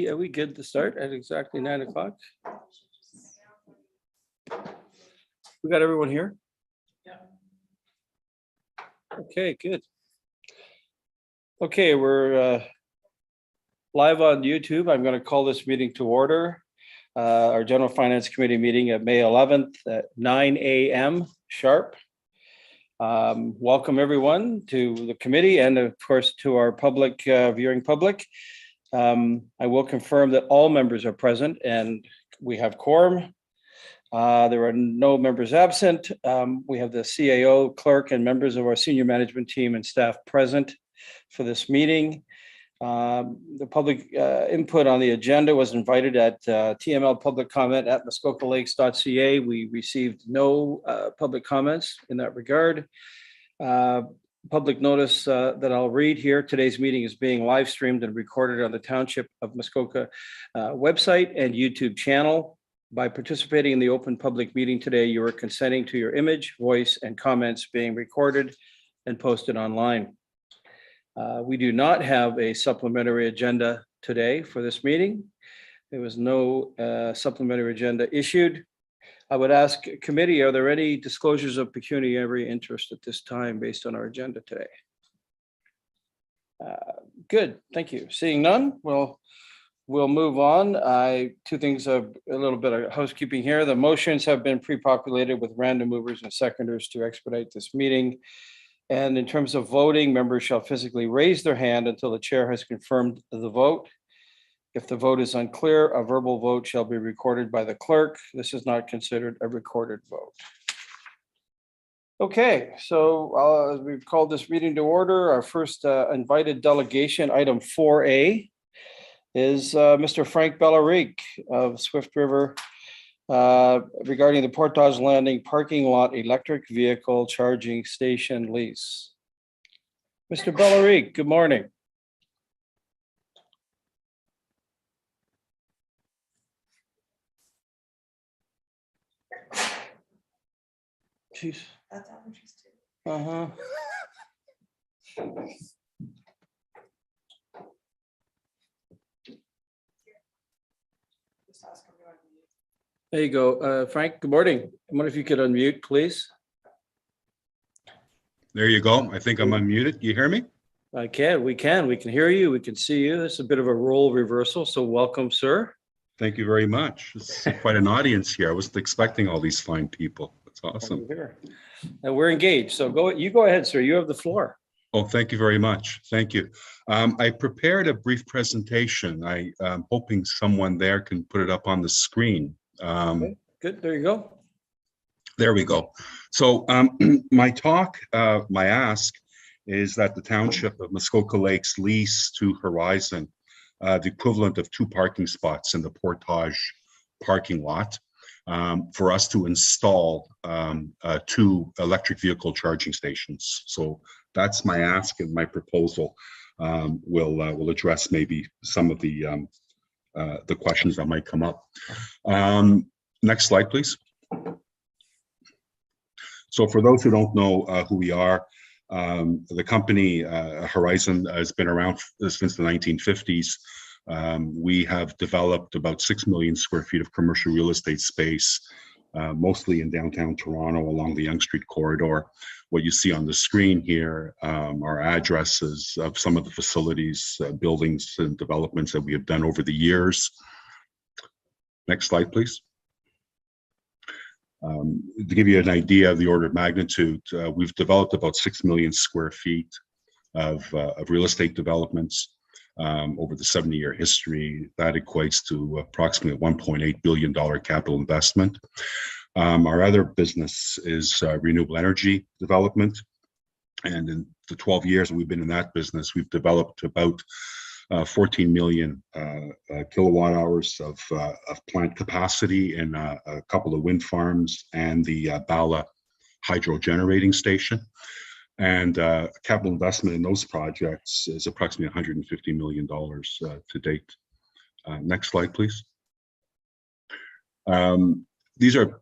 Are we good to start at exactly 9 o'clock? We got everyone here? Yeah. Okay, good. Okay, we're live on YouTube. I'm going to call this meeting to order. Our General Finance Committee meeting at May 11th at 9 a.m. sharp. Welcome everyone to the committee and of course to our public viewing public. I will confirm that all members are present and we have quorum. There are no members absent. We have the CAO, clerk, and members of our senior management team and staff present for this meeting. The public input on the agenda was invited at TML public comment at muskokalakes.ca. We received no public comments in that regard. Public notice that I'll read here. Today's meeting is being live streamed and recorded on the Township of Muskoka website and YouTube channel. By participating in the open public meeting today, you are consenting to your image, voice, and comments being recorded and posted online. We do not have a supplementary agenda today for this meeting. There was no supplementary agenda issued. I would ask committee, are there any disclosures of pecuniary interest at this time based on our agenda today? Good, thank you. Seeing none, we'll move on. Two things, a little bit of housekeeping here. The motions have been pre-populated with random movers and seconders to expedite this meeting. And in terms of voting, members shall physically raise their hand until the chair has confirmed the vote. If the vote is unclear, a verbal vote shall be recorded by the clerk. This is not considered a recorded vote. Okay, so as we've called this meeting to order, our first invited delegation, item 4A, is Mr. Frank Belerique of Swift River regarding the Portage Landing parking lot electric vehicle charging station lease. Mr. Belerique, good morning. Jeez. That's allergies too. Uh-huh. Just ask him to unmute. There you go. Frank, good morning. I wonder if you could unmute, please. There you go. I think I'm unmuted. You hear me? We can hear you. We can see you. It's a bit of a role reversal. So welcome, sir. Thank you very much. It's quite an audience here. I wasn't expecting all these fine people. That's awesome. And we're engaged. So you go ahead, sir. You have the floor. Oh, thank you very much. Thank you. I prepared a brief presentation. I'm hoping someone there can put it up on the screen. Okay, good. There you go. There we go. So my talk, my ask is that the Township of Muskoka Lakes lease to Horizon the equivalent of 2 parking spots in the Portage parking lot for us to install 2 electric vehicle charging stations. So that's my ask, and my proposal will address maybe some of the questions that might come up. Next slide, please. So for those who don't know who we are, the company Horizon has been around since the 1950s. We have developed about 6 million square feet of commercial real estate space, mostly in downtown Toronto along the Yonge Street corridor. What you see on the screen here are addresses of some of the facilities, buildings, and developments that we have done over the years. Next slide, please. To give you an idea of the order of magnitude, we've developed about 6 million square feet of real estate developments over the 70-year history. That equates to approximately a $1.8 billion capital investment. Our other business is renewable energy development. And in the 12 years we've been in that business, we've developed about 14 million kilowatt hours of plant capacity in a couple of wind farms and the Ballot hydro generating station. And capital investment in those projects is approximately $150 million to date. Next slide, please. These are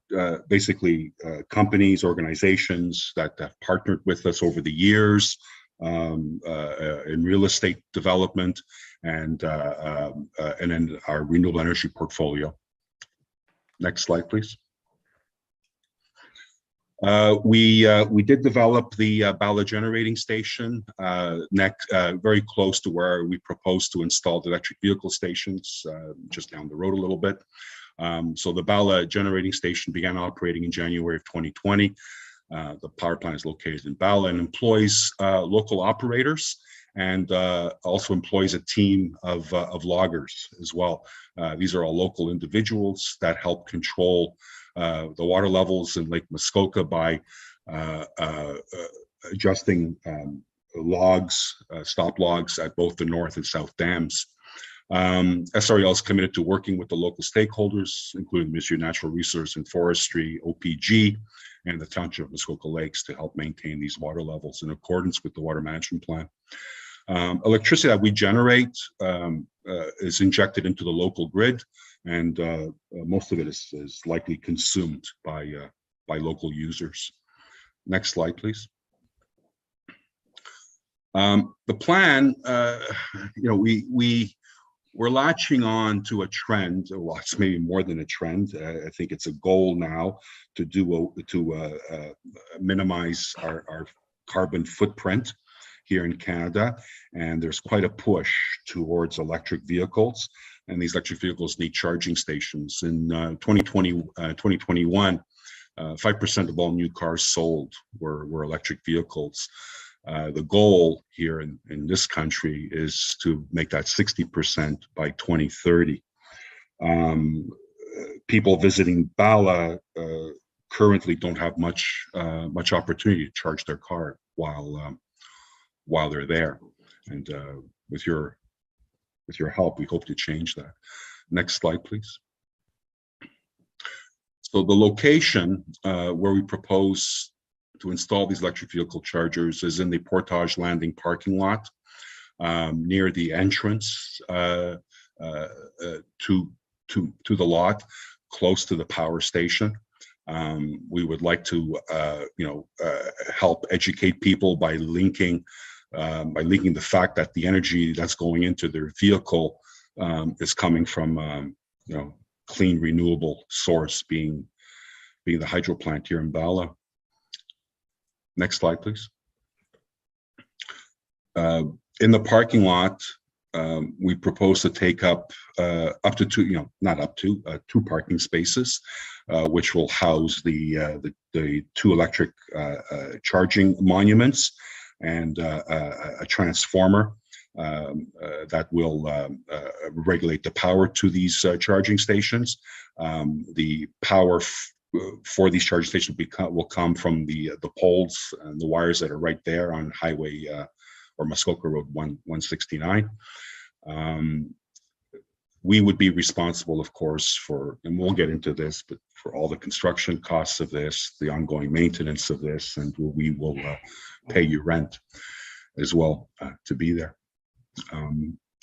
basically companies, organizations that have partnered with us over the years. in real estate development, and then our renewable energy portfolio. Next slide, please. We did develop the Ballot generating station very close to where we propose to install the electric vehicle stations, just down the road a little bit. So the Ballot generating station began operating in January of 2020. The power plant is located in Ballot and employs local operators, and also employs a team of loggers as well. These are all local individuals that help control the water levels in Lake Muskoka by adjusting logs, stop logs at both the north and south dams. SREL is committed to working with the local stakeholders, including the Ministry of Natural Resources and Forestry, OPG, and the Township of Muskoka Lakes, to help maintain these water levels in accordance with the water management plan. Electricity that we generate is injected into the local grid, and most of it is likely consumed by local users. Next slide, please. The plan, we're latching on to a trend. Well, it's maybe more than a trend. I think it's a goal now to minimize our carbon footprint here in Canada, and there's quite a push towards electric vehicles, and these electric vehicles need charging stations. In 2021, 5% of all new cars sold were electric vehicles. The goal here in this country is to make that 60% by 2030. People visiting Ballot currently don't have much opportunity to charge their car while they're there, and with your help, we hope to change that. Next slide, please. So the location where we propose to install these electric vehicle chargers is in the Portage landing parking lot, near the entrance to the lot, close to the power station. We would like to help educate people by linking the fact that the energy that's going into their vehicle is coming from clean renewable source, being the hydro plant here in Ballot. Next slide, please. In the parking lot, we propose to take up to two, two parking spaces, which will house the two electric charging monuments and a transformer that will regulate the power to these charging stations. The power for these charging stations will come from the poles and the wires that are right there on highway or Muskoka Road 169. We would be responsible, of course, for, and we'll get into this, but for all the construction costs of this, the ongoing maintenance of this, and we will pay you rent as well to be there.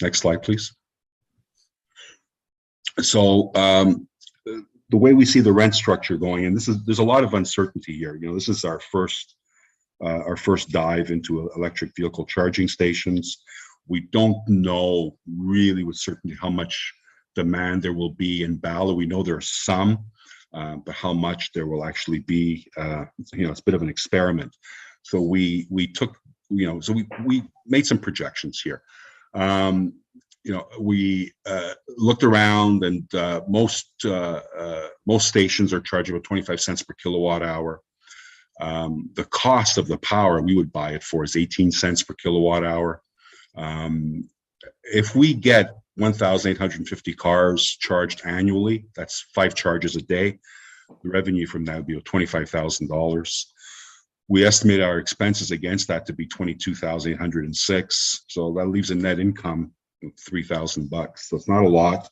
Next slide, please. So the way we see the rent structure going, and there's a lot of uncertainty here. This is our first dive into electric vehicle charging stations. We don't know really with certainty how much demand there will be in Ballot. We know there's some, but how much there will actually be, it's a bit of an experiment. So we took, we made some projections here. We looked around, and most stations are charging about 25 cents per kilowatt hour. The cost of the power we would buy it for is 18 cents per kilowatt hour. If we get 1,850 cars charged annually, that's 5 charges a day. The revenue from that would be $25,000. We estimate our expenses against that to be $22,806. So that leaves a net income of $3,000. So it's not a lot.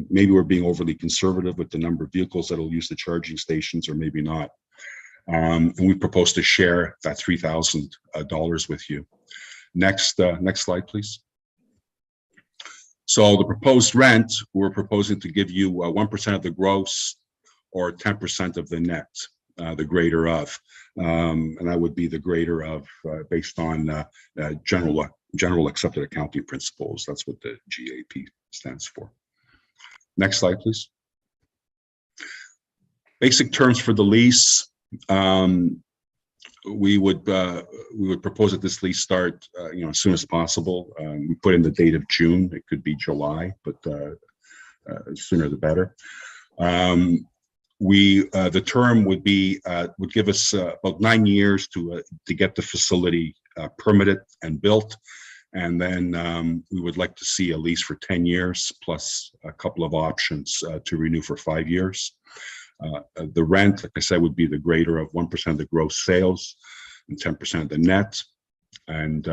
Maybe we're being overly conservative with the number of vehicles that will use the charging stations, or maybe not. And we propose to share that $3,000 with you. Next slide, please. So the proposed rent, we're proposing to give you 1% of the gross or 10% of the net. the greater of, and that would be the greater of based on general accepted accounting principles. That's what the GAP stands for. Next slide, please. Basic terms for the lease. We would propose that this lease start as soon as possible. We put in the date of June. It could be July, but sooner the better. The term would give us about 9 years to get the facility permitted and built, and then we would like to see a lease for 10 years plus a couple of options to renew for 5 years. The rent, like I said, would be the greater of 1% of the gross sales and 10% of the net, and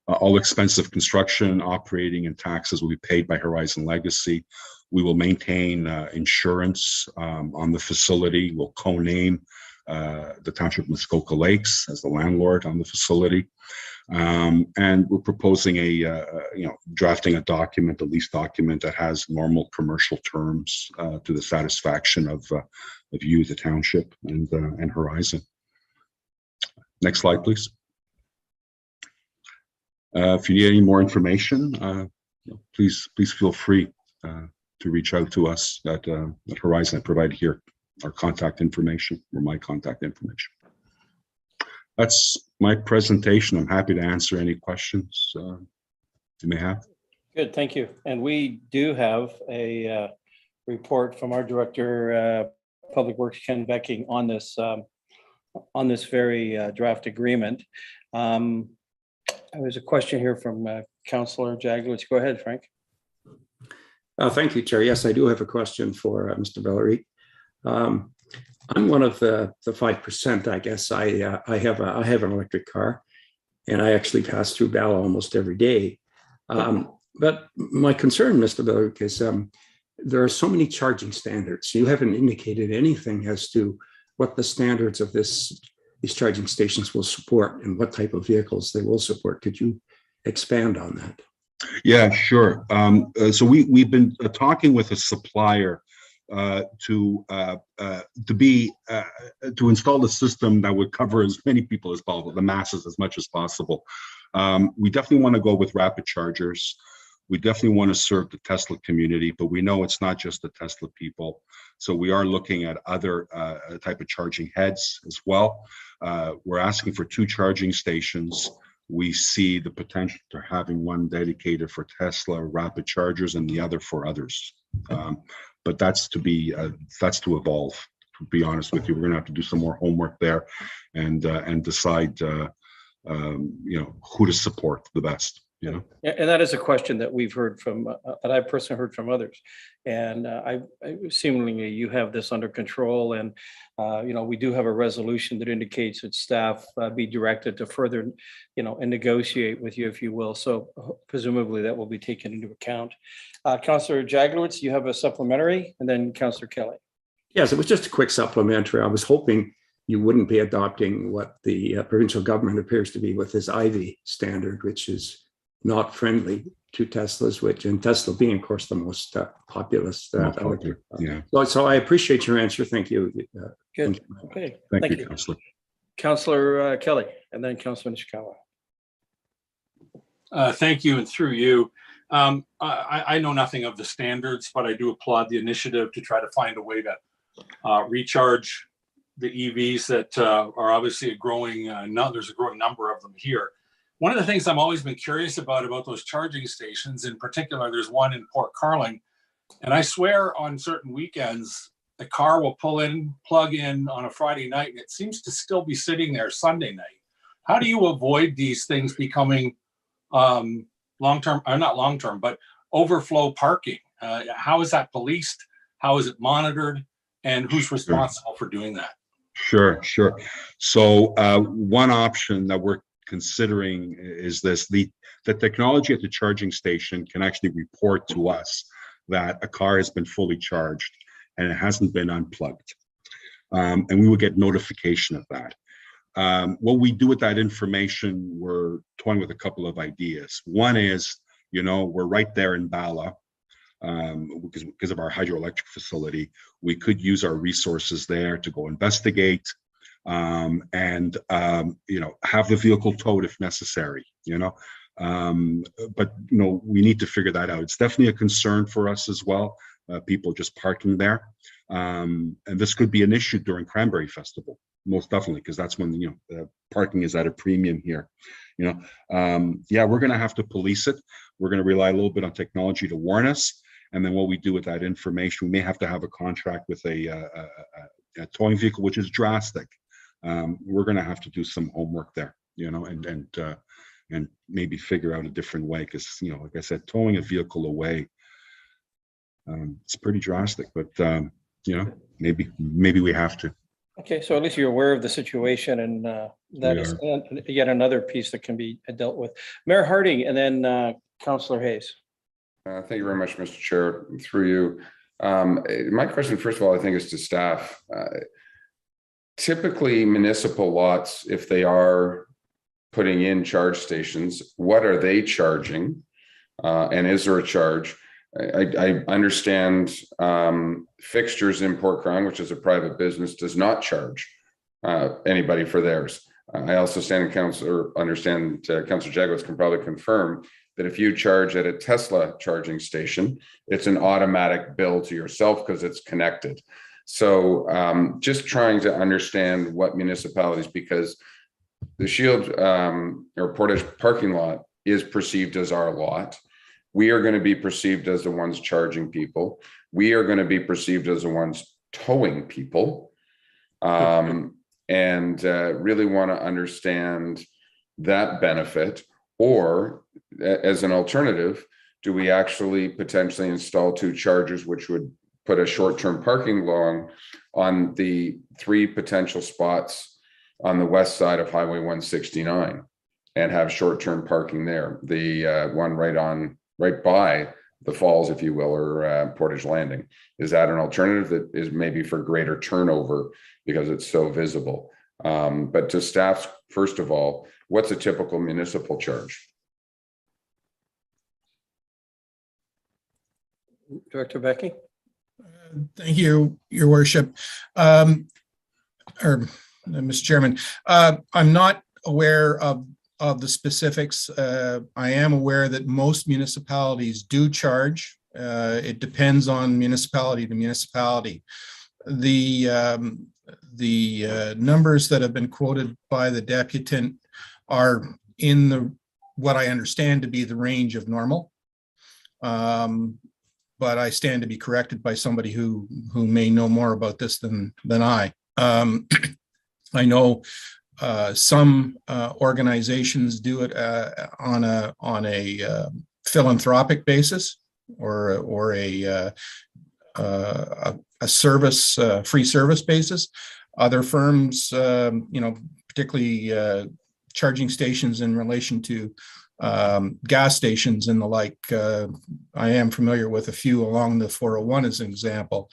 all expensive construction, operating, and taxes will be paid by Horizon Legacy. We will maintain insurance on the facility. We'll co-name the Township of Muskoka Lakes as the landlord on the facility. And we're proposing drafting a lease document that has normal commercial terms to the satisfaction of you, the township, and Horizon. Next slide, please. If you need any more information, please feel free to reach out to us at Horizon. I provided here our contact information or my contact information. That's my presentation. I'm happy to answer any questions you may have. Good, thank you. And we do have a report from our Director, Public Works, Ken Becking, on this very draft agreement. There's a question here from Councillor Jaglowitz. Go ahead, Frank. Thank you, Chair. Yes, I do have a question for Mr. Belerique. I'm one of the 5%, I guess. I have an electric car, and I actually pass through Ballot almost every day. But my concern, Mr. Belerique, is there are so many charging standards. You haven't indicated anything as to what the standards of these charging stations will support and what type of vehicles they will support. Could you expand on that? Yeah, sure. So we've been talking with a supplier to install a system that would cover as many people as possible, the masses as much as possible. We definitely want to go with rapid chargers. We definitely want to serve the Tesla community, but we know it's not just the Tesla people. So we are looking at other type of charging heads as well. We're asking for 2 charging stations. We see the potential for having one dedicated for Tesla rapid chargers and the other for others. But that's to evolve. To be honest with you, we're going to have to do some more homework there, and decide, who to support the best. And that is a question that we've heard from, that I personally heard from others. And I seemingly you have this under control, and we do have a resolution that indicates that staff be directed to further, and negotiate with you, if you will. So presumably that will be taken into account. Councillor Jaglowitz, you have a supplementary, and then Councillor Kelly. Yes, it was just a quick supplementary. I was hoping you wouldn't be adopting what the provincial government appears to be with this Ivy standard, which is not friendly to Teslas, and Tesla being, of course, the most populous. Yeah. So I appreciate your answer. Thank you. Good. Okay. Thank you, Councillor. Councillor Kelly, and then Councillor Nishikawa. Thank you, and through you. I know nothing of the standards, but I do applaud the initiative to try to find a way to recharge the EVs that are obviously a growing. There's a growing number of them here. One of the things I've always been curious about those charging stations, in particular, there's one in Port Carling, and I swear on certain weekends, the car will pull in, plug in on a Friday night, and it seems to still be sitting there Sunday night. How do you avoid these things becoming long-term, or not long-term, but overflow parking? How is that policed? How is it monitored? And who's responsible for doing that? Sure. So one option that we're considering is this: the technology at the charging station can actually report to us that a car has been fully charged and it hasn't been unplugged, and we will get notification of that. What we do with that information, we're toying with a couple of ideas. One is, we're right there in Ballot. because of our hydroelectric facility, we could use our resources there to go investigate and have the vehicle towed if necessary. But we need to figure that out. It's definitely a concern for us as well. People just parking there, and this could be an issue during Cranberry Festival, most definitely, because that's when parking is at a premium here. Yeah, we're going to have to police it. We're going to rely a little bit on technology to warn us, and then what we do with that information, we may have to have a contract with a towing vehicle, which is drastic. We're going to have to do some homework there, and maybe figure out a different way, because like I said, towing a vehicle away, it's pretty drastic, but maybe we have to. Okay, so at least you're aware of the situation, and that is yet another piece that can be dealt with. Mayor Harding, and then Councillor Hayes. Thank you very much, Mr. Chair. Through you. My question, first of all, I think is to staff. Typically, municipal lots, if they are putting in charge stations, what are they charging? And is there a charge? I understand Fixtures in Port Crown, which is a private business, does not charge anybody for theirs. I also understand Councillor Jagos can probably confirm that if you charge at a Tesla charging station, it's an automatic bill to yourself because it's connected. So just trying to understand what municipalities, because the Shield or Portage parking lot is perceived as our lot. We are going to be perceived as the ones charging people. We are going to be perceived as the ones towing people. And really want to understand that benefit. Or as an alternative, do we actually potentially install 2 chargers, which would put a short-term parking law on the 3 potential spots on the west side of Highway 169 and have short-term parking there? The one right by the falls, if you will, or Portage Landing. Is that an alternative that is maybe for greater turnover because it's so visible? But to staff, first of all, what's a typical municipal charge? Director Becky. Thank you, Your Worship. Or Mr. Chairman, I'm not aware of the specifics. I am aware that most municipalities do charge. It depends on municipality to municipality. The numbers that have been quoted by the deputant are in what I understand to be the range of normal. But I stand to be corrected by somebody who may know more about this than I. I know some organizations do it on a philanthropic basis or a service free service basis. Other firms, particularly charging stations in relation to gas stations and the like. I am familiar with a few along the 401 as an example,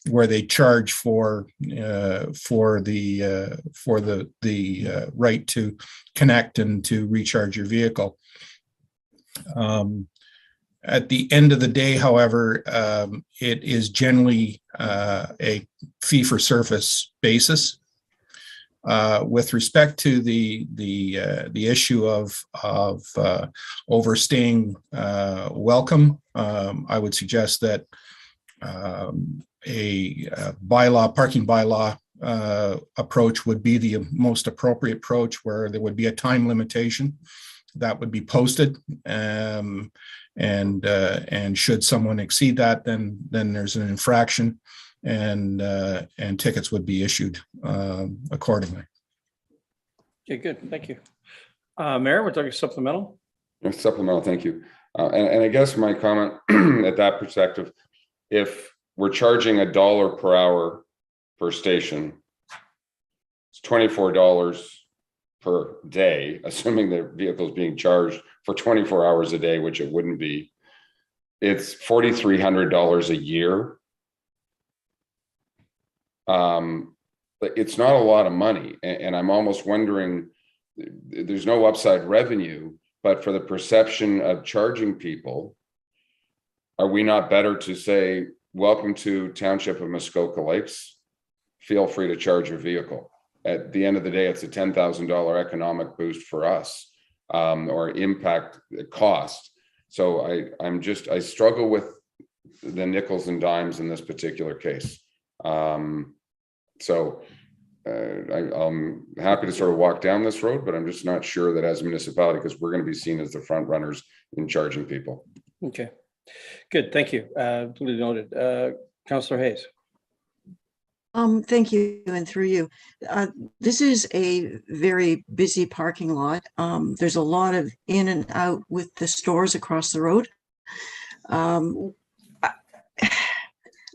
where they charge for the right to connect and to recharge your vehicle. At the end of the day, however, it is generally a fee-for-service basis. With respect to the issue of overstaying welcome, I would suggest that a parking bylaw approach would be the most appropriate approach, where there would be a time limitation that would be posted, and should someone exceed that, then there's an infraction, and tickets would be issued accordingly. Okay, good, thank you. Mayor, we're talking supplemental. Supplemental, thank you. And I guess my comment at that perspective, if we're charging $1 per hour per station, it's $24 per day, assuming the vehicle is being charged for 24 hours a day, which it wouldn't be. It's $4,300 a year. But it's not a lot of money, and I'm almost wondering, there's no upside revenue, but for the perception of charging people, are we not better to say, welcome to Township of Muskoka Lakes? Feel free to charge your vehicle. At the end of the day, it's a $10,000 economic boost for us, or impact cost. So I struggle with the nickels and dimes in this particular case. I'm happy to sort of walk down this road, but I'm just not sure that as a municipality, because we're going to be seen as the front runners in charging people. Okay, good. Thank you. Duly noted. Councillor Hayes. Thank you, and through you. This is a very busy parking lot. There's a lot of in and out with the stores across the road.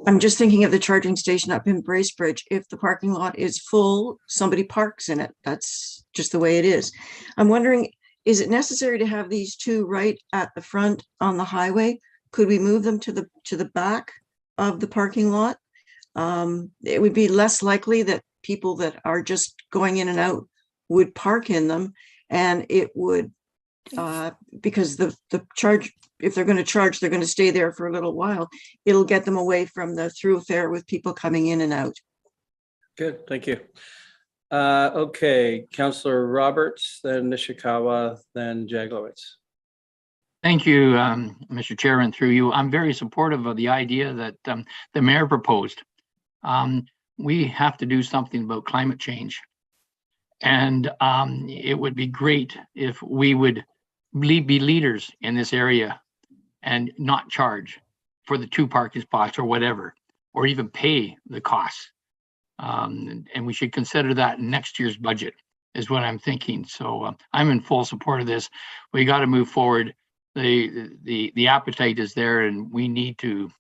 I'm just thinking of the charging station up in Bracebridge. If the parking lot is full, somebody parks in it. That's just the way it is. I'm wondering, is it necessary to have these two right at the front on the highway? Could we move them to the back of the parking lot? It would be less likely that people that are just going in and out would park in them, and it would because the charge, if they're going to charge, they're going to stay there for a little while. It'll get them away from the thoroughfare with people coming in and out. Good, thank you. Okay, Councillor Roberts, then Nishikawa, then Jaglowitz. Thank you, Mr. Chair, and through you. I'm very supportive of the idea that the mayor proposed. We have to do something about climate change. And it would be great if we would be leaders in this area and not charge for the 2 parking spots or whatever, or even pay the costs. And we should consider that in next year's budget is what I'm thinking. So I'm in full support of this. We got to move forward. The appetite is there, and we need to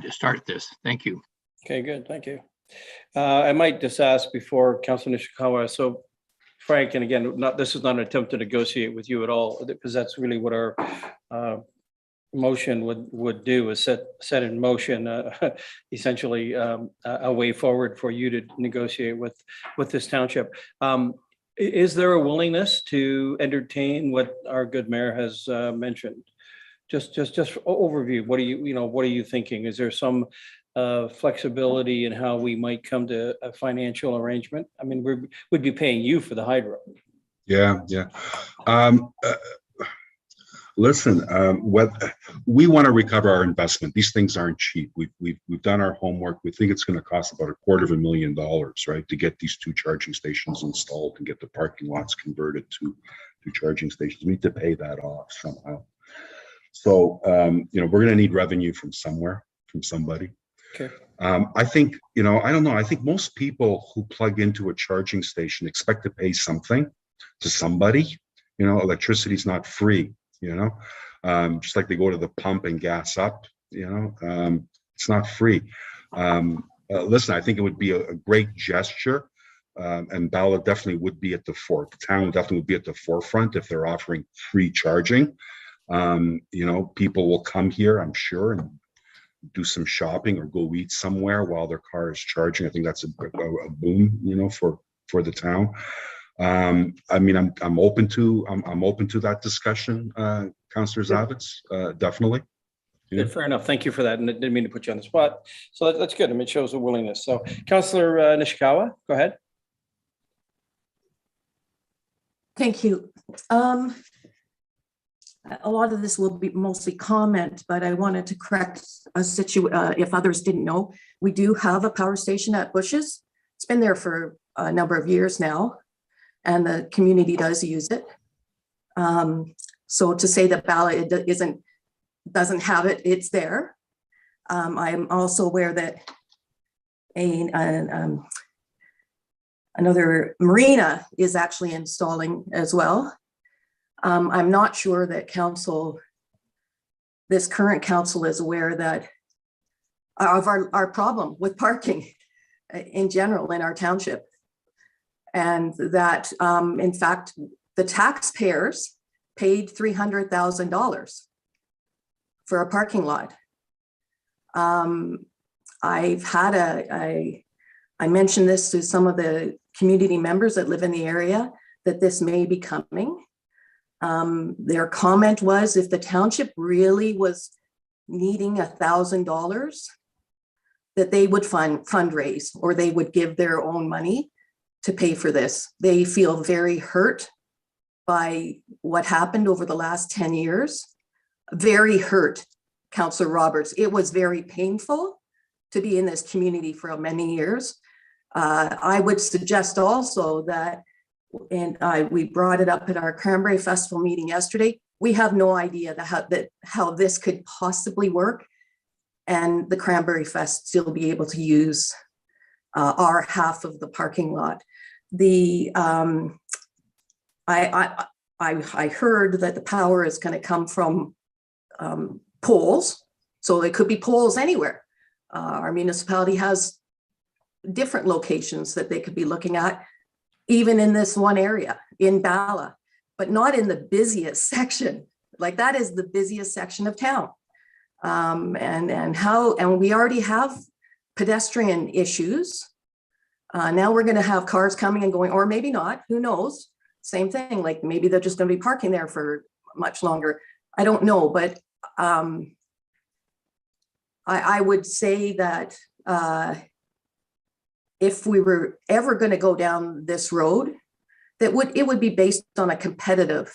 start this. Thank you. Okay, good. Thank you. I might just ask before Councilor Nishikawa. So, Frank, and again, this is not an attempt to negotiate with you at all, because that's really what our motion would do, is set in motion essentially a way forward for you to negotiate with this township. Is there a willingness to entertain what our good mayor has mentioned? Just overview. What are you thinking? Is there some flexibility in how we might come to a financial arrangement? I mean, we'd be paying you for the hydro. Yeah. Listen, what we want to recover our investment. These things aren't cheap. We've done our homework. We think it's going to cost about $250,000, right, to get these 2 charging stations installed and get the parking lots converted to charging stations. We need to pay that off somehow. So we're going to need revenue from somewhere, from somebody. Okay. I think, I don't know. I think most people who plug into a charging station expect to pay something to somebody. Electricity is not free. Just like they go to the pump and gas up, it's not free. Listen, I think it would be a great gesture, and Ballot definitely would be at the town definitely would be at the forefront if they're offering free charging. People will come here, I'm sure, and do some shopping or go eat somewhere while their car is charging. I think that's a boom, for the town. I mean, I'm open to that discussion, Councillor Zavitz, definitely. Yeah. Fair enough. Thank you for that. And I didn't mean to put you on the spot. So that's good. I mean, it shows a willingness. So, Councillor Nishikawa, go ahead. Thank you. A lot of this will be mostly comment, but I wanted to correct a situation. If others didn't know, we do have a power station at Bushes. It's been there for a number of years now, and the community does use it. So to say that Ballot doesn't have it, it's there. I'm also aware that another marina is actually installing as well. I'm not sure that this current council is aware that of our problem with parking in general in our township. And that, in fact, the taxpayers paid $300,000 for a parking lot. I've had I mentioned this to some of the community members that live in the area, that this may be coming. Their comment was if the township really was needing $1,000, that they would fundraise or they would give their own money to pay for this. They feel very hurt by what happened over the last 10 years. Very hurt, Councillor Roberts. It was very painful to be in this community for many years. I would suggest also that, and we brought it up at our Cranberry Festival meeting yesterday, we have no idea how this could possibly work, and the Cranberry Fest still be able to use our half of the parking lot. I heard that the power is going to come from poles, so it could be poles anywhere. Our municipality has different locations that they could be looking at, even in this one area in Ballot, but not in the busiest section. Like that is the busiest section of town. And we already have pedestrian issues. Now we're going to have cars coming and going, or maybe not, who knows? Same thing, like maybe they're just going to be parking there for much longer. I don't know, but I would say that if we were ever going to go down this road, it would be based on a competitive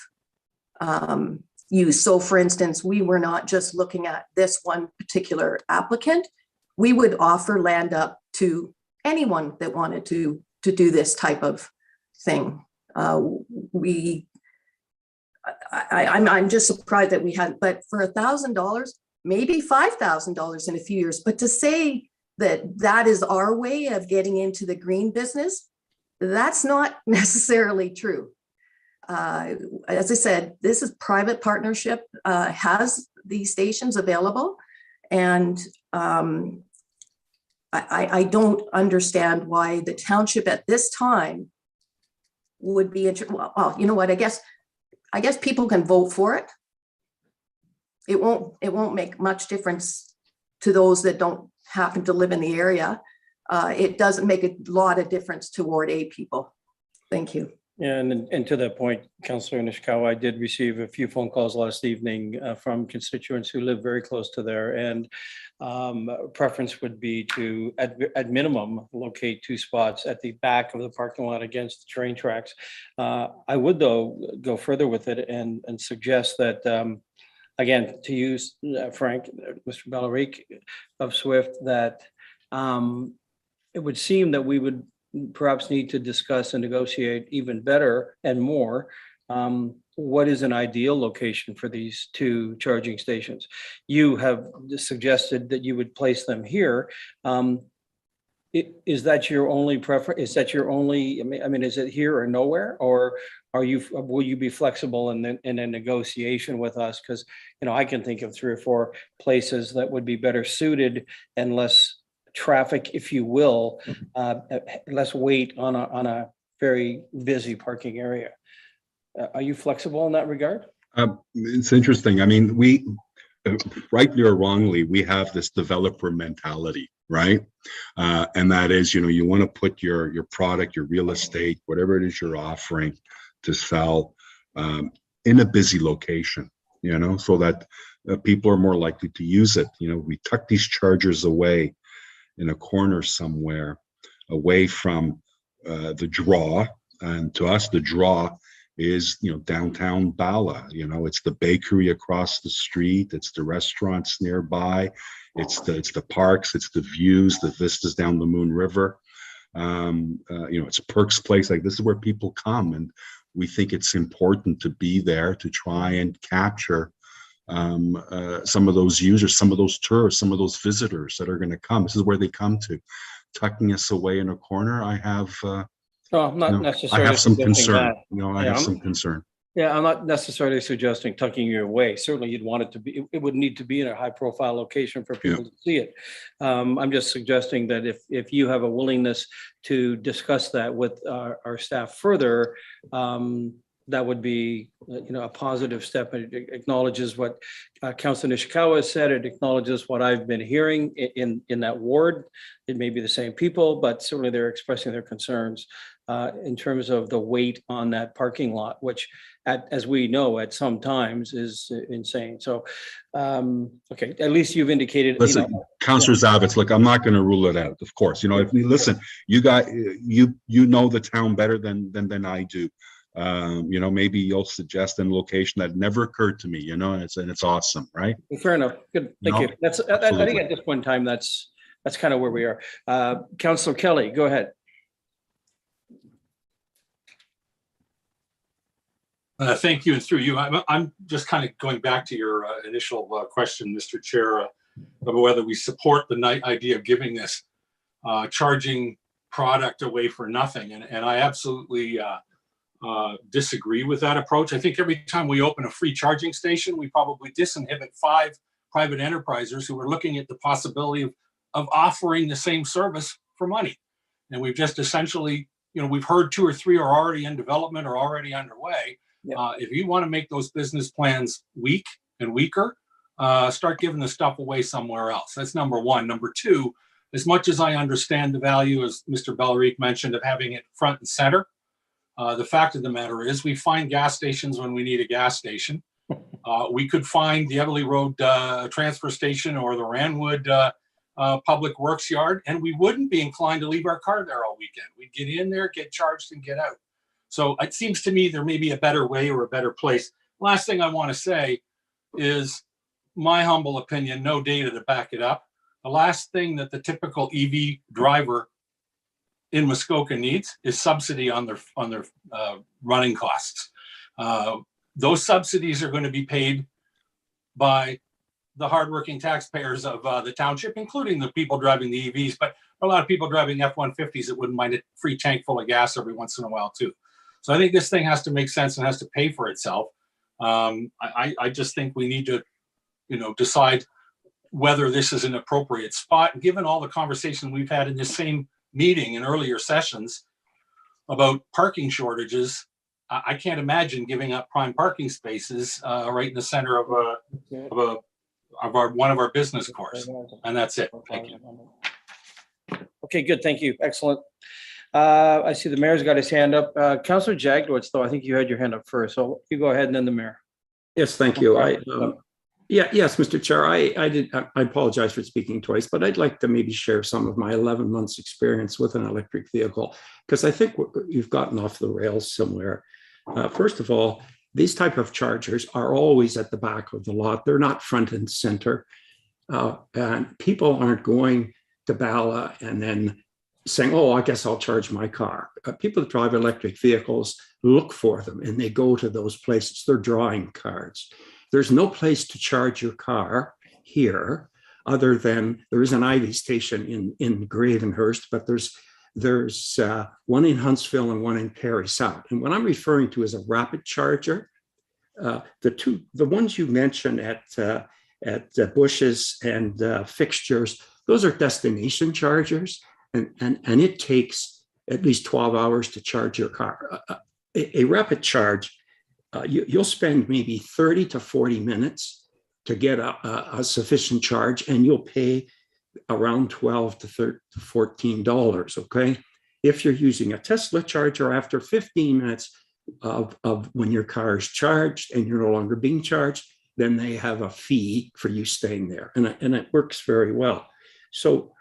use. So for instance, we were not just looking at this one particular applicant. We would offer land up to anyone that wanted to do this type of thing. I'm just surprised that we hadn't, but for $1,000, maybe $5,000 in a few years, but to say that is our way of getting into the green business, that's not necessarily true. As I said, this is private partnership, has these stations available, and I don't understand why the township at this time would be interested. Well, you know what? I guess people can vote for it. It won't make much difference to those that don't happen to live in the area. It doesn't make a lot of difference toward A people. Thank you. Yeah, and to that point, Councillor Nishikawa, I did receive a few phone calls last evening from constituents who live very close to there, and preference would be to, at minimum, locate 2 spots at the back of the parking lot against the train tracks. I would, though, go further with it and suggest that, again, to use Frank, Mr. Belerique of Swift, that it would seem that we would perhaps need to discuss and negotiate even better and more what is an ideal location for these 2 charging stations. You have suggested that you would place them here. Is that your only preference? Is that your only, I mean, is it here or nowhere? Or will you be flexible in a negotiation with us? Because, I can think of 3 or 4 places that would be better suited and less traffic, if you will, less weight on a very busy parking area. Are you flexible in that regard? It's interesting. I mean, we, rightly or wrongly, we have this developer mentality, right? And that is, you want to put your product, your real estate, whatever it is you're offering to sell in a busy location, so that people are more likely to use it. We tuck these chargers away in a corner somewhere, away from the draw. And to us, the draw is, downtown Ballot. It's the bakery across the street, it's the restaurants nearby, it's the parks, it's the views, the vistas down the Moon River. It's Perks Place. Like, this is where people come, and we think it's important to be there to try and capture some of those users, some of those tourists, some of those visitors that are going to come. This is where they come to. Tucking us away in a corner, I have Not necessarily. I have some concern. That. I have some concern. Yeah, I'm not necessarily suggesting tucking you away. Certainly, you'd want it to be. It would need to be in a high-profile location for people to see it. I'm just suggesting that if you have a willingness to discuss that with our staff further, that would be, a positive step. It acknowledges what Councilor Nishikawa said. It acknowledges what I've been hearing in that ward. It may be the same people, but certainly they're expressing their concerns. in terms of the weight on that parking lot, which as we know, at some times is insane. So, okay, at least you've indicated. Listen, Councillor Zavitz, look, I'm not going to rule it out, of course. If we listen, you know the town better than I do. Maybe you'll suggest a location that never occurred to me, and it's awesome, right? Fair enough. Good. Thank you. I think at this point in time, that's kind of where we are. Councillor Kelly, go ahead. Thank you, and through you, I'm just kind of going back to your initial question, Mr. Chair, about whether we support the idea of giving this charging product away for nothing, and I absolutely disagree with that approach. I think every time we open a free charging station, we probably disinhibit 5 private enterprisers who are looking at the possibility of offering the same service for money, and we've just essentially, we've heard 2 or 3 are already in development or already underway. If you want to make those business plans weak and weaker, start giving the stuff away somewhere else. That's number one. Number two, as much as I understand the value, as Mr. Belerique mentioned, of having it front and center, the fact of the matter is we find gas stations when we need a gas station. We could find the Everly Road transfer station or the Ranwood Public Works yard, and we wouldn't be inclined to leave our car there all weekend. We'd get in there, get charged, and get out. So it seems to me there may be a better way or a better place. Last thing I want to say is my humble opinion, no data to back it up. The last thing that the typical EV driver in Muskoka needs is subsidy on their running costs. Those subsidies are going to be paid by the hardworking taxpayers of the township, including the people driving the EVs, but a lot of people driving F-150s that wouldn't mind a free tank full of gas every once in a while too. So I think this thing has to make sense and has to pay for itself. I just think we need to, decide whether this is an appropriate spot. Given all the conversation we've had in this same meeting in earlier sessions about parking shortages, I can't imagine giving up prime parking spaces right in the center of one of our business cores. And that's it. Thank you. Okay, good. Thank you. Excellent. I see the mayor's got his hand up. Councillor Jagdowitz, though, I think you had your hand up first. So you go ahead and then the mayor. Yes, thank you. Yes, Mr. Chair, I apologize for speaking twice, but I'd like to maybe share some of my 11 months experience with an electric vehicle, because I think you've gotten off the rails somewhere. First of all, these type of chargers are always at the back of the lot. They're not front and center. And people aren't going to Ballot and then saying, oh, I guess I'll charge my car. People that drive electric vehicles look for them and they go to those places. They're drawing cards. There's no place to charge your car here other than there is an IV station in Gravenhurst, but there's one in Huntsville and one in Perry South. And what I'm referring to is a rapid charger. The ones you mentioned at Bush's and Fixtures, those are destination chargers. And it takes at least 12 hours to charge your car. A rapid charge, you'll spend maybe 30 to 40 minutes to get a sufficient charge, and you'll pay around $12 to $14, okay? If you're using a Tesla charger, after 15 minutes of when your car is charged and you're no longer being charged, then they have a fee for you staying there, and it works very well. So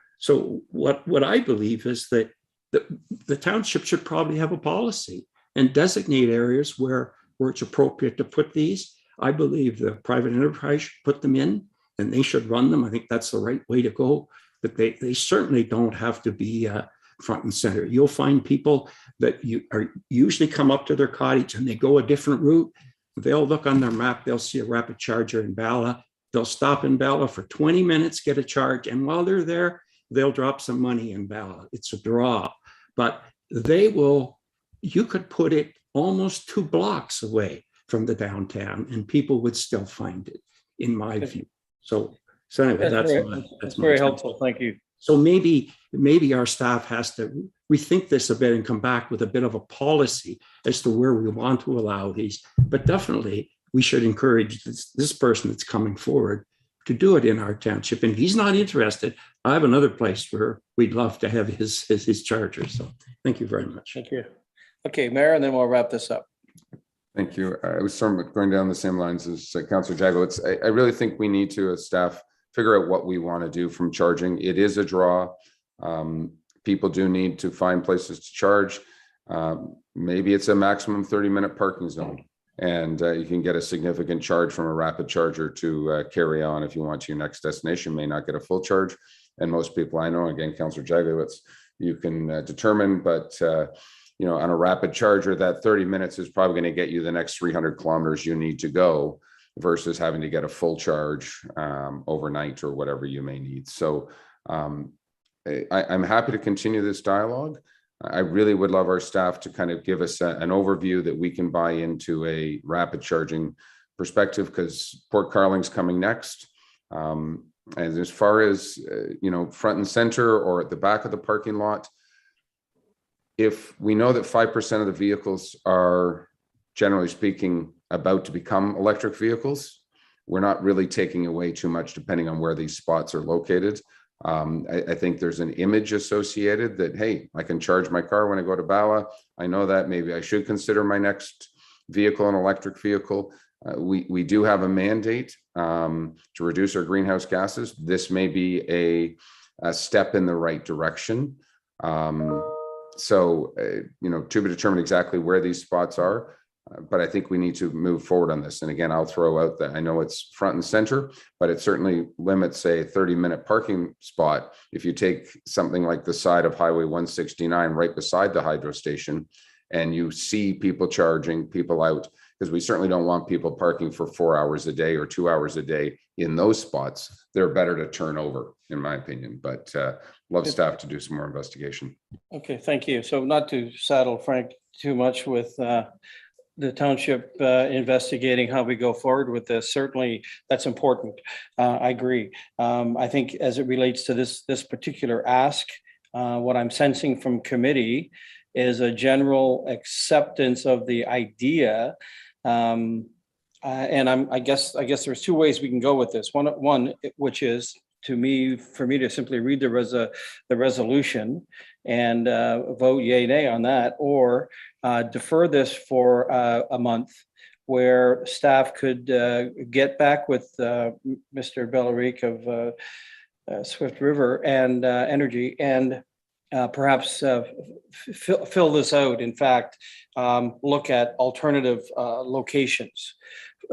what I believe is that the township should probably have a policy and designate areas where it's appropriate to put these. I believe the private enterprise should put them in and they should run them. I think that's the right way to go, but they certainly don't have to be front and center. You'll find people that usually come up to their cottage and they go a different route. They'll look on their map, they'll see a rapid charger in Ballot. They'll stop in Ballot for 20 minutes, get a charge, and while they're there, they'll drop some money in Ballot. It's a draw, but you could put it almost 2 blocks away from the downtown and people would still find it, in my view. So anyway, that's very helpful. Thank you. So maybe our staff has to rethink this a bit and come back with a bit of a policy as to where we want to allow these, but definitely we should encourage this person that's coming forward do it in our township. And if he's not interested, I have another place where we'd love to have his charger. So thank you very much. Thank you. Okay, Mayor, and then we'll wrap this up. Thank you. I was sort of going down the same lines as Councillor Jagowitz. I really think we need to, as staff, figure out what we want to do from charging. It is a draw. People do need to find places to charge. Maybe it's a maximum 30-minute parking zone, and you can get a significant charge from a rapid charger to carry on if you want to your next destination. May not get a full charge, and most people I know, again, Councillor Jagowitz, you can determine, but you know, on a rapid charger, that 30 minutes is probably going to get you the next 300 kilometers you need to go, versus having to get a full charge overnight or whatever you may need. So I'm happy to continue this dialogue. I really would love our staff to kind of give us an overview that we can buy into a rapid charging perspective, because Port Carling's coming next. And as far as, you know, front and center or at the back of the parking lot, if we know that 5% of the vehicles are, generally speaking, about to become electric vehicles, we're not really taking away too much depending on where these spots are located. I think there's an image associated that, hey, I can charge my car when I go to Ballot. I know that maybe I should consider my next vehicle an electric vehicle. We do have a mandate to reduce our greenhouse gases. This may be a step in the right direction. So, you know, to be determined exactly where these spots are, but I think we need to move forward on this. And again, I'll throw out that I know it's front and center, but it certainly limits a 30-minute parking spot. If you take something like the side of Highway 169 right beside the hydro station, and you see people charging, people out, because we certainly don't want people parking for 4 hours a day or 2 hours a day in those spots. They're better to turn over, in my opinion, but love staff to do some more investigation. Okay, thank you. So not to saddle Frank too much with the township investigating how we go forward with this. Certainly that's important. I agree. I think as it relates to this particular ask, what I'm sensing from committee is a general acceptance of the idea. And I guess there's two ways we can go with this. One, which is for me to simply read the resolution and vote yay, nay on that, or defer this for a month, where staff could get back with Mr. Belerique of Swift River and Energy, and perhaps fill this out. In fact, look at alternative locations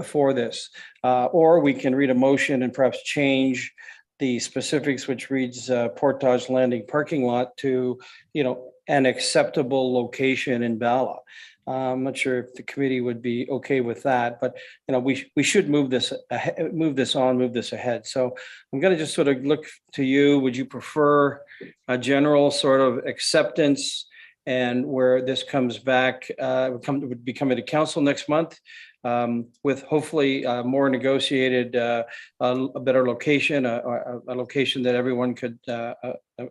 for this, or we can read a motion and perhaps change the specifics, which reads Portage Landing parking lot to, you know, an acceptable location in Ballot. I'm not sure if the committee would be okay with that, but you know, we should move this ahead. So I'm going to just sort of look to you. Would you prefer a general sort of acceptance, and where this comes back, would be coming to council next month, with hopefully more negotiated, a better location, a location that everyone could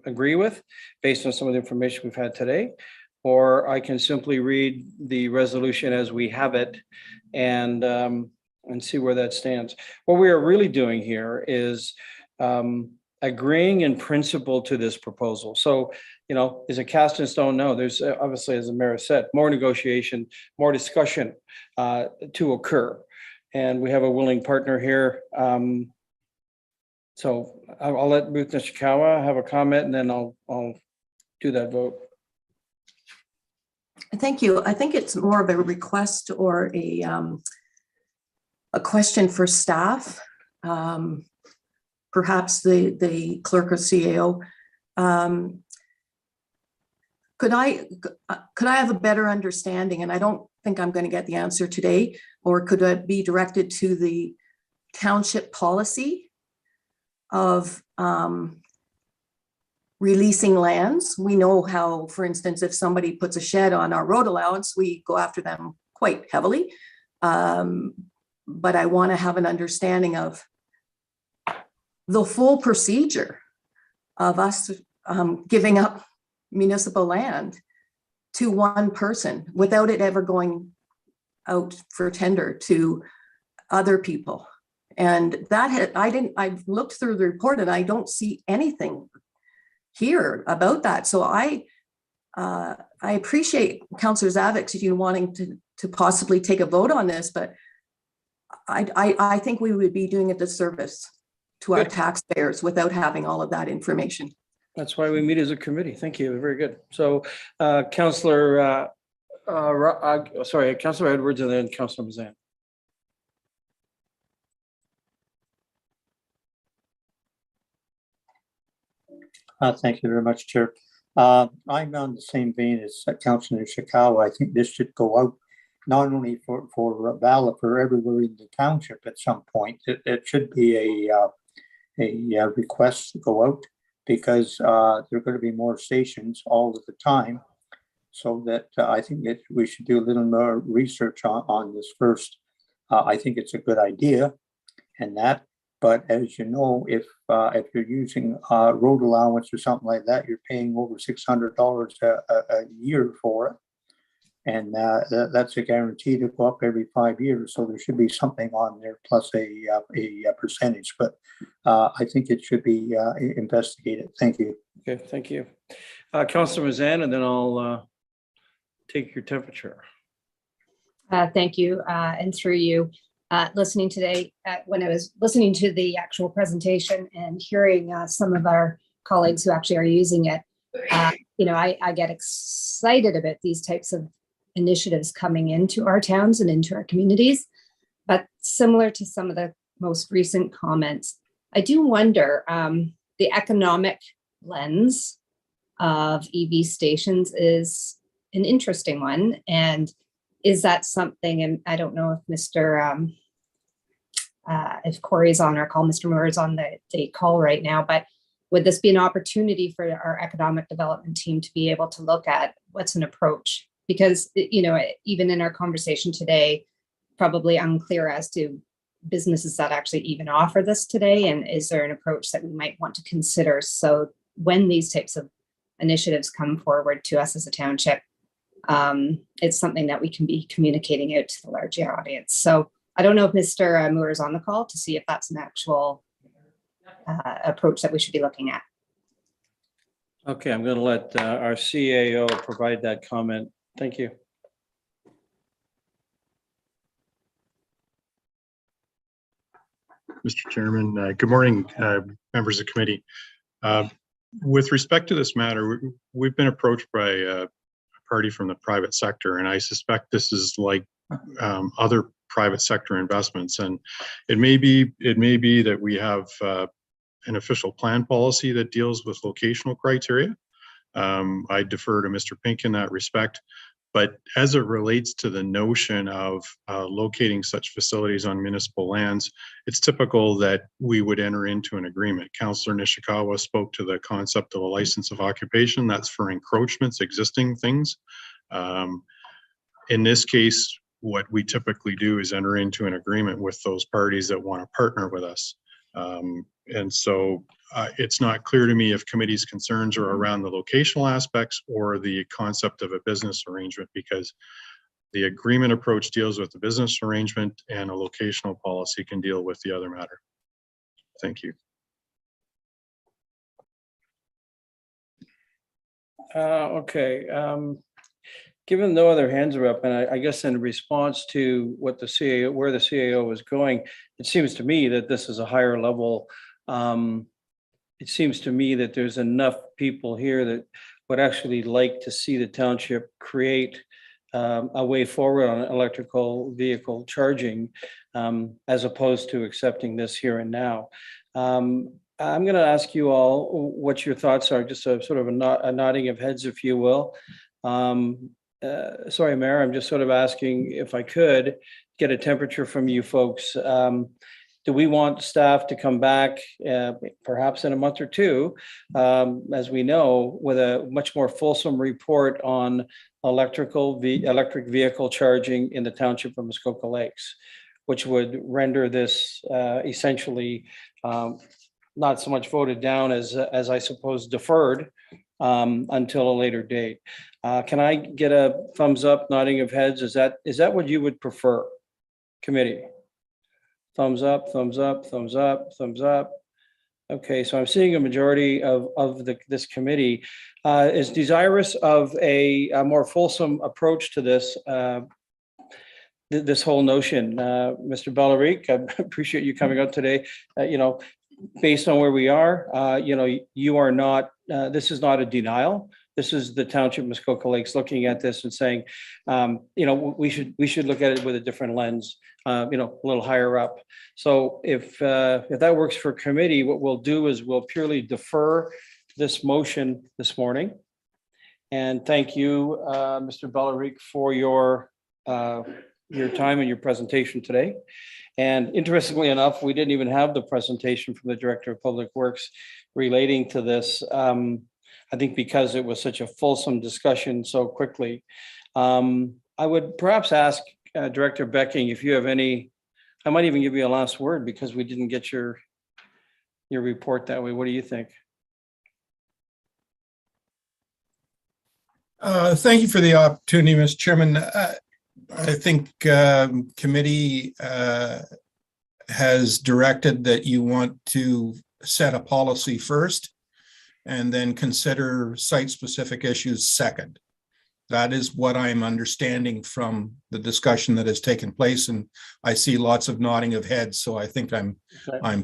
agree with based on some of the information we've had today? Or I can simply read the resolution as we have it and see where that stands. What we are really doing here is agreeing in principle to this proposal. So, you know, is it cast in stone? No, there's obviously, as the mayor said, more negotiation, more discussion to occur. And we have a willing partner here. So I'll let Ruth Nishikawa have a comment, and then I'll do that vote. Thank you. I think it's more of a request or a question for staff. Perhaps the clerk or CAO. Could I have a better understanding? And I don't think I'm going to get the answer today. Or could it be directed to the township policy of releasing lands? We know how, for instance, if somebody puts a shed on our road allowance, we go after them quite heavily. But I want to have an understanding of the full procedure of us giving up municipal land to one person without it ever going out for tender to other people. And that had, I've looked through the report and I don't see anything here about that. So I appreciate Councillor Zavitz, you wanting to possibly take a vote on this, but I think we would be doing a disservice to our taxpayers without having all of that information. That's why we meet as a committee. Thank you. Very good. So Councillor, Councillor Edwards and then Councillor Mazan. Thank you very much, Chair. I'm on the same vein as Councillor Ishikawa. I think this should go out not only for Ballot, for everywhere in the township at some point. It should be a request to go out, because there are going to be more stations all of the time. So that I think that we should do a little more research on this first. I think it's a good idea, and that. But as you know, if you're using road allowance or something like that, you're paying over $600 a year for it, and that's a guarantee to go up every 5 years. So there should be something on there plus a percentage. But I think it should be investigated. Thank you. Okay, thank you, Councillor Mazan, and then I'll take your temperature. Thank you, and through you. Listening today, when I was listening to the actual presentation and hearing some of our colleagues who actually are using it, I get excited about these types of initiatives coming into our towns and into our communities. But similar to some of the most recent comments, I do wonder, the economic lens of EV stations is an interesting one. And is that something, and I don't know if if Corey's on our call, Mr. Moore is on the call right now, but would this be an opportunity for our economic development team to be able to look at what's an approach? Because, even in our conversation today, probably unclear as to businesses that actually even offer this today. And is there an approach that we might want to consider? So when these types of initiatives come forward to us as a township, it's something that we can be communicating out to the larger audience. So I don't know if Mr. Moore is on the call to see if that's an actual approach that we should be looking at. Okay, I'm going to let our CAO provide that comment. Thank you. Mr. Chairman, good morning, members of the committee. With respect to this matter, we've been approached by a party from the private sector, and I suspect this is like other private sector investments. And it may be that we have an official plan policy that deals with locational criteria. I defer to Mr. Pink in that respect. But as it relates to the notion of locating such facilities on municipal lands, it's typical that we would enter into an agreement. Councillor Nishikawa spoke to the concept of a license of occupation. That's for encroachments, existing things. In this case, what we typically do is enter into an agreement with those parties that want to partner with us. And so it's not clear to me if committee's concerns are around the locational aspects or the concept of a business arrangement, because the agreement approach deals with the business arrangement and a locational policy can deal with the other matter. Thank you. Okay. Given no other hands are up, and I guess in response to what the CAO, where the CAO is going, it seems to me that this is a higher level. It seems to me that there's enough people here that would actually like to see the township create a way forward on electrical vehicle charging, as opposed to accepting this here and now. I'm going to ask you all what your thoughts are, just a sort of a nodding of heads, if you will. Sorry, Mayor, I'm just sort of asking if I could get a temperature from you folks. Do we want staff to come back perhaps in a month or two, as we know, with a much more fulsome report on electric vehicle charging in the township of Muskoka Lakes, which would render this essentially not so much voted down as I suppose deferred until a later date. Can I get a thumbs up, nodding of heads? Is that what you would prefer, committee? Thumbs up, thumbs up, thumbs up, thumbs up. Okay, so I'm seeing a majority of this committee is desirous of a more fulsome approach to this this whole notion. Mr. Belerique, I appreciate you coming out today. Based on where we are, you are not, this is not a denial. This is the Township Muskoka Lakes looking at this and saying, we should look at it with a different lens, a little higher up. So if that works for committee, what we'll do is we'll purely defer this motion this morning. And thank you, Mr. Belerique, for your time and your presentation today. And interestingly enough, we didn't even have the presentation from the Director of Public Works relating to this. I think because it was such a fulsome discussion so quickly. I would perhaps ask Director Becking if you have any, I might even give you a last word because we didn't get your report that way. What do you think? Thank you for the opportunity, Mr. Chairman. I think committee has directed that you want to set a policy first and then consider site-specific issues second. That is what I'm understanding from the discussion that has taken place, and I see lots of nodding of heads, so I think I'm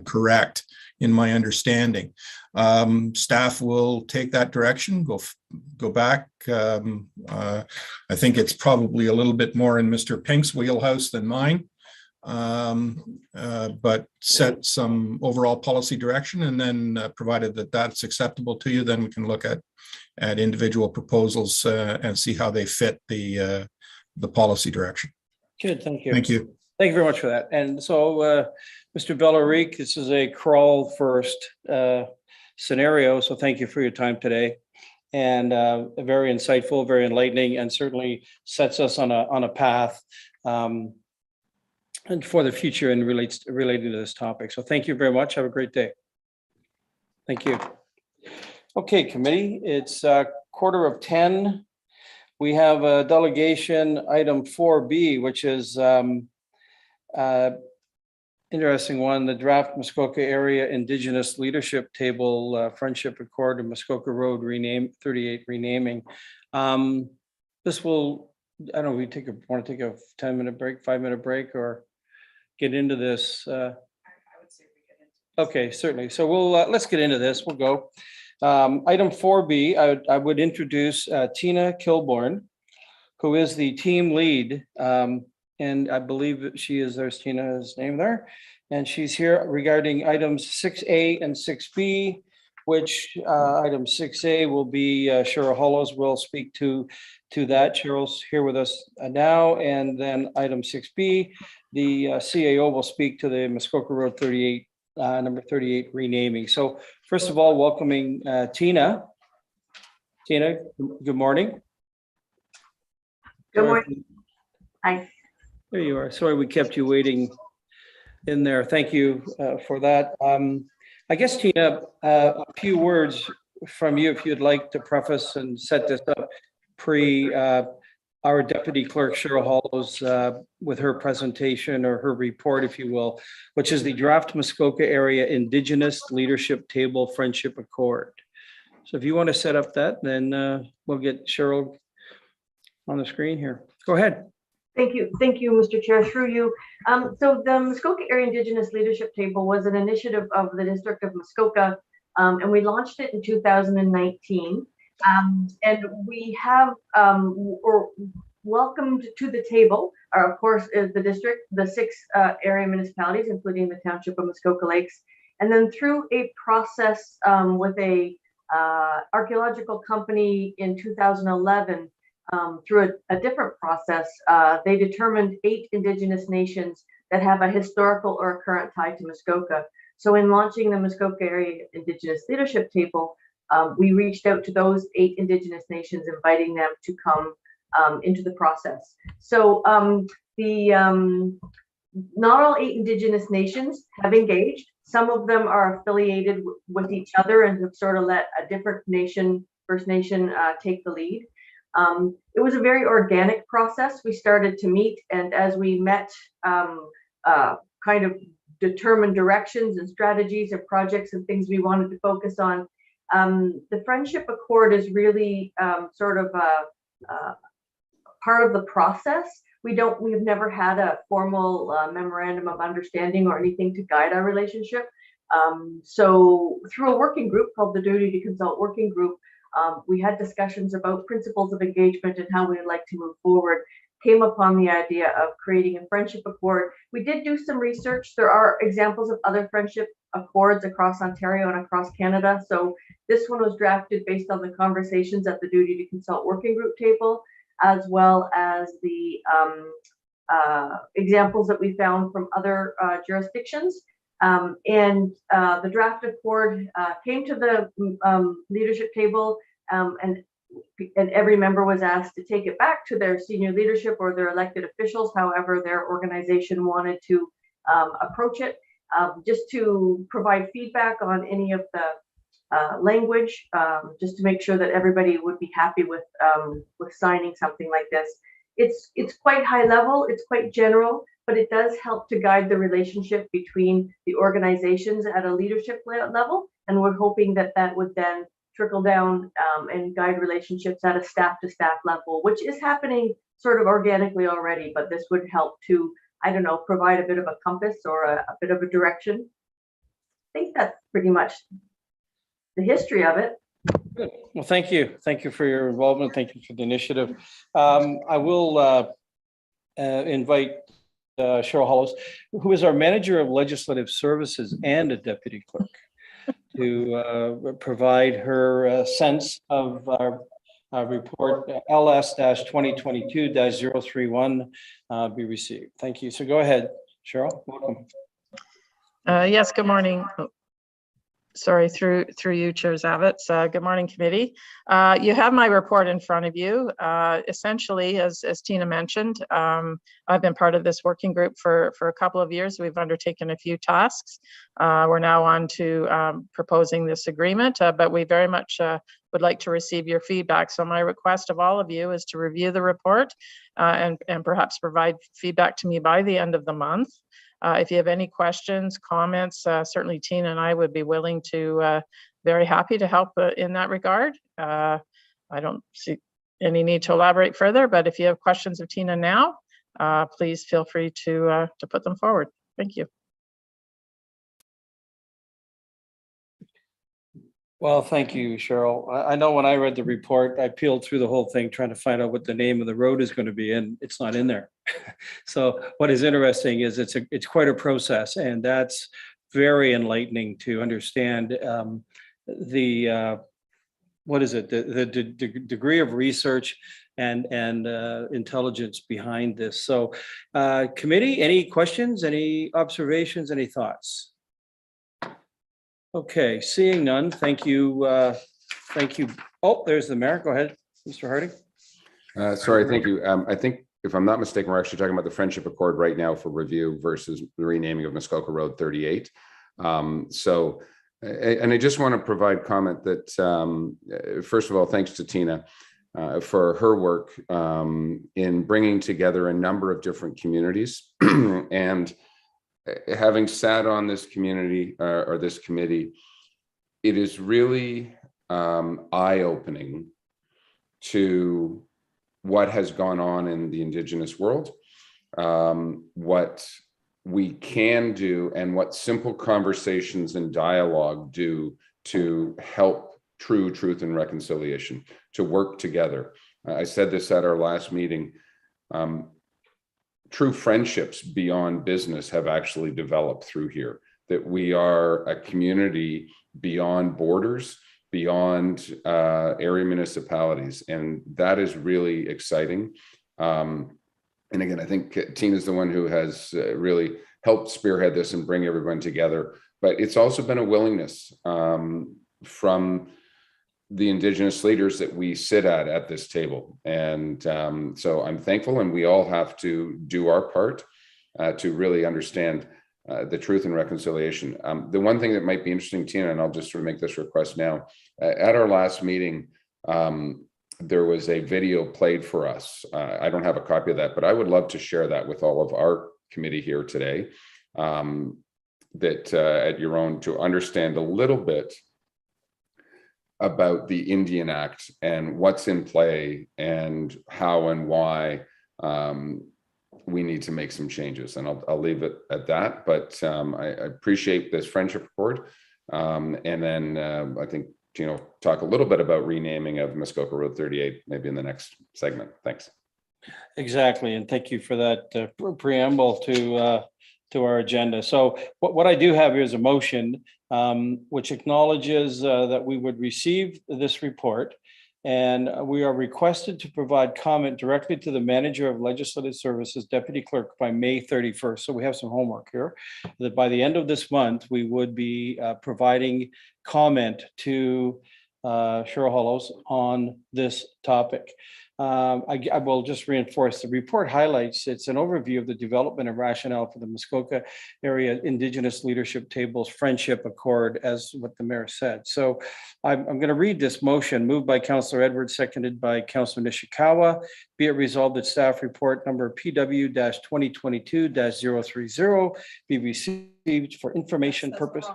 correct in my understanding. Staff will take that direction, go back. I think it's probably a little bit more in Mr. Pink's wheelhouse than mine, but set some overall policy direction, and then provided that that's acceptable to you, then we can look at individual proposals and see how they fit the policy direction. Good, thank you. Thank you. Thank you very much for that. And so, Mr. Belerique, this is a crawl first scenario. So thank you for your time today, and very insightful, very enlightening, and certainly sets us on a path and for the future and relating to this topic. So thank you very much. Have a great day. Thank you. Okay, committee, it's 9:45. We have a delegation item 4B, which is interesting one, the draft Muskoka Area Indigenous Leadership Table Friendship Accord and Muskoka Road 38 renaming. This will, I don't know, want to take a 10-minute break, 5-minute break, or get into this? I would say we get into this. Okay, certainly. So we'll let's get into this. We'll go. Item 4B, I would introduce Tina Kilbourne, who is the team lead. And I believe there's Tina's name there. And she's here regarding items 6A and 6B, which item 6A will be Cheryl Hollows will speak to that. Cheryl's here with us now. And then item 6B, the CAO will speak to the Muskoka Road 38, number 38 renaming. So first of all, welcoming Tina. Tina, good morning. Good morning. Hi. There you are. Sorry we kept you waiting in there. Thank you for that. I guess, Tina, a few words from you if you'd like to preface and set this up pre our Deputy Clerk, Cheryl Hollows, with her presentation or her report, if you will, which is the Draft Muskoka Area Indigenous Leadership Table Friendship Accord. So if you want to set up that, then we'll get Cheryl on the screen here. Go ahead. Thank you, Mr. Chair, through you. So the Muskoka Area Indigenous Leadership Table was an initiative of the District of Muskoka, and we launched it in 2019. And we have welcomed to the table, of course, is the district, the 6 area municipalities, including the Township of Muskoka Lakes. And then through a process with a archaeological company in 2011, through a different process, they determined 8 Indigenous nations that have a historical or a current tie to Muskoka. So in launching the Muskoka Area Indigenous Leadership Table, we reached out to those 8 Indigenous nations, inviting them to come into the process. So not all 8 Indigenous nations have engaged. Some of them are affiliated with each other and have sort of let a different nation, First Nation, take the lead. It was a very organic process. We started to meet, and as we met kind of determine directions and strategies and projects and things we wanted to focus on. The Friendship Accord is really sort of a part of the process. We have never had a formal memorandum of understanding or anything to guide our relationship. So through a working group called the Duty to Consult Working Group, we had discussions about principles of engagement and how we would like to move forward. Came upon the idea of creating a friendship accord. We did do some research. There are examples of other friendship accords across Ontario and across Canada. So this one was drafted based on the conversations at the Duty to Consult Working Group table, as well as the examples that we found from other jurisdictions. The draft accord came to the leadership table, and every member was asked to take it back to their senior leadership or their elected officials, however their organization wanted to approach it, just to provide feedback on any of the language, just to make sure that everybody would be happy with signing something like this. It's quite high level, it's quite general, but it does help to guide the relationship between the organizations at a leadership level, and we're hoping that that would then trickle down and guide relationships at a staff-to-staff level, which is happening sort of organically already, but this would help to, I don't know, provide a bit of a compass or a bit of a direction. I think that's pretty much the history of it. Good. Well, thank you. Thank you for your involvement. Thank you for the initiative. I will invite Cheryl Hollis, who is our Manager of Legislative Services and a Deputy Clerk, to provide her sense of our report LS-2022-031 be received. Thank you. So go ahead, Cheryl. Welcome. Yes, good morning. Sorry, through you, Chair Zavitz. Good morning, committee. You have my report in front of you. Essentially, as Tina mentioned, I've been part of this working group for a couple of years. We've undertaken a few tasks. We're now on to proposing this agreement, but we very much would like to receive your feedback. So my request of all of you is to review the report and perhaps provide feedback to me by the end of the month. If you have any questions, comments, certainly Tina and I would be willing to, very happy to help in that regard. I don't see any need to elaborate further, but if you have questions of Tina now, please feel free to put them forward. Thank you. Well, thank you, Cheryl. I know when I read the report, I peeled through the whole thing trying to find out what the name of the road is going to be, and it's not in there. So what is interesting is it's quite a process, and that's very enlightening to understand the degree of research and intelligence behind this. So committee, any questions, any observations, any thoughts? Okay, seeing none, thank you. Thank you. Oh, there's the mayor. Go ahead, Mr. Harding. Sorry, thank you. I think if I'm not mistaken, we're actually talking about the Friendship Accord right now for review versus the renaming of Muskoka Road 38. And I just want to provide comment that, first of all, thanks to Tina for her work in bringing together a number of different communities. And having sat on this community or this committee, it is really eye-opening to what has gone on in the Indigenous world, what we can do, and what simple conversations and dialogue do to help truth and reconciliation, to work together. I said this at our last meeting. True friendships beyond business have actually developed through here, that we are a community beyond borders, beyond area municipalities. And that is really exciting. And again, I think Tina's the one who has really helped spearhead this and bring everyone together. But it's also been a willingness from the Indigenous leaders that we sit at this table. And so I'm thankful, and we all have to do our part to really understand the truth and reconciliation. The one thing that might be interesting, Tina, and I'll just sort of make this request now, at our last meeting, there was a video played for us. I don't have a copy of that, but I would love to share that with all of our committee here today. that at your own to understand a little bit about the Indian Act and what's in play and how and why we need to make some changes. And I'll leave it at that. But I appreciate this friendship report. And then I think, talk a little bit about renaming of Muskoka Road 38, maybe in the next segment. Thanks. Exactly. And thank you for that preamble to our agenda. So what I do have here is a motion which acknowledges that we would receive this report, and we are requested to provide comment directly to the Manager of Legislative Services Deputy Clerk by May 31st. So we have some homework here, that by the end of this month, we would be providing comment to Cheryl Hollows on this topic. I will just reinforce the report highlights. It's an overview of the development and rationale for the Muskoka area Indigenous Leadership Table's Friendship Accord, as what the mayor said. So I'm going to read this motion, moved by Councillor Edwards, seconded by Councillor Nishikawa. Be it resolved that staff report number PW-2022-030 be received for information purpose.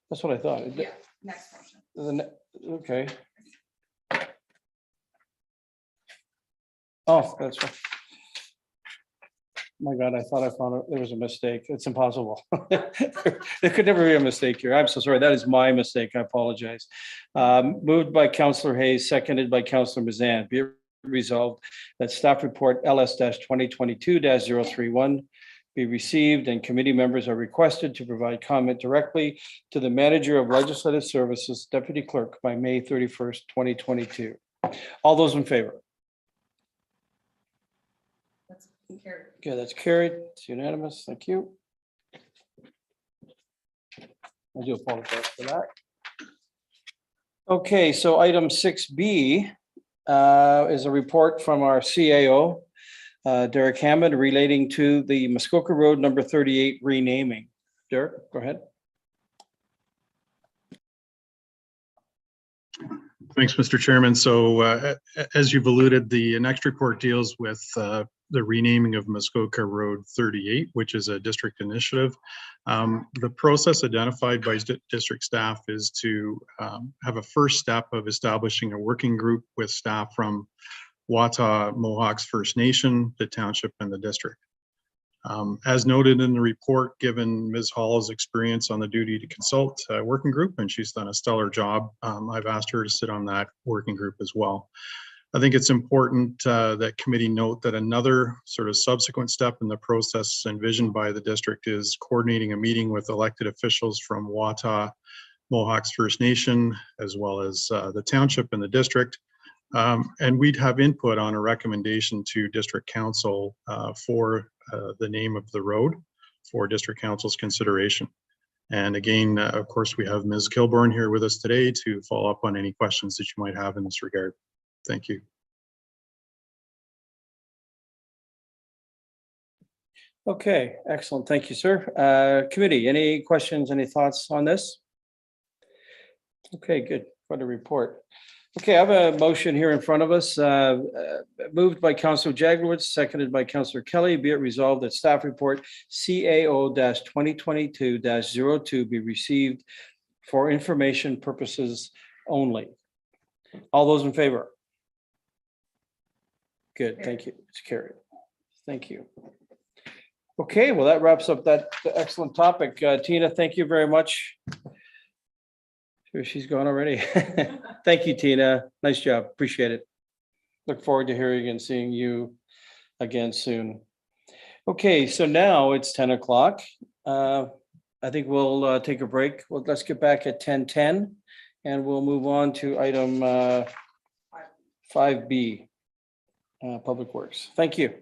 That's what I thought. Yeah, next motion. Okay. Oh, that's right. My God, I thought I found there was a mistake. It's impossible. There could never be a mistake here. I'm so sorry. That is my mistake. I apologize. Moved by Councillor Hayes, seconded by Councillor Mazan. Be it resolved that staff report LS-2022-031 be received, and committee members are requested to provide comment directly to the Manager of Legislative Services Deputy Clerk by May 31st, 2022. All those in favor? Carried. Okay, that's carried. It's unanimous. Thank you. I do apologize for that. Okay, so item 6B is a report from our CAO, Derek Hammond, relating to the Muskoka Road number 38 renaming. Derek, go ahead. Thanks, Mr. Chairman. So as you've alluded, the next report deals with the renaming of Muskoka Road 38, which is a district initiative. The process identified by district staff is to have a first step of establishing a working group with staff from Wata Mohawks First Nation, the township, and the district. As noted in the report, given Ms. Hall's experience on the duty to consult working group, and she's done a stellar job, I've asked her to sit on that working group as well. I think it's important that committee note that another sort of subsequent step in the process envisioned by the district is coordinating a meeting with elected officials from Wata Mohawks First Nation, as well as the township and the district. And we'd have input on a recommendation to district council for the name of the road for district council's consideration. And again, of course, we have Ms. Kilbourne here with us today to follow up on any questions that you might have in this regard. Thank you. Okay, excellent. Thank you, sir. Committee, any questions, any thoughts on this? Okay, good. For the report. Okay, I have a motion here in front of us, moved by Councillor Jaglowitz, seconded by Councillor Kelly. Be it resolved that staff report CAO-2022-02 be received for information purposes only. All those in favor? Good, thank you. It's carried. Thank you. Okay, well, that wraps up that excellent topic. Tina, thank you very much. Sure, she's gone already. Thank you, Tina. Nice job. Appreciate it. Look forward to hearing and seeing you again soon. Okay, so now it's 10 o'clock. I think we'll take a break. Well, let's get back at 10:10 and we'll move on to item 5B, Public Works. Thank you.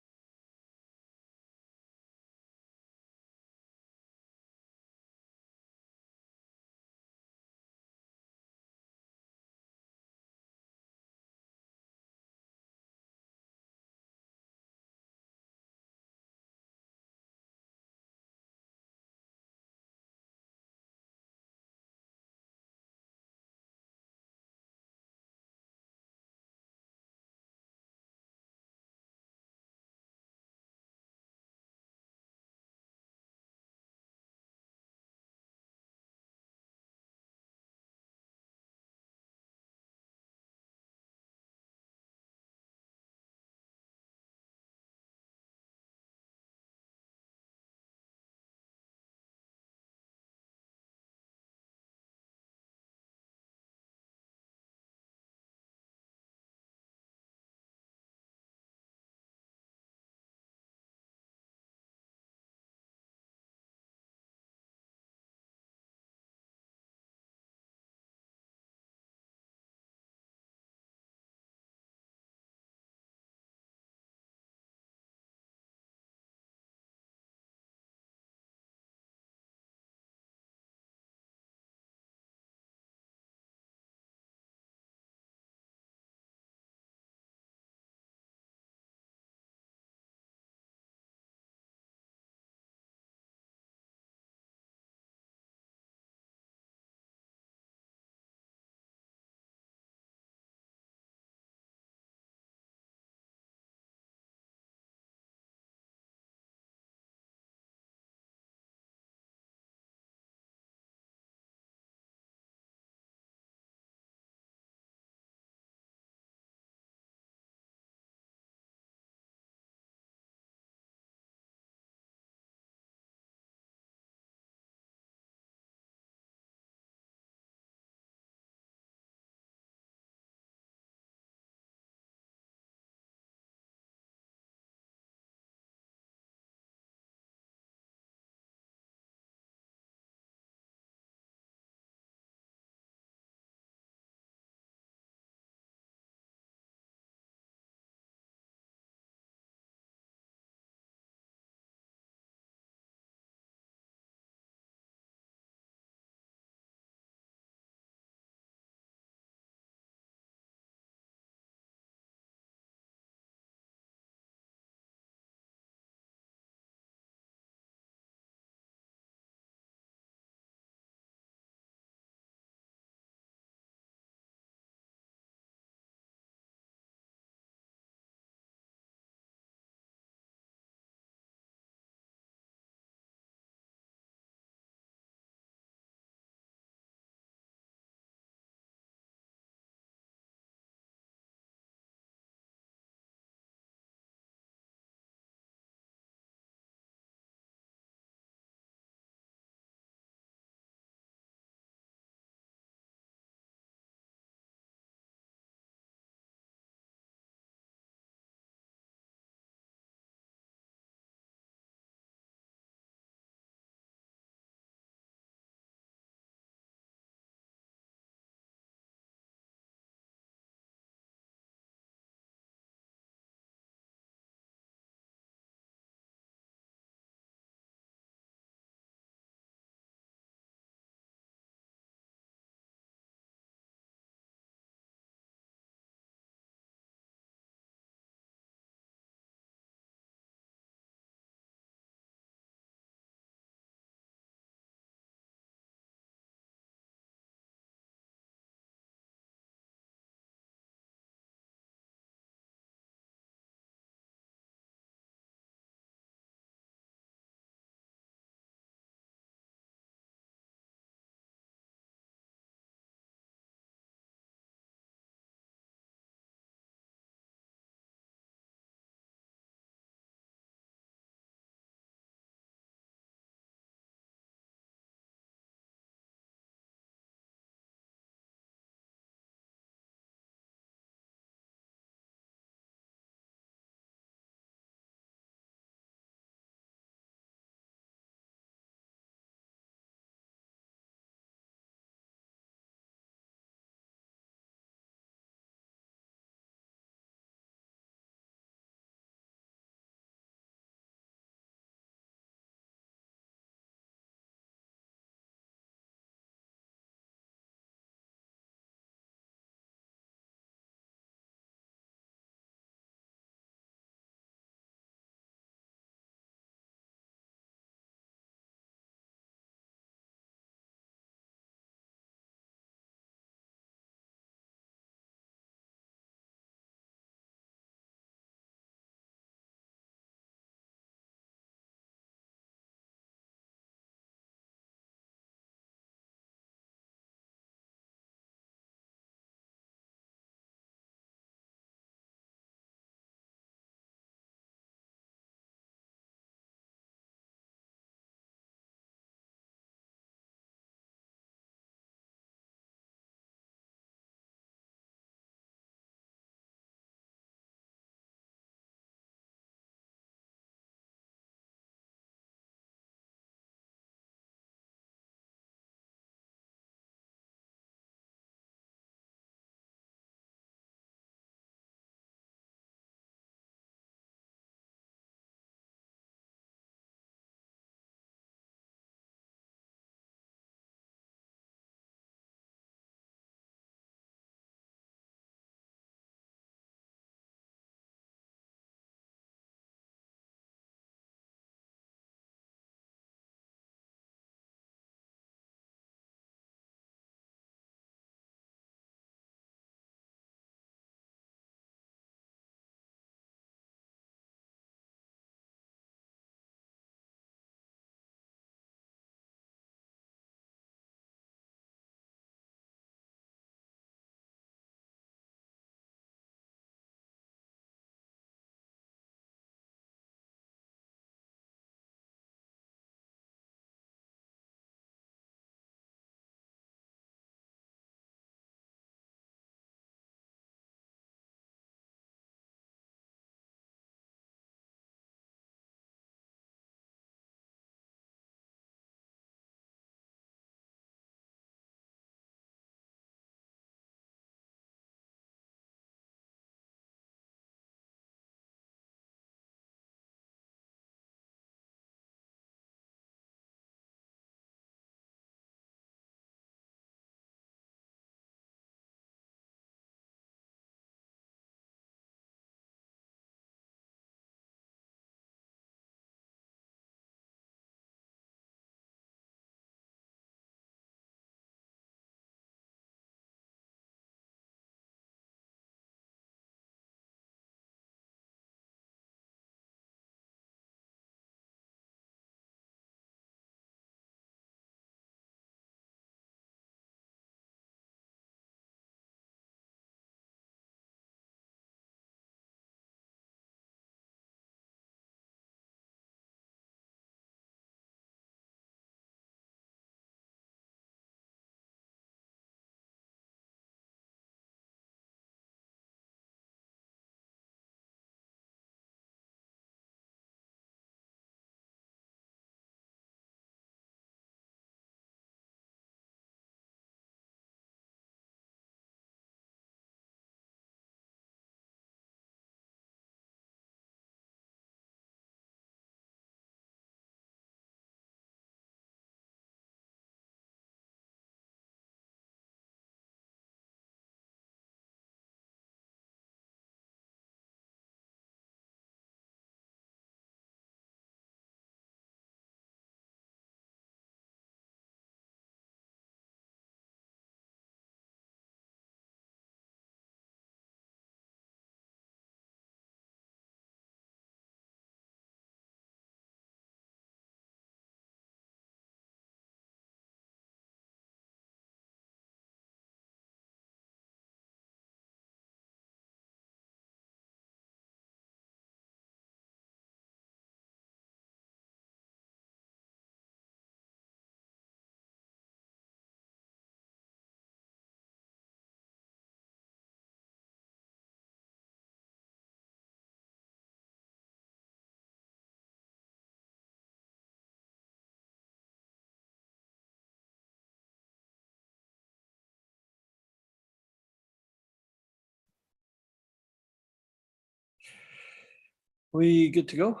We good to go?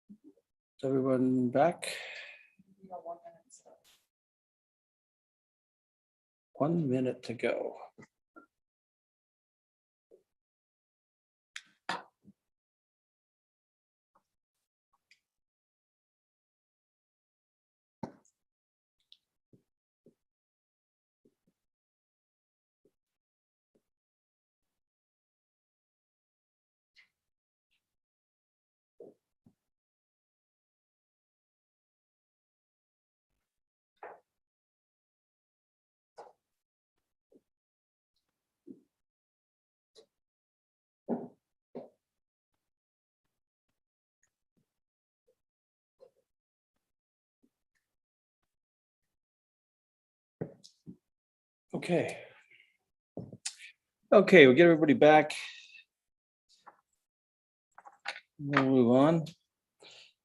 Is everyone back? 1 minute to go. Okay. Okay, we'll get everybody back. We'll move on.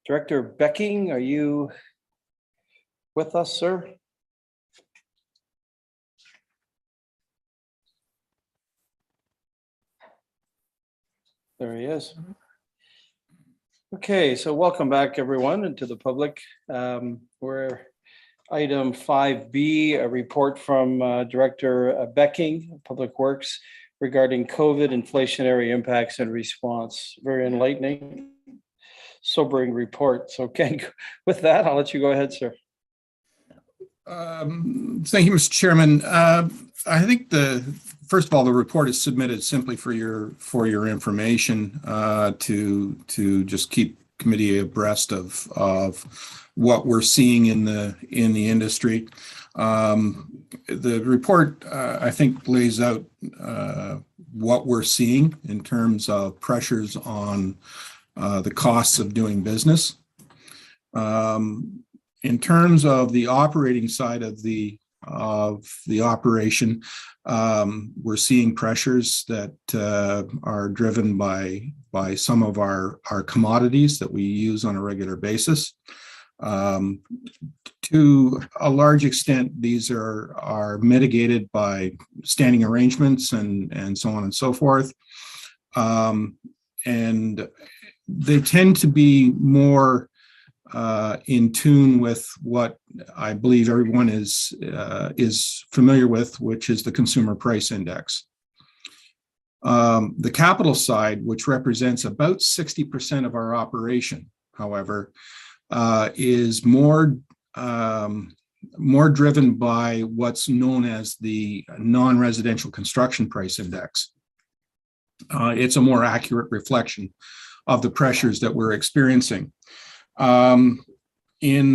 Director Becking, are you with us, sir? There he is. Okay, so welcome back, everyone, and to the public. We're item 5B, a report from Director Becking, Public Works, regarding COVID inflationary impacts and response. Very enlightening, sobering report. So Ken, with that, I'll let you go ahead, sir. Thank you, Mr. Chairman. I think first of all, the report is submitted simply for your information to just keep committee abreast of what we're seeing in the industry. The report, I think, lays out what we're seeing in terms of pressures on the costs of doing business. In terms of the operating side of the operation, we're seeing pressures that are driven by some of our commodities that we use on a regular basis. To a large extent, these are mitigated by standing arrangements and so on and so forth. And they tend to be more in tune with what I believe everyone is familiar with, which is the Consumer Price Index. The capital side, which represents about 60% of our operation, however, is more driven by what's known as the non-residential construction price index. It's a more accurate reflection of the pressures that we're experiencing. In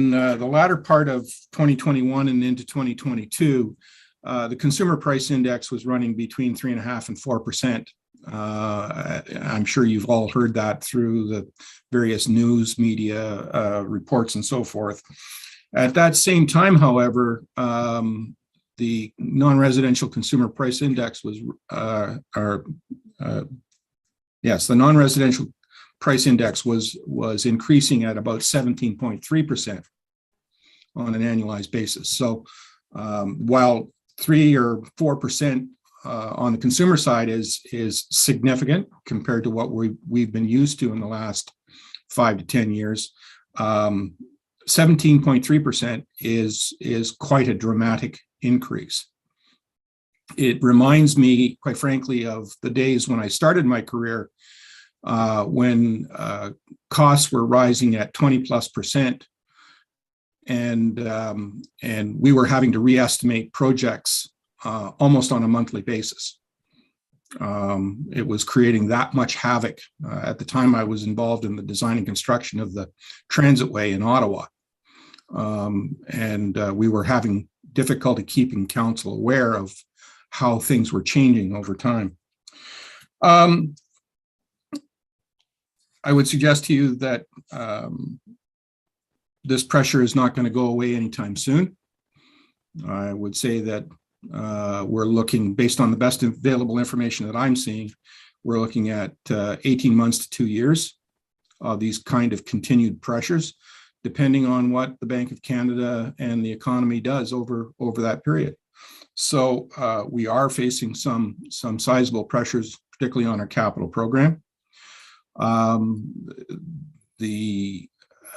the latter part of 2021 and into 2022, the consumer price index was running between 3.5% and 4%. I'm sure you've all heard that through the various news media reports and so forth. At that same time, however, the non-residential consumer price index was, the non-residential price index was increasing at about 17.3% on an annualized basis. So while 3 or 4% on the consumer side is significant compared to what we've been used to in the last 5 to 10 years, 17.3% is quite a dramatic increase. It reminds me, quite frankly, of the days when I started my career, when costs were rising at 20+%, and we were having to re-estimate projects almost on a monthly basis. It was creating that much havoc. At the time, I was involved in the design and construction of the Transitway in Ottawa, and we were having difficulty keeping council aware of how things were changing over time. I would suggest to you that this pressure is not going to go away anytime soon. I would say that we're looking, based on the best available information that I'm seeing, we're looking at 18 months to 2 years of these kind of continued pressures, depending on what the Bank of Canada and the economy does over that period. So we are facing some sizable pressures, particularly on our capital program.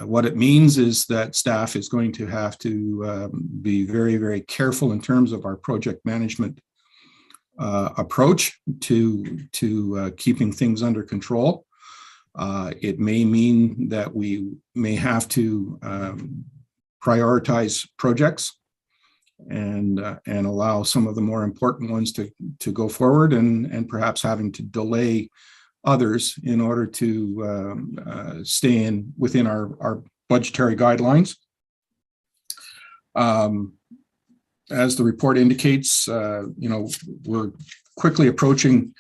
What it means is that staff is going to have to be very, very careful in terms of our project management approach to keeping things under control. It may mean that we may have to prioritize projects and allow some of the more important ones to go forward, and perhaps having to delay others in order to stay within our budgetary guidelines. As the report indicates, we're quickly approaching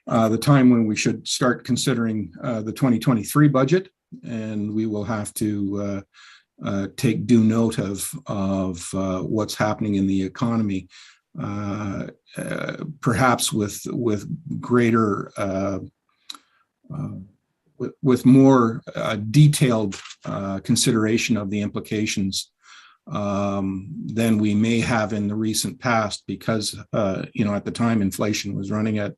the time when we should start considering the 2023 budget, and we will have to take due note of what's happening in the economy, perhaps with greater with more detailed consideration of the implications than we may have in the recent past, because at the time inflation was running at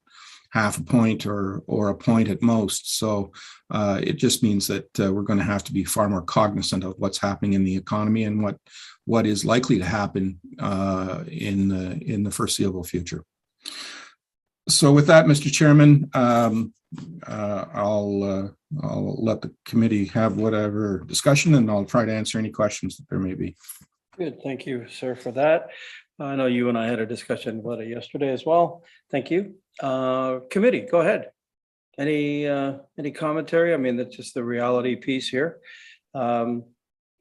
half a point or a point at most. So it just means that we're going to have to be far more cognizant of what's happening in the economy and what is likely to happen in the foreseeable future. So with that, Mr. Chairman, I'll let the committee have whatever discussion, and I'll try to answer any questions that there may be. Good, thank you, sir, for that. I know you and I had a discussion about it yesterday as well. Thank you. Committee, go ahead. Any commentary? I mean, that's just the reality piece here. And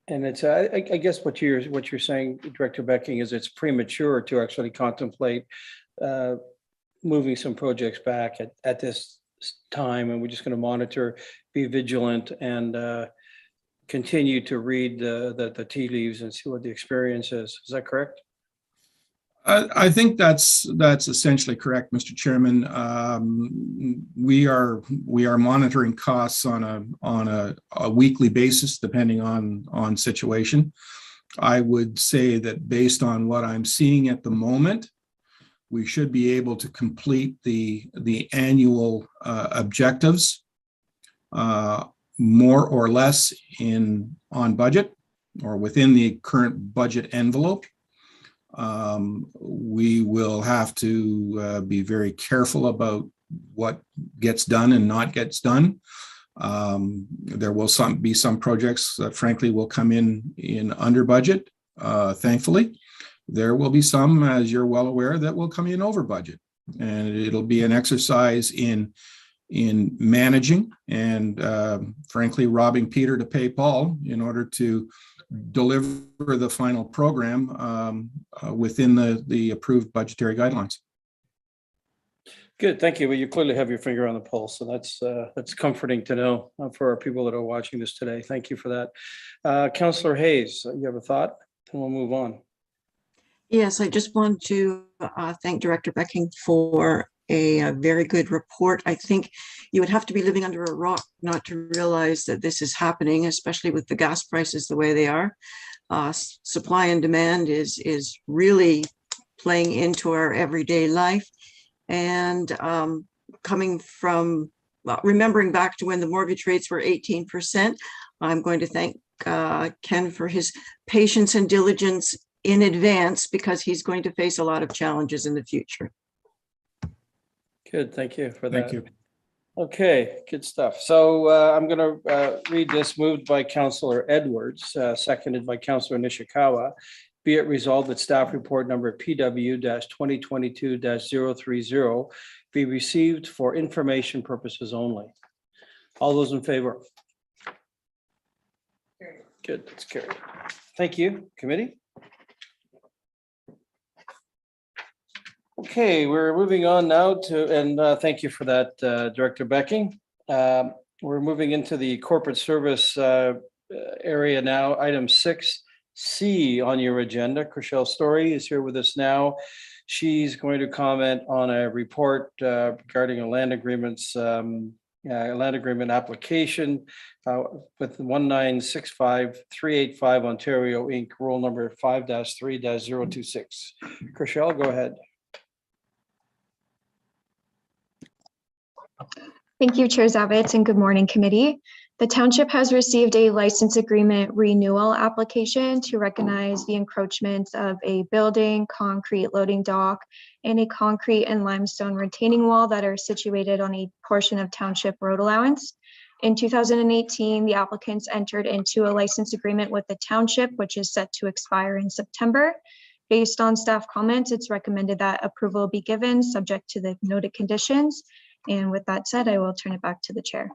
it's I guess what you're saying, Director Becking, is it's premature to actually contemplate moving some projects back at this time, and we're just going to monitor, be vigilant, and continue to read the tea leaves and see what the experience is. Is that correct? I think that's essentially correct, Mr. Chairman. We are monitoring costs on a weekly basis, depending on situation. I would say that based on what I'm seeing at the moment, we should be able to complete the annual objectives more or less on budget or within the current budget envelope. We will have to be very careful about what gets done and not gets done. There will be some projects that frankly will come in under budget, thankfully. There will be some, as you're well aware, that will come in over budget, and it'll be an exercise in managing and frankly robbing Peter to pay Paul in order to deliver the final program within the approved budgetary guidelines. Good, thank you. Well, you clearly have your finger on the pulse, so that's comforting to know for our people that are watching this today. Thank you for that. Councillor Hayes, you have a thought? Then we'll move on. Yes, I just want to thank Director Becking for a very good report. I think you would have to be living under a rock not to realize that this is happening, especially with the gas prices the way they are. Supply and demand is really playing into our everyday life. And coming from, remembering back to when the mortgage rates were 18%, I'm going to thank Ken for his patience and diligence in advance, because he's going to face a lot of challenges in the future. Good, thank you for that. Thank you. Okay, good stuff. So I'm going to read this, moved by Councillor Edwards, seconded by Councillor Nishikawa. Be it resolved that staff report number PW-2022-030 be received for information purposes only. All those in favor? Good, that's carried. Thank you, committee. Okay, we're moving on now to, and thank you for that, Director Becking. We're moving into the corporate service area now. Item 6C on your agenda. Chriselle Story is here with us now. She's going to comment on a report regarding a land agreement application with 1965385 Ontario Inc. Rule number 5-3-026. Chriselle, go ahead. Thank you, Chair Zavitz, and good morning, committee. The township has received a license agreement renewal application to recognize the encroachments of a building, concrete loading dock, and a concrete and limestone retaining wall that are situated on a portion of township road allowance. In 2018, the applicants entered into a license agreement with the township, which is set to expire in September. Based on staff comments, it's recommended that approval be given subject to the noted conditions. And with that said, I will turn it back to the chair.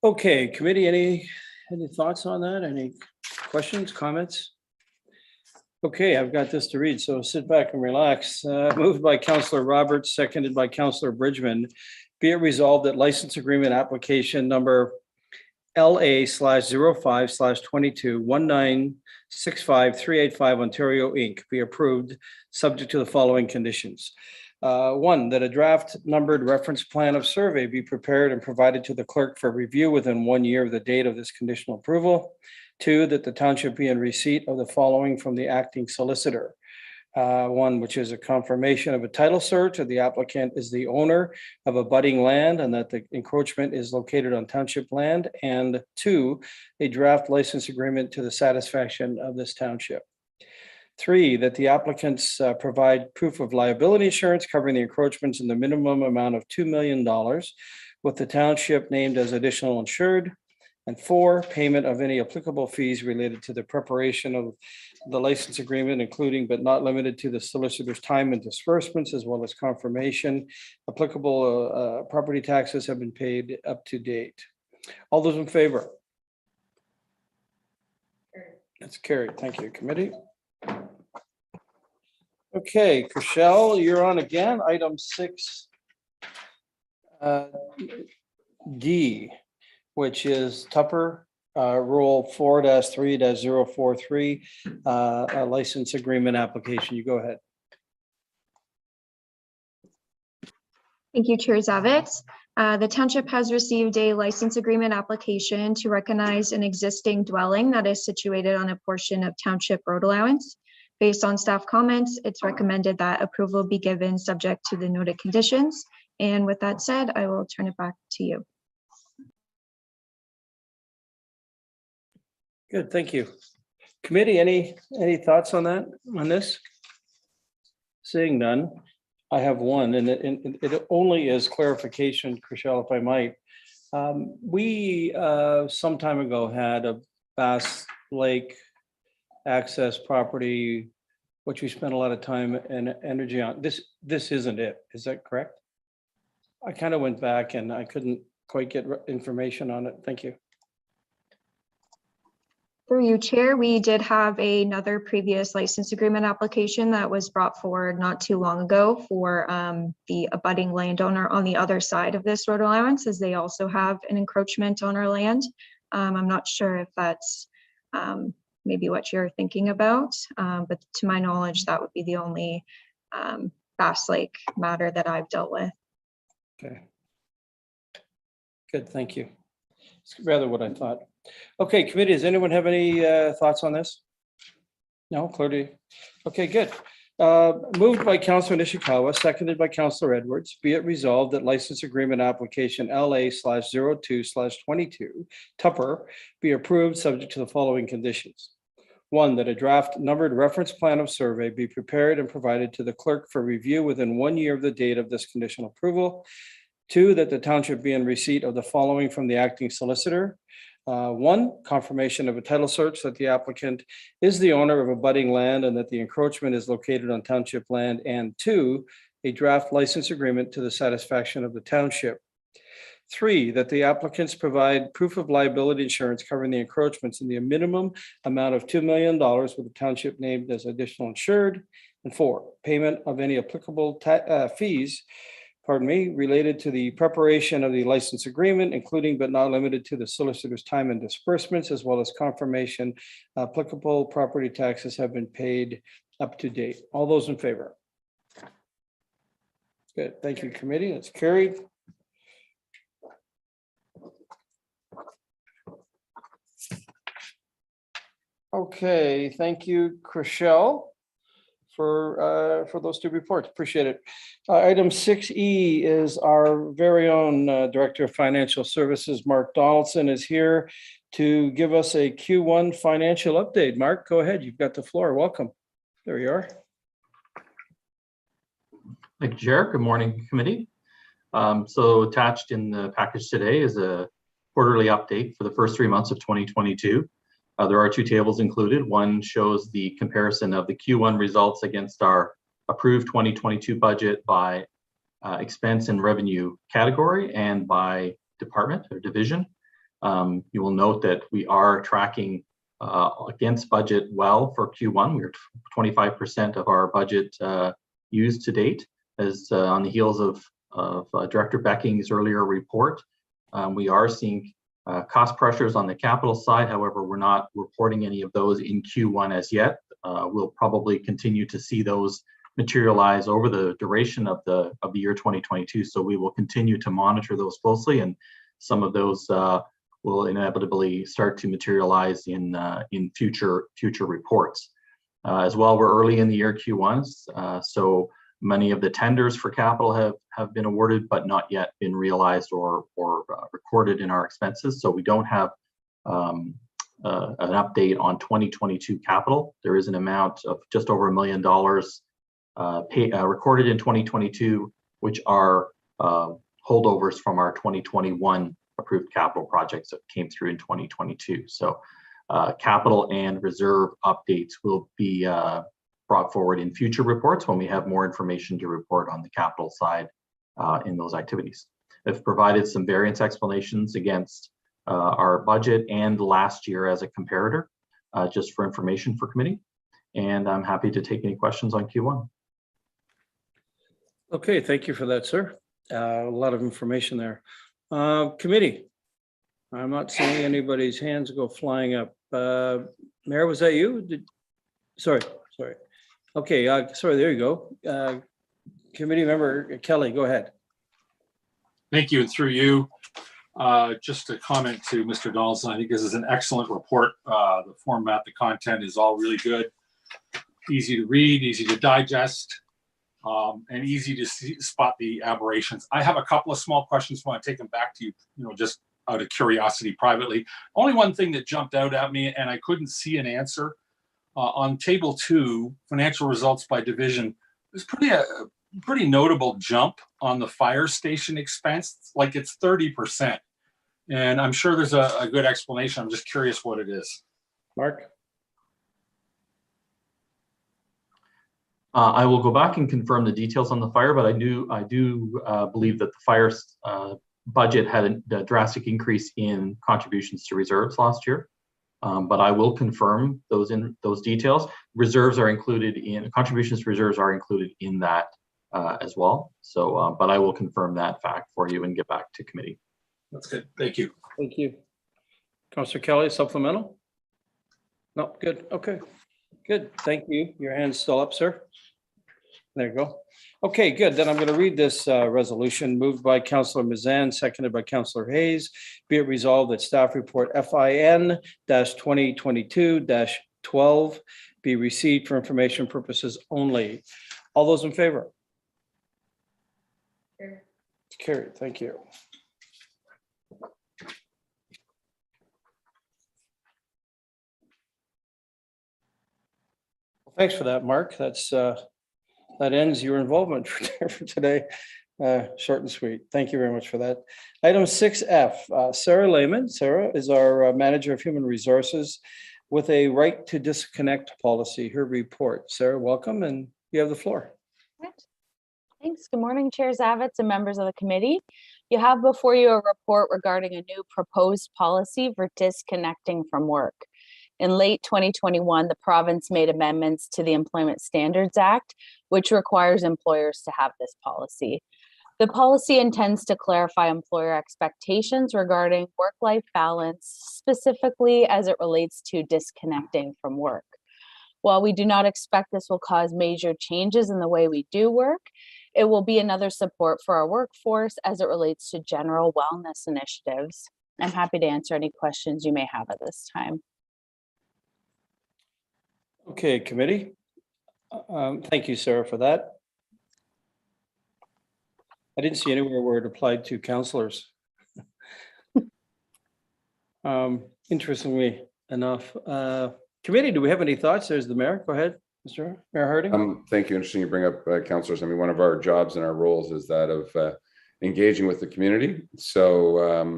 Okay, committee, any thoughts on that? Any questions, comments? Okay, I've got this to read, so sit back and relax. Moved by Councillor Roberts, seconded by Councillor Bridgman. Be it resolved that license agreement application number LA/05/22-1965385 Ontario Inc. be approved, subject to the following conditions. One, that a draft numbered reference plan of survey be prepared and provided to the clerk for review within 1 year of the date of this conditional approval. Two, that the township be in receipt of the following from the acting solicitor. One, which is a confirmation of a title search that the applicant is the owner of abutting land and that the encroachment is located on township land. And two, a draft license agreement to the satisfaction of this township. Three, that the applicants provide proof of liability insurance covering the encroachments in the minimum amount of $2 million with the township named as additional insured. And four, payment of any applicable fees related to the preparation of the license agreement, including but not limited to the solicitor's time and disbursements, as well as confirmation. Applicable property taxes have been paid up to date. All those in favor? That's carried. Thank you, committee. Okay, Chriselle, you're on again. Item 6D. Which is Tupper Rule 4-3-043, a license agreement application. You go ahead. Thank you, Chair Zavitz. The township has received a license agreement application to recognize an existing dwelling that is situated on a portion of township road allowance. Based on staff comments, it's recommended that approval be given subject to the noted conditions. And with that said, I will turn it back to you. Good, thank you. Committee, any thoughts on that, on this? Seeing none, I have one, and it only is clarification, Chriselle, if I might. We some time ago had a Bass Lake access property, which we spent a lot of time and energy on. This isn't it, is that correct? I kind of went back and I couldn't quite get information on it. Thank you. Through you, Chair, we did have another previous license agreement application that was brought forward not too long ago for the abutting landowner on the other side of this road allowance, as they also have an encroachment on our land. I'm not sure if that's maybe what you're thinking about, but to my knowledge, that would be the only Bass Lake matter that I've dealt with. Okay. Good, thank you. It's rather what I thought. Okay, committee, does anyone have any thoughts on this? No, clearly. Okay, good. Moved by Councillor Nishikawa, seconded by Councillor Edwards. Be it resolved that license agreement application LA/02/22 Tupper be approved subject to the following conditions. One, that a draft numbered reference plan of survey be prepared and provided to the clerk for review within 1 year of the date of this conditional approval. Two, that the township be in receipt of the following from the acting solicitor. One, confirmation of a title search that the applicant is the owner of abutting land and that the encroachment is located on township land. And two, a draft license agreement to the satisfaction of the township. Three, that the applicants provide proof of liability insurance covering the encroachments in the minimum amount of $2 million with the township named as additional insured. And four, payment of any applicable fees related to the preparation of the license agreement, including but not limited to the solicitor's time and disbursements, as well as confirmation applicable property taxes have been paid up to date. All those in favor? Good, thank you, committee. That's carried. Okay, thank you, Chriselle, for those two reports. Appreciate it. Item 6E is our very own Director of Financial Services, Mark Donaldson, is here to give us a Q1 financial update. Mark, go ahead. You've got the floor. Welcome. There you are. Thank you, Chair. Good morning, committee. So attached in the package today is a quarterly update for the first 3 months of 2022. There are two tables included. One shows the comparison of the Q1 results against our approved 2022 budget by expense and revenue category and by department or division. You will note that we are tracking against budget well for Q1. We're 25% of our budget used to date, as on the heels of Director Becking's earlier report. We are seeing cost pressures on the capital side. However, we're not reporting any of those in Q1 as yet. We'll probably continue to see those materialize over the duration of the year 2022. So we will continue to monitor those closely, and some of those will inevitably start to materialize in future reports. As well, we're early in the year Q1s, so many of the tenders for capital have been awarded, but not yet been realized or recorded in our expenses. So we don't have an update on 2022 capital. There is an amount of just over $1 million recorded in 2022, which are holdovers from our 2021 approved capital projects that came through in 2022. So capital and reserve updates will be brought forward in future reports when we have more information to report on the capital side in those activities. I've provided some variance explanations against our budget and last year as a comparator, just for information for committee. And I'm happy to take any questions on Q1. Okay, thank you for that, sir. A lot of information there. Committee, I'm not seeing anybody's hands go flying up. Mayor, was that you? Sorry. Okay, sorry, there you go. Committee member Kelly, go ahead. Thank you, and through you, just to comment to Mr. Donaldson, I think this is an excellent report. The format, the content is all really good, easy to read, easy to digest, and easy to spot the aberrations. I have a couple of small questions. I want to take them back to you, just out of curiosity privately. Only one thing that jumped out at me, and I couldn't see an answer. On table 2, financial results by division, there's pretty notable jump on the fire station expense, like it's 30%. And I'm sure there's a good explanation. I'm just curious what it is. Mark? I will go back and confirm the details on the fire, but I do believe that the fire budget had a drastic increase in contributions to reserves last year. But I will confirm those details. Reserves are included in contributions to reserves are included in that as well. So, but I will confirm that fact for you and get back to committee. That's good. Thank you. Thank you. Councillor Kelly, supplemental? No, good. Okay, good. Thank you. Your hand's still up, sir. There you go. Okay, good. Then I'm going to read this resolution moved by Councillor Mazan, seconded by Councillor Hayes. Be it resolved that staff report FIN-2022-12 be received for information purposes only. All those in favor? Carried. Thank you. Well, thanks for that, Mark. That ends your involvement for today. Short and sweet. Thank you very much for that. Item 6F, Sarah Lehman. Sarah is our Manager of Human Resources with a right to disconnect policy. Her report. Sarah, welcome, and you have the floor. Thanks. Good morning, Chair Zavitz and members of the committee. You have before you a report regarding a new proposed policy for disconnecting from work. In late 2021, the province made amendments to the Employment Standards Act, which requires employers to have this policy. The policy intends to clarify employer expectations regarding work-life balance, specifically as it relates to disconnecting from work. While we do not expect this will cause major changes in the way we do work, it will be another support for our workforce as it relates to general wellness initiatives. I'm happy to answer any questions you may have at this time. Okay, committee. Thank you, Sarah, for that. I didn't see anywhere where it applied to councillors. Interestingly enough, committee, do we have any thoughts? There's the mayor. Go ahead, Mr. Mayor Harding. Thank you. Interesting you bring up councillors. I mean, one of our jobs and our roles is that of engaging with the community. So,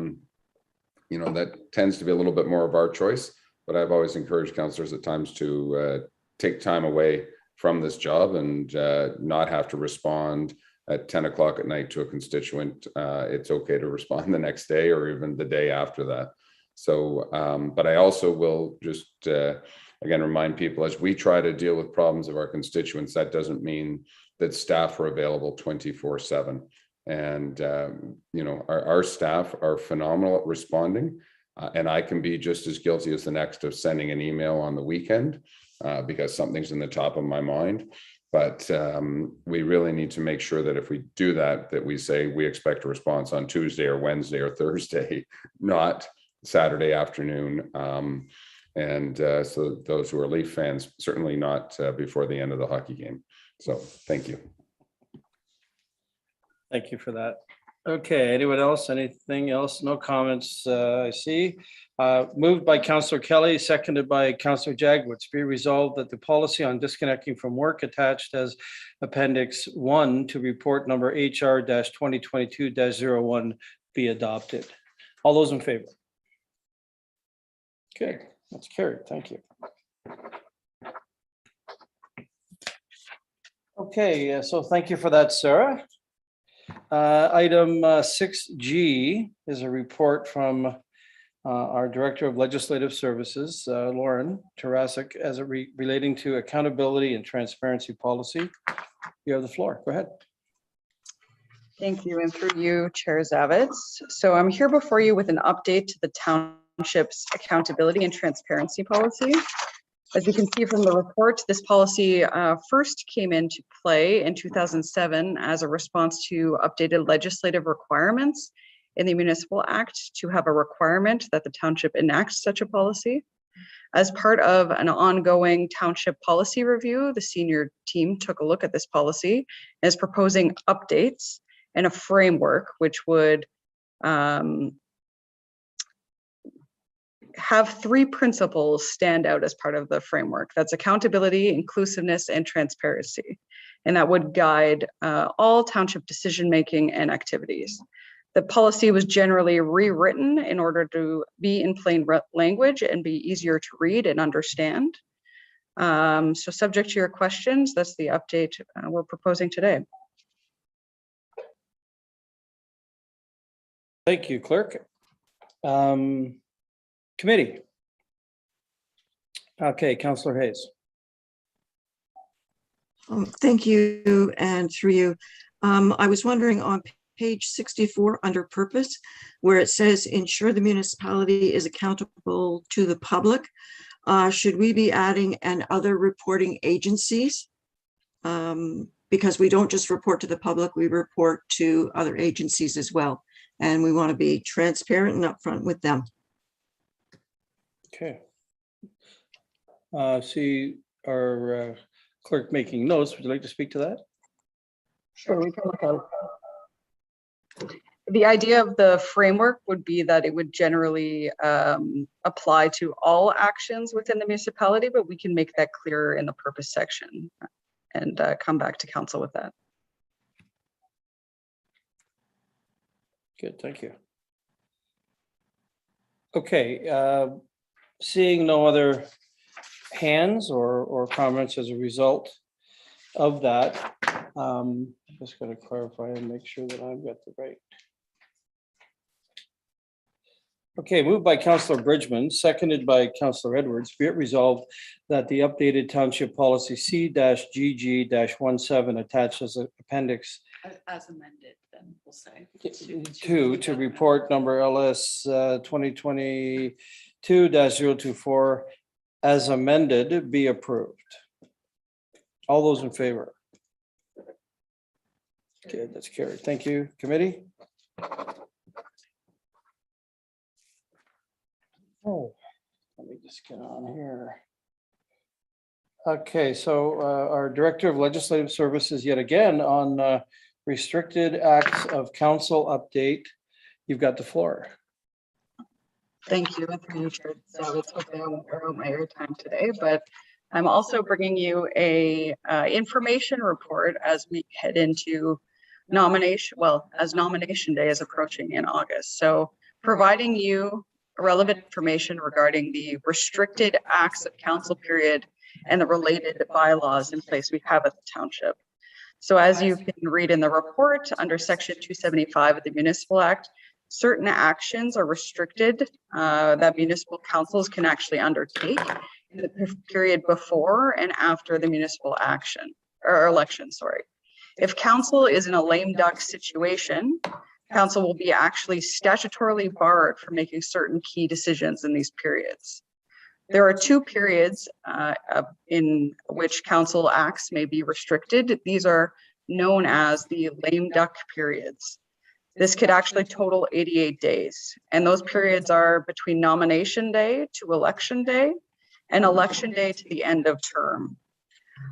you know, that tends to be a little bit more of our choice, but I've always encouraged councillors at times to take time away from this job and not have to respond at 10 o'clock at night to a constituent. It's okay to respond the next day or even the day after that. So, but I also will just, again, remind people as we try to deal with problems of our constituents, that doesn't mean that staff are available 24/7. And, you know, our staff are phenomenal at responding. And I can be just as guilty as the next of sending an email on the weekend because something's in the top of my mind. But we really need to make sure that if we do that, that we say we expect a response on Tuesday or Wednesday or Thursday, not Saturday afternoon. So those who are Leaf fans, certainly not before the end of the hockey game. So thank you. Thank you for that. Okay, anyone else? Anything else? No comments, I see. Moved by Councillor Kelly, seconded by Councillor Jagwitz. Be resolved that the policy on disconnecting from work attached as Appendix 1 to report number HR-2022-01 be adopted. All those in favor? Okay, that's carried. Thank you. Okay, so thank you for that, Sarah. Item 6G is a report from our Director of Legislative Services, Lauren Tarasic, as it relating to accountability and transparency policy. You have the floor. Go ahead. Thank you, and through you, Chair Zavitz. So I'm here before you with an update to the township's accountability and transparency policy. As you can see from the report, this policy first came into play in 2007 as a response to updated legislative requirements in the Municipal Act to have a requirement that the township enact such a policy. As part of an ongoing township policy review, the senior team took a look at this policy and is proposing updates and a framework which would have three principles stand out as part of the framework. That's accountability, inclusiveness, and transparency. And that would guide all township decision-making and activities. The policy was generally rewritten in order to be in plain language and be easier to read and understand. So subject to your questions, that's the update we're proposing today. Thank you, Clerk. Committee. Okay, Councillor Hayes. Thank you, and through you. I was wondering on page 64 under purpose, where it says ensure the municipality is accountable to the public. Should we be adding and other reporting agencies? Because we don't just report to the public, we report to other agencies as well. And we want to be transparent and upfront with them. Okay. See our clerk making notes. Would you like to speak to that? Sure, we can look at it. The idea of the framework would be that it would generally apply to all actions within the municipality, but we can make that clearer in the purpose section and come back to council with that. Good, thank you. Okay, seeing no other hands or comments as a result of that, I'm just going to clarify and make sure that I've got the right. Okay, moved by Councillor Bridgman, seconded by Councillor Edwards. Be it resolved that the updated township policy C-GG-17 attached as an appendix as amended, then we'll say. to report number LS 2022-024 as amended be approved. All those in favor? Okay, that's carried. Thank you, committee. Oh, let me just get on here. Okay, so our Director of Legislative Services yet again on restricted acts of council update. You've got the floor. Thank you. And through you, Chair Zavitz, hopefully I won't borrow my airtime today, but I'm also bringing you a information report as we head into nomination, well, as nomination day is approaching in August. So providing you relevant information regarding the restricted acts of council period and the related bylaws in place we have at the township. So as you can read in the report, under section 275 of the Municipal Act, certain actions are restricted that municipal councils can actually undertake in the period before and after the municipal action or election, sorry. If council is in a lame duck situation, council will be actually statutorily barred from making certain key decisions in these periods. There are two periods in which council acts may be restricted. These are known as the lame duck periods. This could actually total 88 days. And those periods are between nomination day to election day and election day to the end of term.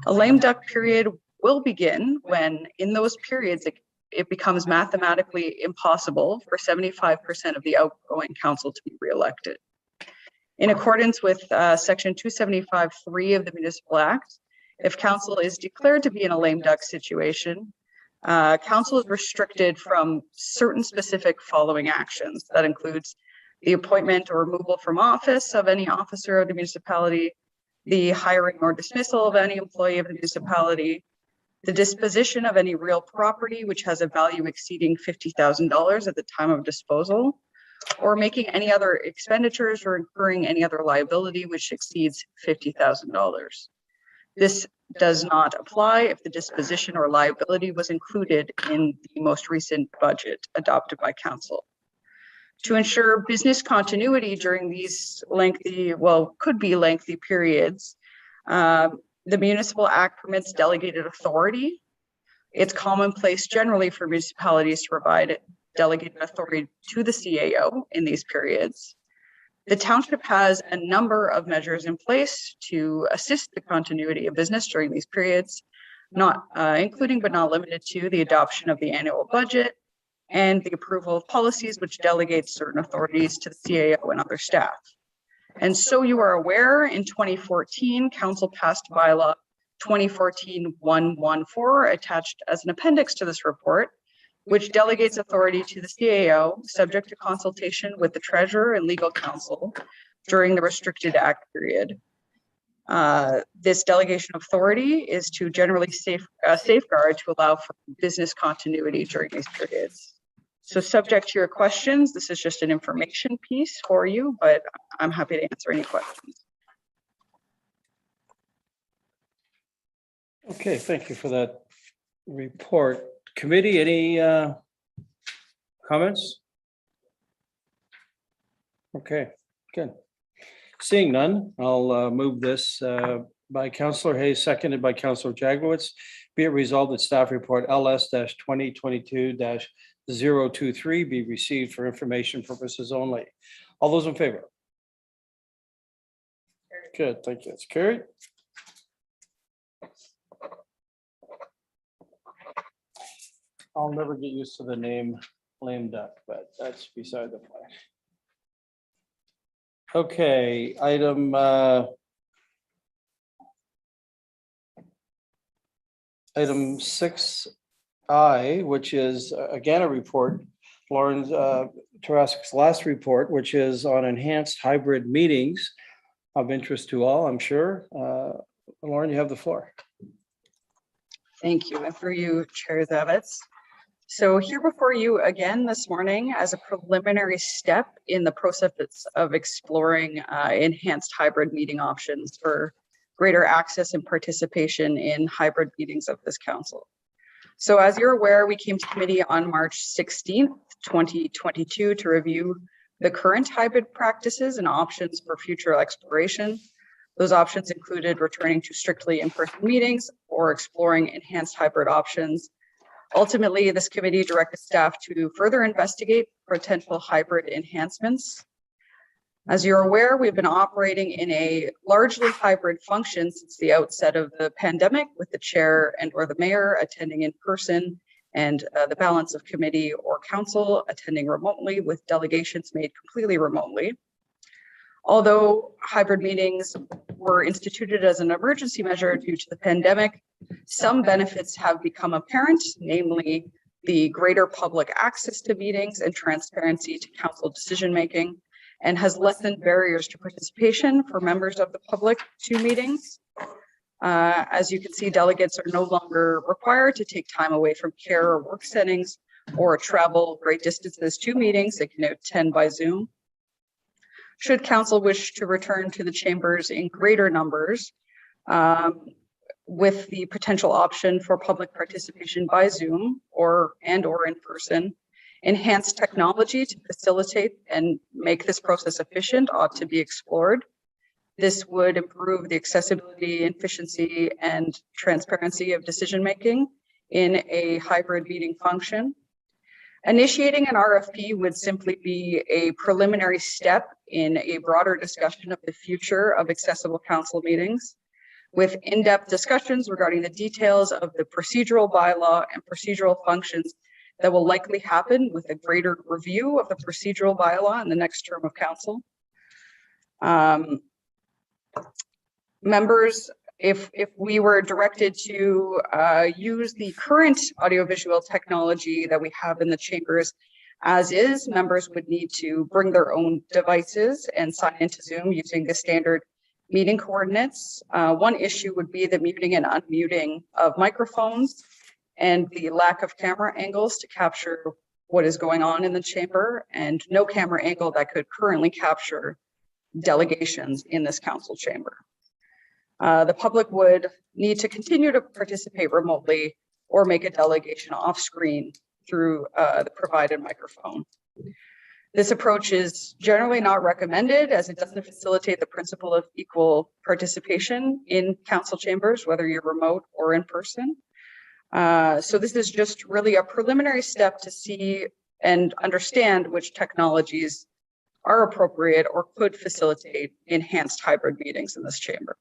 A lame duck period will begin when in those periods it becomes mathematically impossible for 75% of the outgoing council to be reelected. In accordance with section 275(3) of the Municipal Act, if council is declared to be in a lame duck situation, council is restricted from certain specific following actions. That includes the appointment or removal from office of any officer of the municipality, the hiring or dismissal of any employee of the municipality, the disposition of any real property which has a value exceeding $50,000 at the time of disposal, or making any other expenditures or incurring any other liability which exceeds $50,000. This does not apply if the disposition or liability was included in the most recent budget adopted by council. To ensure business continuity during these lengthy, well, could be lengthy periods, the Municipal Act permits delegated authority. It's commonplace generally for municipalities to provide delegated authority to the CAO in these periods. The township has a number of measures in place to assist the continuity of business during these periods, not including but not limited to the adoption of the annual budget and the approval of policies which delegate certain authorities to the CAO and other staff. And so you are aware, in 2014, council passed bylaw 2014-114 attached as an appendix to this report, which delegates authority to the CAO subject to consultation with the treasurer and legal counsel during the restricted act period. This delegation of authority is to generally safeguard to allow for business continuity during these periods. So subject to your questions, this is just an information piece for you, but I'm happy to answer any questions. Okay, thank you for that report. Committee, any comments? Okay, good. Seeing none, I'll move this by Councillor Hayes, seconded by Councillor Jagowitz. Be it resolved that staff report LS-2022-023 be received for information purposes only. All those in favor? Good, thank you. It's carried. I'll never get used to the name lame duck, but that's beside the point. Okay, item item 6I, which is again a report, Lauren Tarasik's last report, which is on enhanced hybrid meetings of interest to all, I'm sure. Lauren, you have the floor. Thank you. And for you, Chair Zavitz. So here before you again this morning as a preliminary step in the process of exploring enhanced hybrid meeting options for greater access and participation in hybrid meetings of this council. So as you're aware, we came to committee on March 16th, 2022 to review the current hybrid practices and options for future exploration. Those options included returning to strictly in-person meetings or exploring enhanced hybrid options. Ultimately, this committee directed staff to further investigate potential hybrid enhancements. As you're aware, we've been operating in a largely hybrid function since the outset of the pandemic, with the chair and or the mayor attending in person and the balance of committee or council attending remotely, with delegations made completely remotely. Although hybrid meetings were instituted as an emergency measure due to the pandemic, some benefits have become apparent, namely the greater public access to meetings and transparency to council decision-making, and has lessened barriers to participation for members of the public to meetings. As you can see, delegates are no longer required to take time away from care or work settings or travel great distances to meetings. They can attend by Zoom. Should council wish to return to the chambers in greater numbers, with the potential option for public participation by Zoom or in person, enhanced technology to facilitate and make this process efficient ought to be explored. This would improve the accessibility, efficiency, and transparency of decision-making in a hybrid meeting function. Initiating an RFP would simply be a preliminary step in a broader discussion of the future of accessible council meetings, with in-depth discussions regarding the details of the procedural bylaw and procedural functions that will likely happen with a greater review of the procedural bylaw in the next term of council. Members, if we were directed to use the current audiovisual technology that we have in the chambers as is, members would need to bring their own devices and sign into Zoom using the standard meeting coordinates. One issue would be the muting and unmuting of microphones and the lack of camera angles to capture what is going on in the chamber, and no camera angle that could currently capture delegations in this council chamber. The public would need to continue to participate remotely or make a delegation off screen through the provided microphone. This approach is generally not recommended, as it doesn't facilitate the principle of equal participation in council chambers, whether you're remote or in person. So this is just really a preliminary step to see and understand which technologies are appropriate or could facilitate enhanced hybrid meetings in this chamber.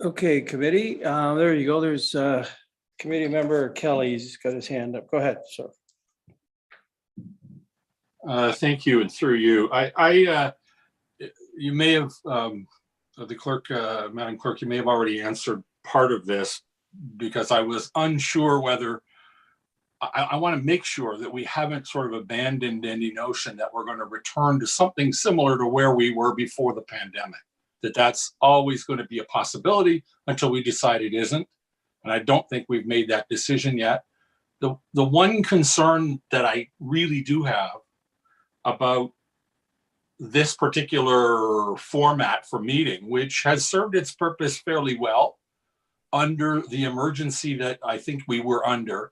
Okay, committee, there you go. There's committee member Kelly's got his hand up. Go ahead, sir. Thank you, and through you. You may have, the clerk, Madam Clerk, you may have already answered part of this, because I was unsure whether, I want to make sure that we haven't sort of abandoned any notion that we're going to return to something similar to where we were before the pandemic, that's always going to be a possibility until we decide it isn't. And I don't think we've made that decision yet. The one concern that I really do have about this particular format for meeting, which has served its purpose fairly well under the emergency that I think we were under.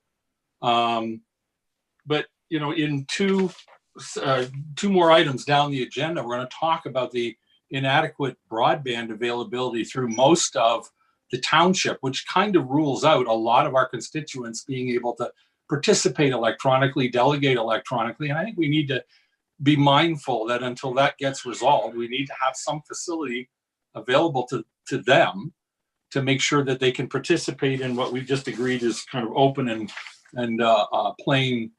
But, you know, in two more items down the agenda, we're going to talk about the inadequate broadband availability through most of the township, which kind of rules out a lot of our constituents being able to participate electronically, delegate electronically. And I think we need to be mindful that until that gets resolved, we need to have some facility available to them to make sure that they can participate in what we've just agreed is kind of open and plain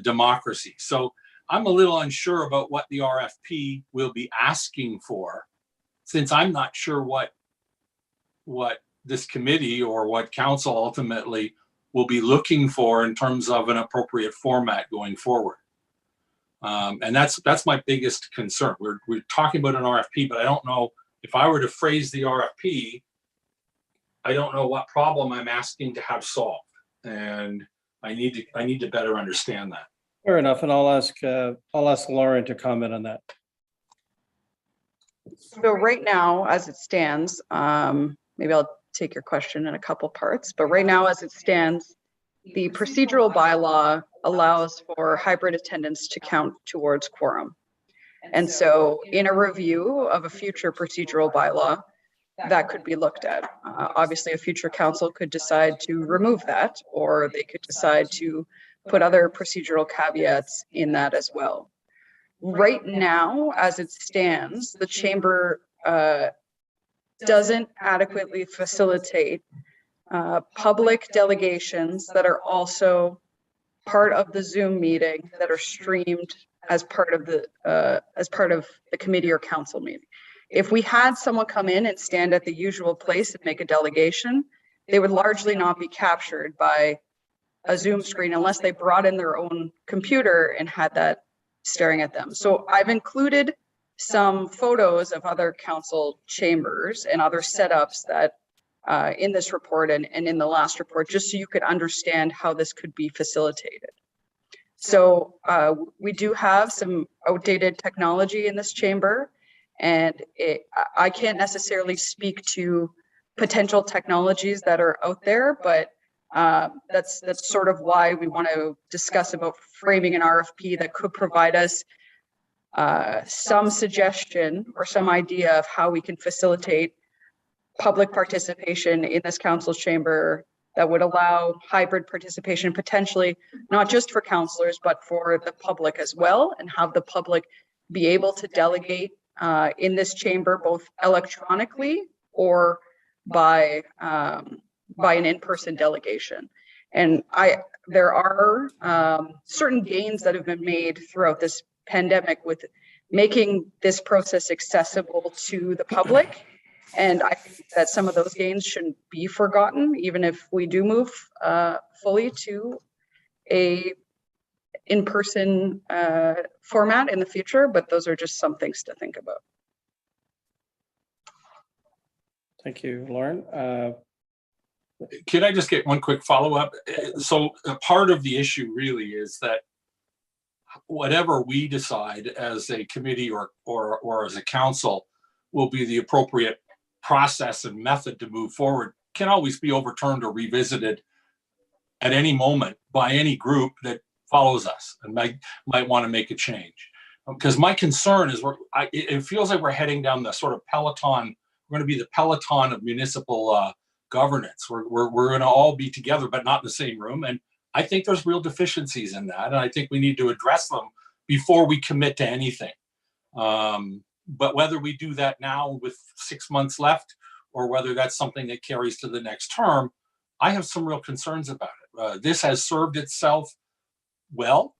democracy. So I'm a little unsure about what the RFP will be asking for, since I'm not sure what this committee or what council ultimately will be looking for in terms of an appropriate format going forward. And that's my biggest concern. We're talking about an RFP, but I don't know if I were to phrase the RFP, I don't know what problem I'm asking to have solved, and I need to better understand that. Fair enough, and I'll ask Lauren to comment on that. So right now, as it stands, maybe I'll take your question in a couple parts, but right now, as it stands, the procedural bylaw allows for hybrid attendance to count towards quorum. And so in a review of a future procedural bylaw, that could be looked at. Obviously, a future council could decide to remove that, or they could decide to put other procedural caveats in that as well. Right now, as it stands, the chamber doesn't adequately facilitate public delegations that are also part of the Zoom meeting that are streamed as part of the committee or council meeting. If we had someone come in and stand at the usual place and make a delegation, they would largely not be captured by a Zoom screen unless they brought in their own computer and had that staring at them. So I've included some photos of other council chambers and other setups that in this report and in the last report, just so you could understand how this could be facilitated. So we do have some outdated technology in this chamber, and I can't necessarily speak to potential technologies that are out there, but that's sort of why we want to discuss about framing an RFP that could provide us some suggestion or some idea of how we can facilitate public participation in this council's chamber that would allow hybrid participation, potentially not just for councillors, but for the public as well, and have the public be able to delegate in this chamber, both electronically or by an in-person delegation. And there are certain gains that have been made throughout this pandemic with making this process accessible to the public. And I think that some of those gains shouldn't be forgotten, even if we do move fully to a in-person format in the future, but those are just some things to think about. Thank you, Lauren. Can I just get one quick follow-up? So part of the issue really is that whatever we decide as a committee or as a council will be the appropriate process and method to move forward can always be overturned or revisited at any moment by any group that follows us and might want to make a change. Because my concern is it feels like we're heading down the sort of peloton. We're going to be the peloton of municipal governance. We're going to all be together, but not in the same room. And I think there's real deficiencies in that. And I think we need to address them before we commit to anything. But whether we do that now with 6 months left, or whether that's something that carries to the next term, I have some real concerns about it. This has served itself well,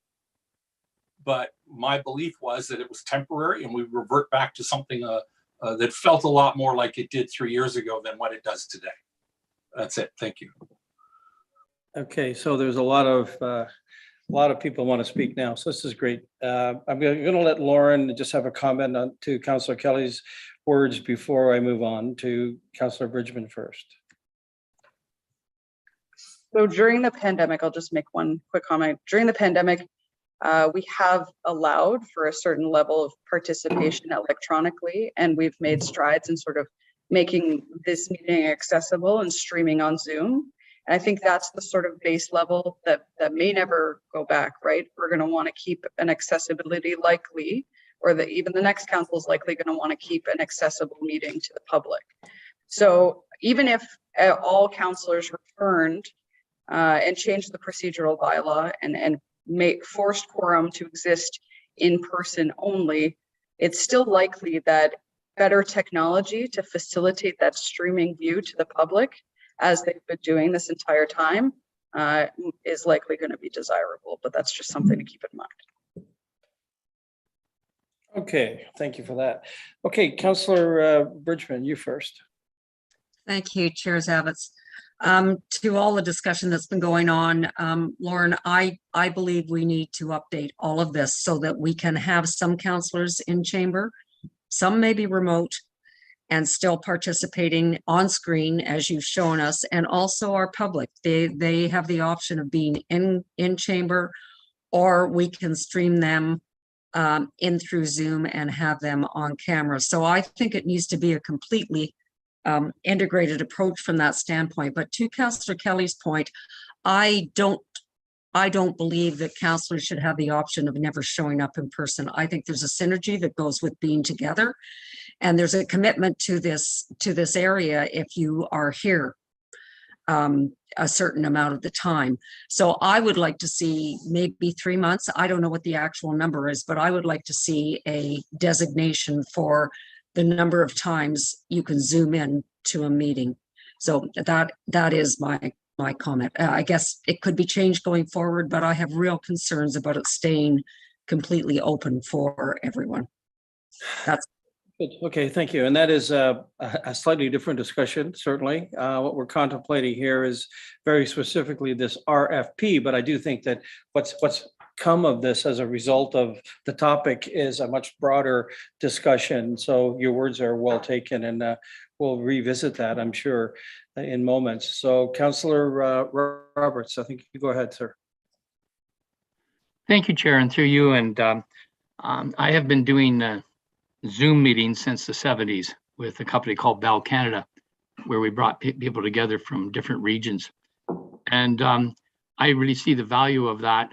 but my belief was that it was temporary and we revert back to something that felt a lot more like it did 3 years ago than what it does today. That's it. Thank you. Okay, so there's a lot of people want to speak now, so this is great. I'm going to let Lauren just have a comment on to Councillor Kelly's words before I move on to Councillor Bridgman first. So during the pandemic, I'll just make one quick comment. During the pandemic, we have allowed for a certain level of participation electronically, and we've made strides in sort of making this meeting accessible and streaming on Zoom. And I think that's the sort of base level that may never go back, right? We're going to want to keep an accessibility likely, or even the next council is likely going to want to keep an accessible meeting to the public. So even if all councillors returned and changed the procedural bylaw and make forced quorum to exist in person only, it's still likely that better technology to facilitate that streaming view to the public, as they've been doing this entire time, is likely going to be desirable, but that's just something to keep in mind. Okay, thank you for that. Okay, Councillor Bridgman, you first. Thank you, Chair Zavitz. To all the discussion that's been going on, Lauren, I believe we need to update all of this so that we can have some councillors in chamber, some may be remote, and still participating on screen as you've shown us, and also our public. They have the option of being in chamber, or we can stream them in through Zoom and have them on camera. So I think it needs to be a completely integrated approach from that standpoint. But to Councillor Kelly's point, I don't believe that councillors should have the option of never showing up in person. I think there's a synergy that goes with being together. And there's a commitment to this area if you are here a certain amount of the time. So I would like to see maybe 3 months. I don't know what the actual number is, but I would like to see a designation for the number of times you can zoom in to a meeting. So that is my comment. I guess it could be changed going forward, but I have real concerns about it staying completely open for everyone. That's Good. Okay, thank you. And that is a slightly different discussion, certainly. What we're contemplating here is very specifically this RFP, but I do think that what's come of this as a result of the topic is a much broader discussion. So your words are well taken, and we'll revisit that, I'm sure, in moments. So Councillor Roberts, I think you go ahead, sir. Thank you, Chair, and through you. And I have been doing Zoom meetings since the 70s with a company called Bell Canada, where we brought people together from different regions. And I really see the value of that.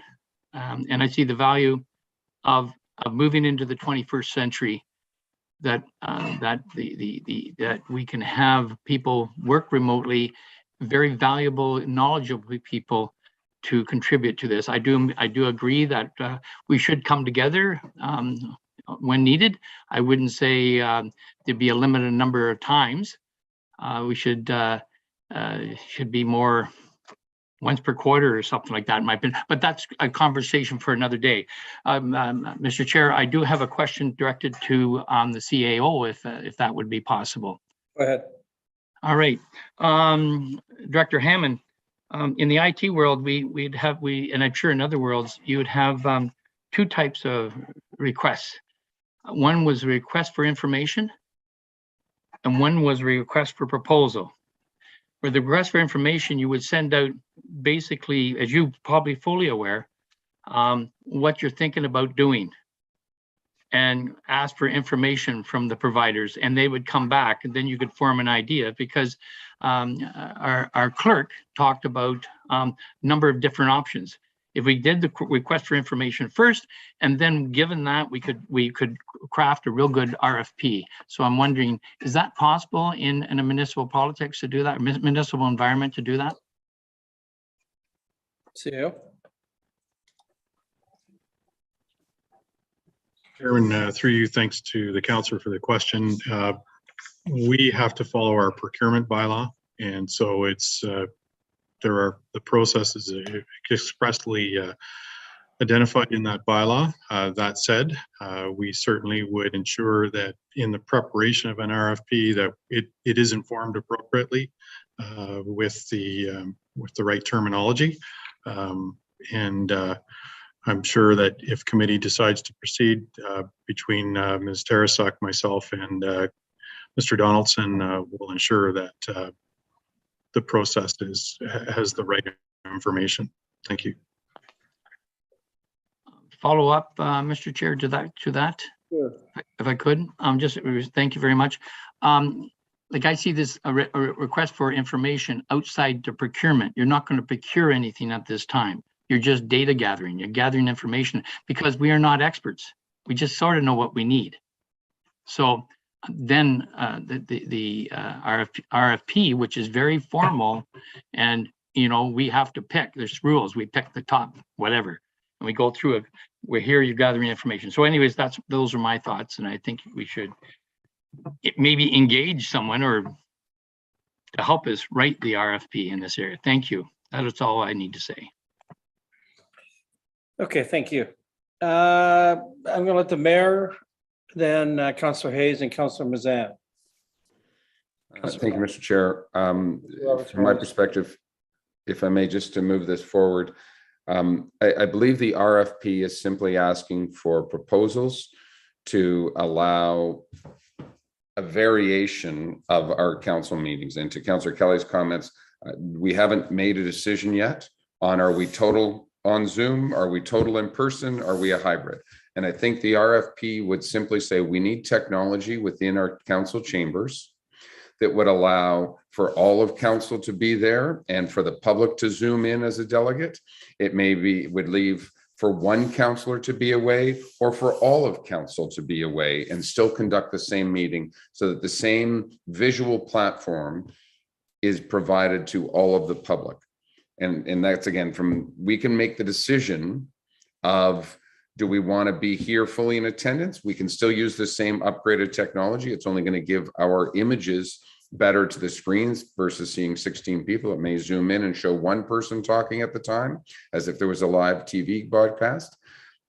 And I see the value of moving into the 21st century, that that we can have people work remotely, very valuable, knowledgeable people to contribute to this. I do agree that we should come together when needed. I wouldn't say there'd be a limited number of times. We should be more once per quarter or something like that, in my opinion. But that's a conversation for another day. Mr. Chair, I do have a question directed to the CAO, if that would be possible. Go ahead. All right, Director Hammond. In the IT world, and I'm sure in other worlds, you would have two types of requests. One was a request for information, and one was a request for proposal. For the request for information, you would send out basically, as you're probably fully aware, what you're thinking about doing, and ask for information from the providers, and they would come back, and then you could form an idea, because our clerk talked about a number of different options. If we did the request for information first, and then given that, we could craft a real good RFP. So I'm wondering, is that possible in a municipal politics to do that, municipal environment to do that? CEO. Chairman, through you, thanks to the councillor for the question. We have to follow our procurement bylaw, and so it's the process is expressly identified in that bylaw. That said, we certainly would ensure that in the preparation of an RFP that it is informed appropriately with the right terminology, and I'm sure that if committee decides to proceed between Ms. Tarasuk, myself, and Mr. Donaldson, will ensure that the process has the right information. Thank you. Follow up, Mr. Chair, to that. Sure. If I could, thank you very much. Like I see this a request for information outside the procurement. You're not going to procure anything at this time. You're just data gathering. You're gathering information, because we are not experts. We just sort of know what we need. So then the RFP, which is very formal, and we have to pick. There's rules. We pick the top whatever, and we go through it. We're here. You're gathering information. So, anyways, those are my thoughts, and I think we should maybe engage someone or to help us write the RFP in this area. Thank you. That is all I need to say. Okay, thank you. I'm going to let the mayor, then Councillor Hayes and Councillor Mazan. Thank you, Mr. Chair. From my perspective, if I may, just to move this forward, I believe the RFP is simply asking for proposals to allow a variation of our council meetings. And to Councillor Kelly's comments, we haven't made a decision yet on, are we total on Zoom? Are we total in person? Are we a hybrid? And I think the RFP would simply say we need technology within our council chambers that would allow for all of council to be there and for the public to zoom in as a delegate. It would leave for one counselor to be away or for all of council to be away and still conduct the same meeting so that the same visual platform is provided to all of the public. And that's, again, we can make the decision of, do we want to be here fully in attendance? We can still use the same upgraded technology. It's only going to give our images better to the screens versus seeing 16 people. It may zoom in and show one person talking at the time, as if there was a live TV broadcast.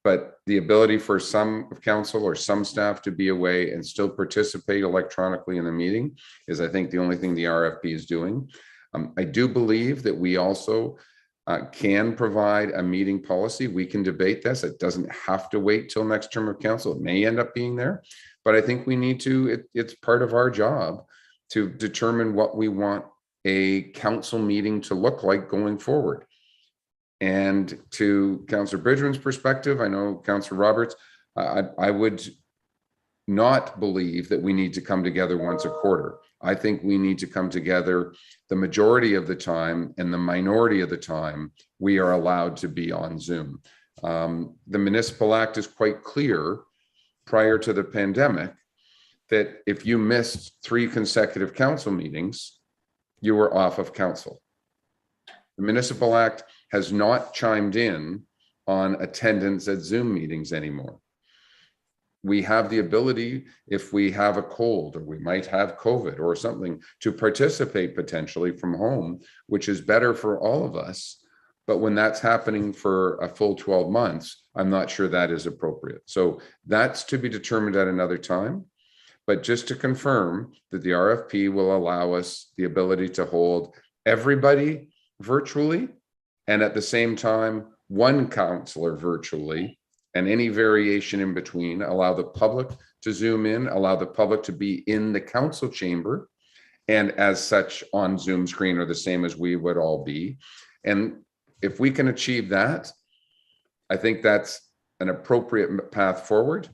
But the ability for some of council or some staff to be away and still participate electronically in the meeting is, I think, the only thing the RFP is doing. I do believe that we also can provide a meeting policy. We can debate this. It doesn't have to wait till next term of council. It may end up being there, but I think we need to, it's part of our job to determine what we want a council meeting to look like going forward. And to Councillor Bridgman's perspective, I know Councillor Roberts, I would not believe that we need to come together once a quarter. I think we need to come together the majority of the time, and the minority of the time we are allowed to be on Zoom. The Municipal Act is quite clear prior to the pandemic that if you missed 3 consecutive council meetings, you were off of council. The Municipal Act has not chimed in on attendance at Zoom meetings anymore. We have the ability, if we have a cold or we might have COVID or something, to participate potentially from home, which is better for all of us. But when that's happening for a full 12 months, I'm not sure that is appropriate. So that's to be determined at another time. But just to confirm that the RFP will allow us the ability to hold everybody virtually, and at the same time, one counselor virtually, and any variation in between, allow the public to zoom in, allow the public to be in the council chamber, and as such on Zoom screen are the same as we would all be. And if we can achieve that, I think that's an appropriate path forward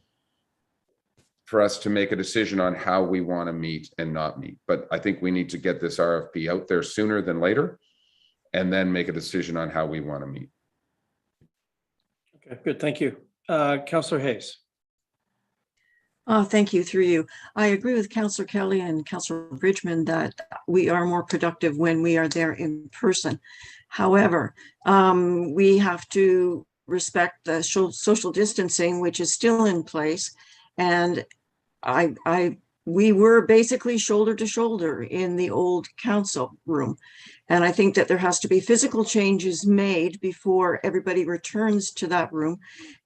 for us to make a decision on how we want to meet and not meet. But I think we need to get this RFP out there sooner than later, and then make a decision on how we want to meet. Okay, good, thank you. Councillor Hayes. Thank you, through you. I agree with Councillor Kelly and Councillor Bridgman that we are more productive when we are there in person. However, we have to respect the social distancing, which is still in place. And we were basically shoulder to shoulder in the old council room. And I think that there has to be physical changes made before everybody returns to that room.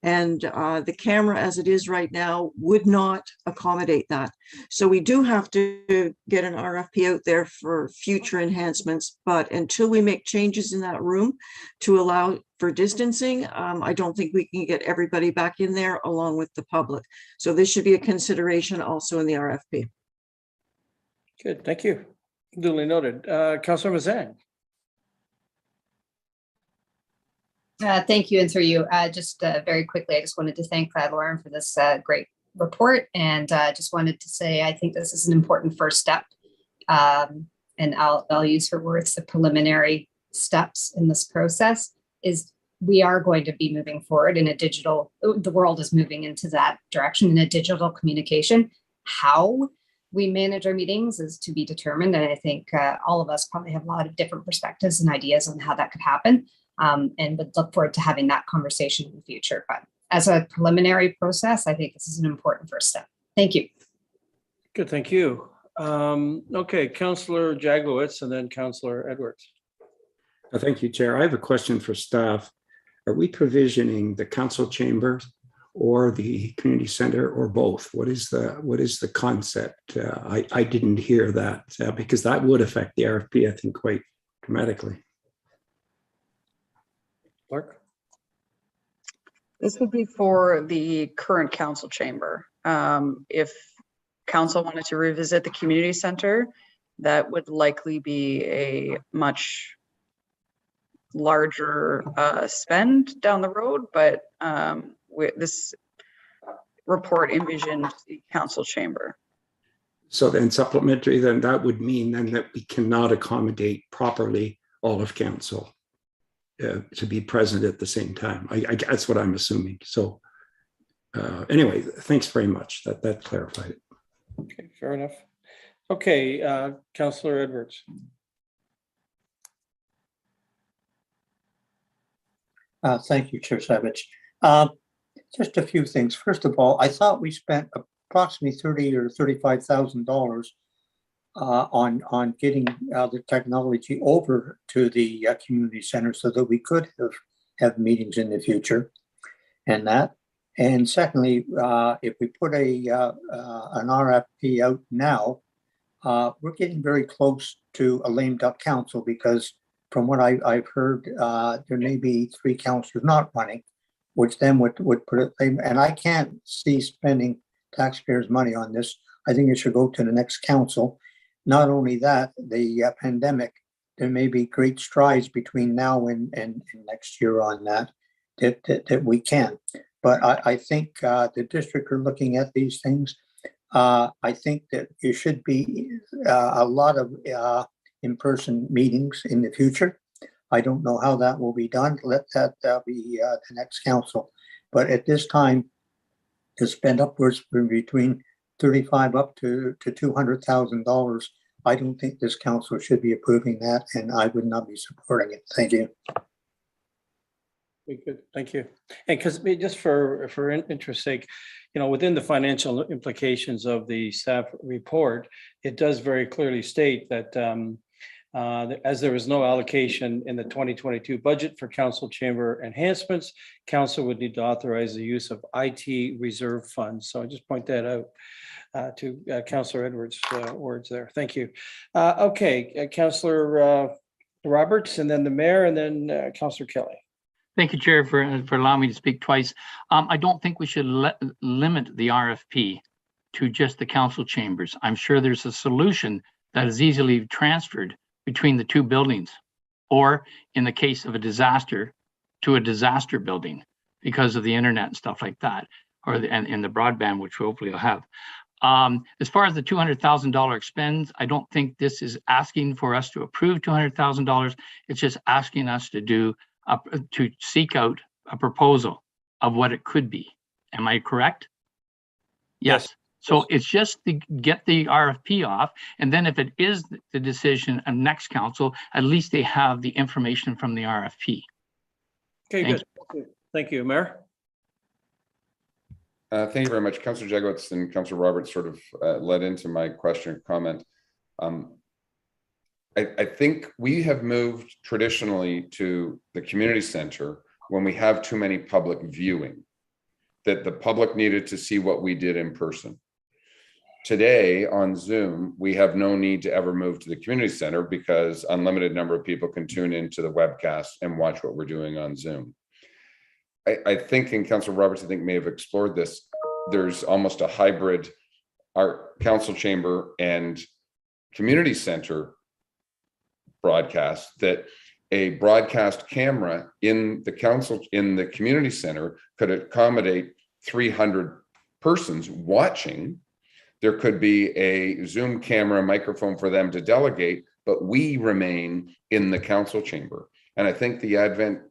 And the camera as it is right now would not accommodate that. So we do have to get an RFP out there for future enhancements. But until we make changes in that room to allow for distancing, I don't think we can get everybody back in there along with the public. So this should be a consideration also in the RFP. Good, thank you. Duly noted. Councillor Mazan. Thank you, and through you. Just very quickly, I just wanted to thank Lauren for this great report, and just wanted to say I think this is an important first step. And I'll use her words, the preliminary steps in this process is we are going to be moving forward in a digital, the world is moving into that direction in a digital communication. How we manage our meetings is to be determined. And I think all of us probably have a lot of different perspectives and ideas on how that could happen, and would look forward to having that conversation in the future. But as a preliminary process, I think this is an important first step. Thank you. Good, thank you. Okay, Councillor Jaglowitz and then Councillor Edwards. Thank you, Chair. I have a question for staff. Are we provisioning the council chambers or the community center or both? What is the concept? I didn't hear that because that would affect the RFP, I think, quite dramatically. Clark? This would be for the current council chamber. If council wanted to revisit the community center, that would likely be a much larger spend down the road, but this report envisioned the council chamber. So then supplementary, then that would mean then that we cannot accommodate properly all of council. to be present at the same time. That's what I'm assuming. So anyway, thanks very much. That clarified it. Okay, fair enough. Okay, Councillor Edwards. Thank you, Chair Zavitz. Just a few things. First of all, I thought we spent approximately $30,000 or $35,000 on getting the technology over to the community center so that we could have meetings in the future, and that. And secondly, if we put an RFP out now, we're getting very close to a lame duck council, because from what I've heard, there may be 3 councillors not running, which then would put it lame. And I can't see spending taxpayers' money on this. I think it should go to the next council. Not only that, the pandemic, there may be great strides between now and next year on that we can. But I think the district are looking at these things. I think that there should be a lot of in-person meetings in the future. I don't know how that will be done. Let that be the next council. But at this time, to spend upwards between $35,000 up to $200,000, I don't think this council should be approving that, and I would not be supporting it. Thank you. Good, thank you. And because just for interest's sake, within the financial implications of the staff report, it does very clearly state that as there was no allocation in the 2022 budget for council chamber enhancements, council would need to authorize the use of IT reserve funds. So I just point that out to Councillor Edwards' words there. Thank you. Okay, Councillor Roberts, and then the mayor, and then Councillor Kelly. Thank you, Chair, for allowing me to speak twice. I don't think we should limit the RFP to just the council chambers. I'm sure there's a solution that is easily transferred between the 2 buildings, or in the case of a disaster, to a disaster building because of the internet and stuff like that, or and the broadband, which hopefully will have. As far as the $200,000 expends, I don't think this is asking for us to approve $200,000. It's just asking us to seek out a proposal of what it could be. Am I correct? Yes. So it's just to get the RFP off, and then if it is the decision of next council, at least they have the information from the RFP. Okay, good. Thank you, Mayor. Thank you very much. Councillor Jagowitz and Councillor Roberts sort of led into my question or comment. I think we have moved traditionally to the community center when we have too many public viewing, that the public needed to see what we did in person. Today on Zoom, we have no need to ever move to the community center because unlimited number of people can tune into the webcast and watch what we're doing on Zoom. I think, and Councillor Roberts, I think may have explored this, there's almost a hybrid council chamber and community center broadcast, that a broadcast camera in the community center could accommodate 300 persons watching. There could be a Zoom camera microphone for them to delegate, but we remain in the council chamber. And I think the advent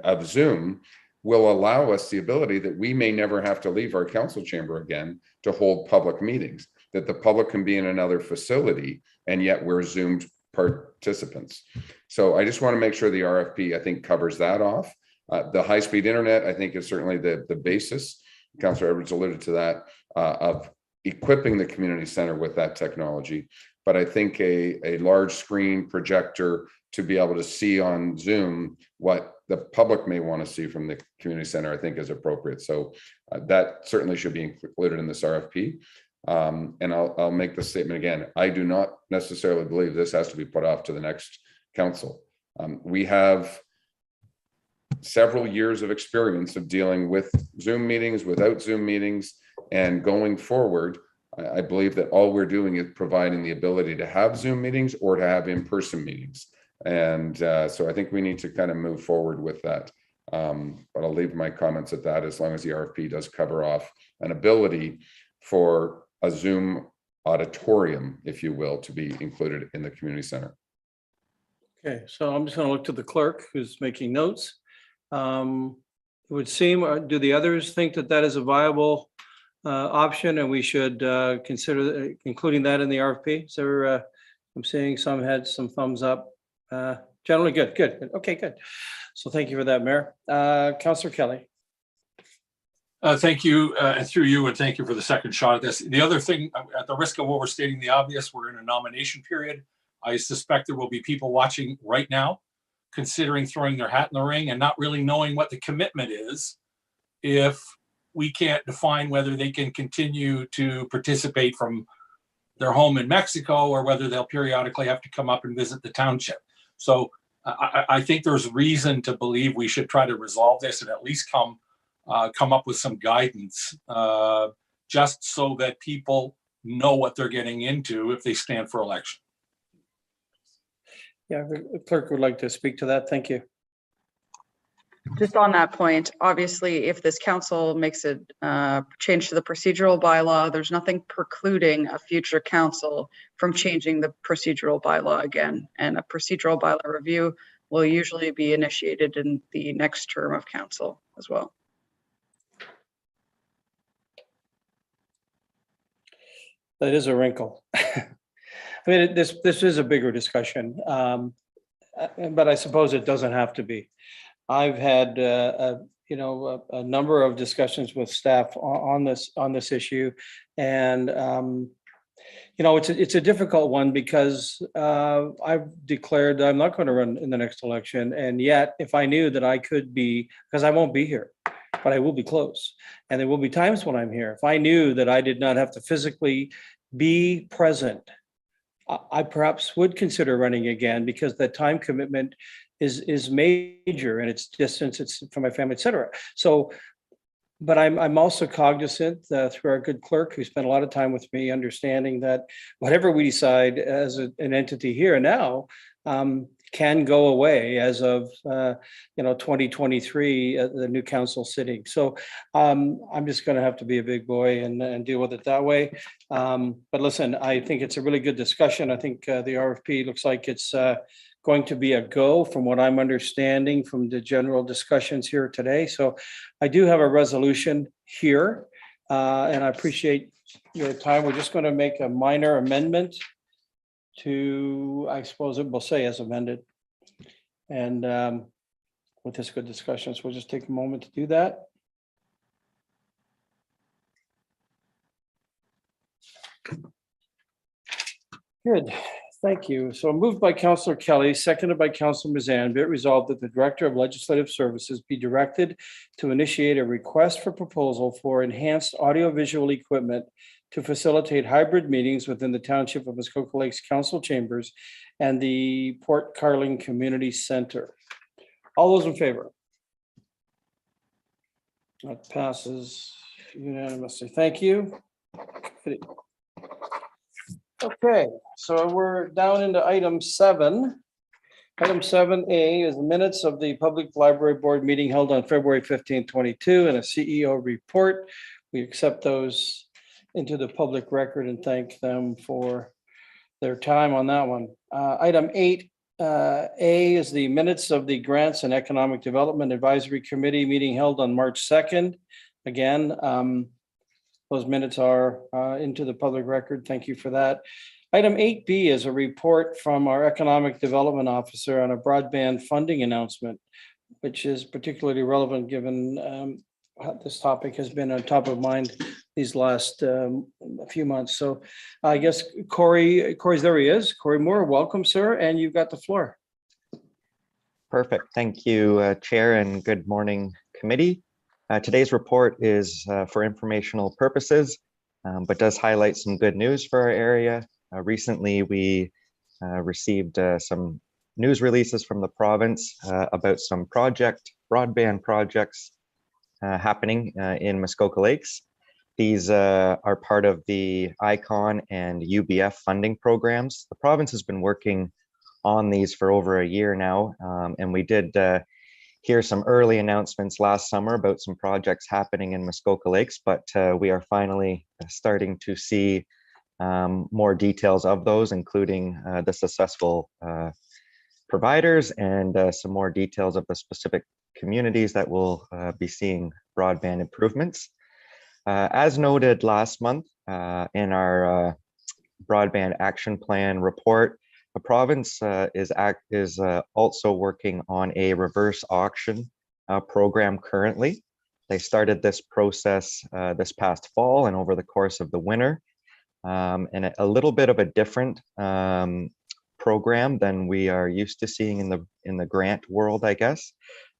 of Zoom will allow us the ability that we may never have to leave our council chamber again to hold public meetings, that the public can be in another facility and yet we're Zoomed participants. So I just want to make sure the RFP, I think, covers that off. The high-speed internet, I think, is certainly the basis. Councillor Edwards alluded to that, of equipping the community center with that technology. But I think a large screen projector to be able to see on Zoom what the public may want to see from the community center, I think is appropriate. So that certainly should be included in this RFP. And I'll make the statement again. I do not necessarily believe this has to be put off to the next council. We have several years of experience of dealing with Zoom meetings, without Zoom meetings, and going forward, I believe that all we're doing is providing the ability to have Zoom meetings or to have in-person meetings. And so I think we need to kind of move forward with that. But I'll leave my comments at that, as long as the RFP does cover off an ability for a Zoom auditorium, if you will, to be included in the community center. Okay, so I'm just going to look to the clerk who's making notes. It would seem, do the others think that that is a viable option and we should consider including that in the RFP? So I'm seeing some heads, some thumbs up. Generally good. Okay, good. So thank you for that, Mayor. Councillor Kelly. Thank you, and through you, and thank you for the second shot at this. The other thing, at the risk of overstating the obvious, we're in a nomination period. I suspect there will be people watching right now considering throwing their hat in the ring and not really knowing what the commitment is if we can't define whether they can continue to participate from their home in Mexico or whether they'll periodically have to come up and visit the township. So I think there's reason to believe we should try to resolve this and at least come up with some guidance, just so that people know what they're getting into if they stand for election. Yeah, the clerk would like to speak to that. Thank you. Just on that point, obviously, if this council makes a change to the procedural bylaw, there's nothing precluding a future council from changing the procedural bylaw again. And a procedural bylaw review will usually be initiated in the next term of council as well. That is a wrinkle. I mean, this is a bigger discussion, but I suppose it doesn't have to be. I've had a number of discussions with staff on this issue, and it's a difficult one because I've declared I'm not going to run in the next election, and yet if I knew that I could be, because I won't be here, but I will be close, and there will be times when I'm here. If I knew that I did not have to physically be present, I perhaps would consider running again, because the time commitment is major, and it's distance, it's for my family, et cetera. So, but I'm also cognizant through our good clerk who spent a lot of time with me, understanding that whatever we decide as an entity here and now can go away as of 2023, the new council sitting. So I'm just going to have to be a big boy and deal with it that way. But listen, I think it's a really good discussion. I think the RFP looks like it's going to be a go from what I'm understanding from the general discussions here today. So I do have a resolution here, and I appreciate your time. We're just going to make a minor amendment to, I suppose it will say as amended. And with this good discussion, so we'll just take a moment to do that. Good. Thank you. So moved by Councillor Kelly, seconded by Councillor Mazan, be it resolved that the Director of Legislative Services be directed to initiate a request for proposal for enhanced audiovisual equipment to facilitate hybrid meetings within the Township of Muskoka Lakes Council Chambers and the Port Carling Community Center. All those in favor? That passes unanimously. Thank you. Okay, so we're down into item 7. Item 7A is the minutes of the Public Library Board meeting held on February 15, 22, and a CEO report. We accept those into the public record and thank them for their time on that one. Item 8A is the minutes of the Grants and Economic Development Advisory Committee meeting held on March 2nd. Again, those minutes are into the public record. Thank you for that. Item 8B is a report from our Economic Development Officer on a broadband funding announcement, which is particularly relevant given this topic has been on top of mind these last few months. So I guess Corey's there he is. Corey Moore, welcome, sir, and you've got the floor. Perfect. Thank you, Chair, and good morning, committee. Today's report is for informational purposes, but does highlight some good news for our area. Recently, we received some news releases from the province about some broadband projects happening in Muskoka Lakes. These are part of the ICON and UBF funding programs. The province has been working on these for over a year now, and we did hear some early announcements last summer about some projects happening in Muskoka Lakes, but we are finally starting to see more details of those, including the successful providers and some more details of the specific communities that will be seeing broadband improvements. As noted last month in our Broadband Action Plan report, the province is also working on a reverse auction program currently. They started this process this past fall and over the course of the winter, and a little bit of a different program than we are used to seeing in the grant world, I guess,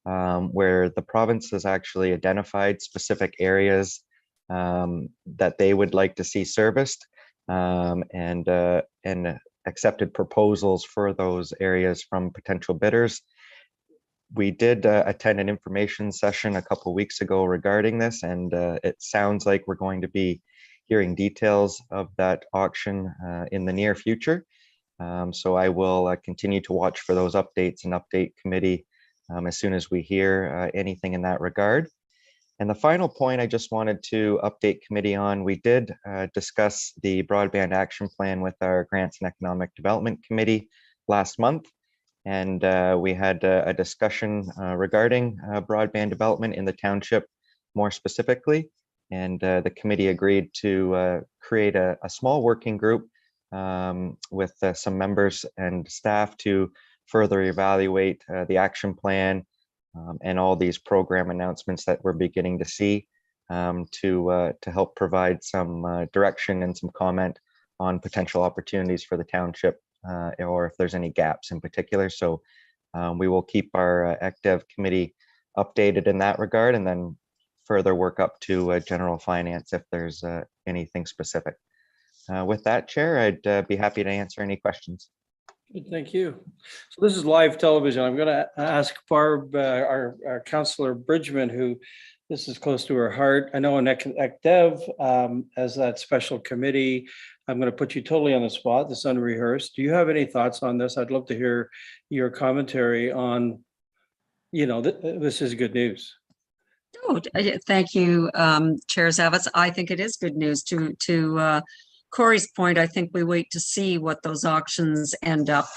where the province has actually identified specific areas that they would like to see serviced, and accepted proposals for those areas from potential bidders. We did attend an information session a couple weeks ago regarding this, and it sounds like we're going to be hearing details of that auction in the near future. So I will continue to watch for those updates and update committee as soon as we hear anything in that regard. And the final point I just wanted to update committee on, we did discuss the Broadband Action Plan with our Grants and Economic Development Committee last month. And we had a discussion regarding broadband development in the township more specifically. And the committee agreed to create a small working group with some members and staff to further evaluate the action plan and all these program announcements that we're beginning to see, to help provide some direction and some comment on potential opportunities for the township, or if there's any gaps in particular. So we will keep our ECDev committee updated in that regard, and then further work up to general finance if there's anything specific. With that, Chair, I'd be happy to answer any questions. Thank you. So this is live television. I'm going to ask Barb, our Councillor Bridgman, who this is close to her heart. I know in ECDev, as that special committee, I'm going to put you totally on the spot. This is unrehearsed. Do you have any thoughts on this? I'd love to hear your commentary on, this is good news. Oh, thank you, Chair Zavitz. I think it is good news. To Corey's point, I think we wait to see what those auctions end up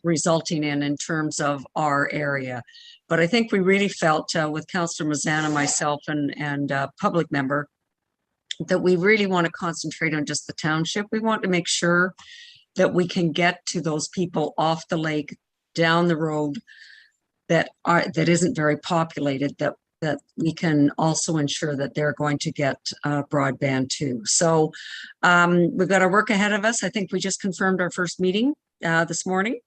resulting in terms of our area. But I think we really felt with Councillor Mazana, myself, and public member, that we really want to concentrate on just the township. We want to make sure that we can get to those people off the lake, down the road, that isn't very populated, that we can also ensure that they're going to get broadband too. So we've got our work ahead of us. I think we just confirmed our first meeting this morning,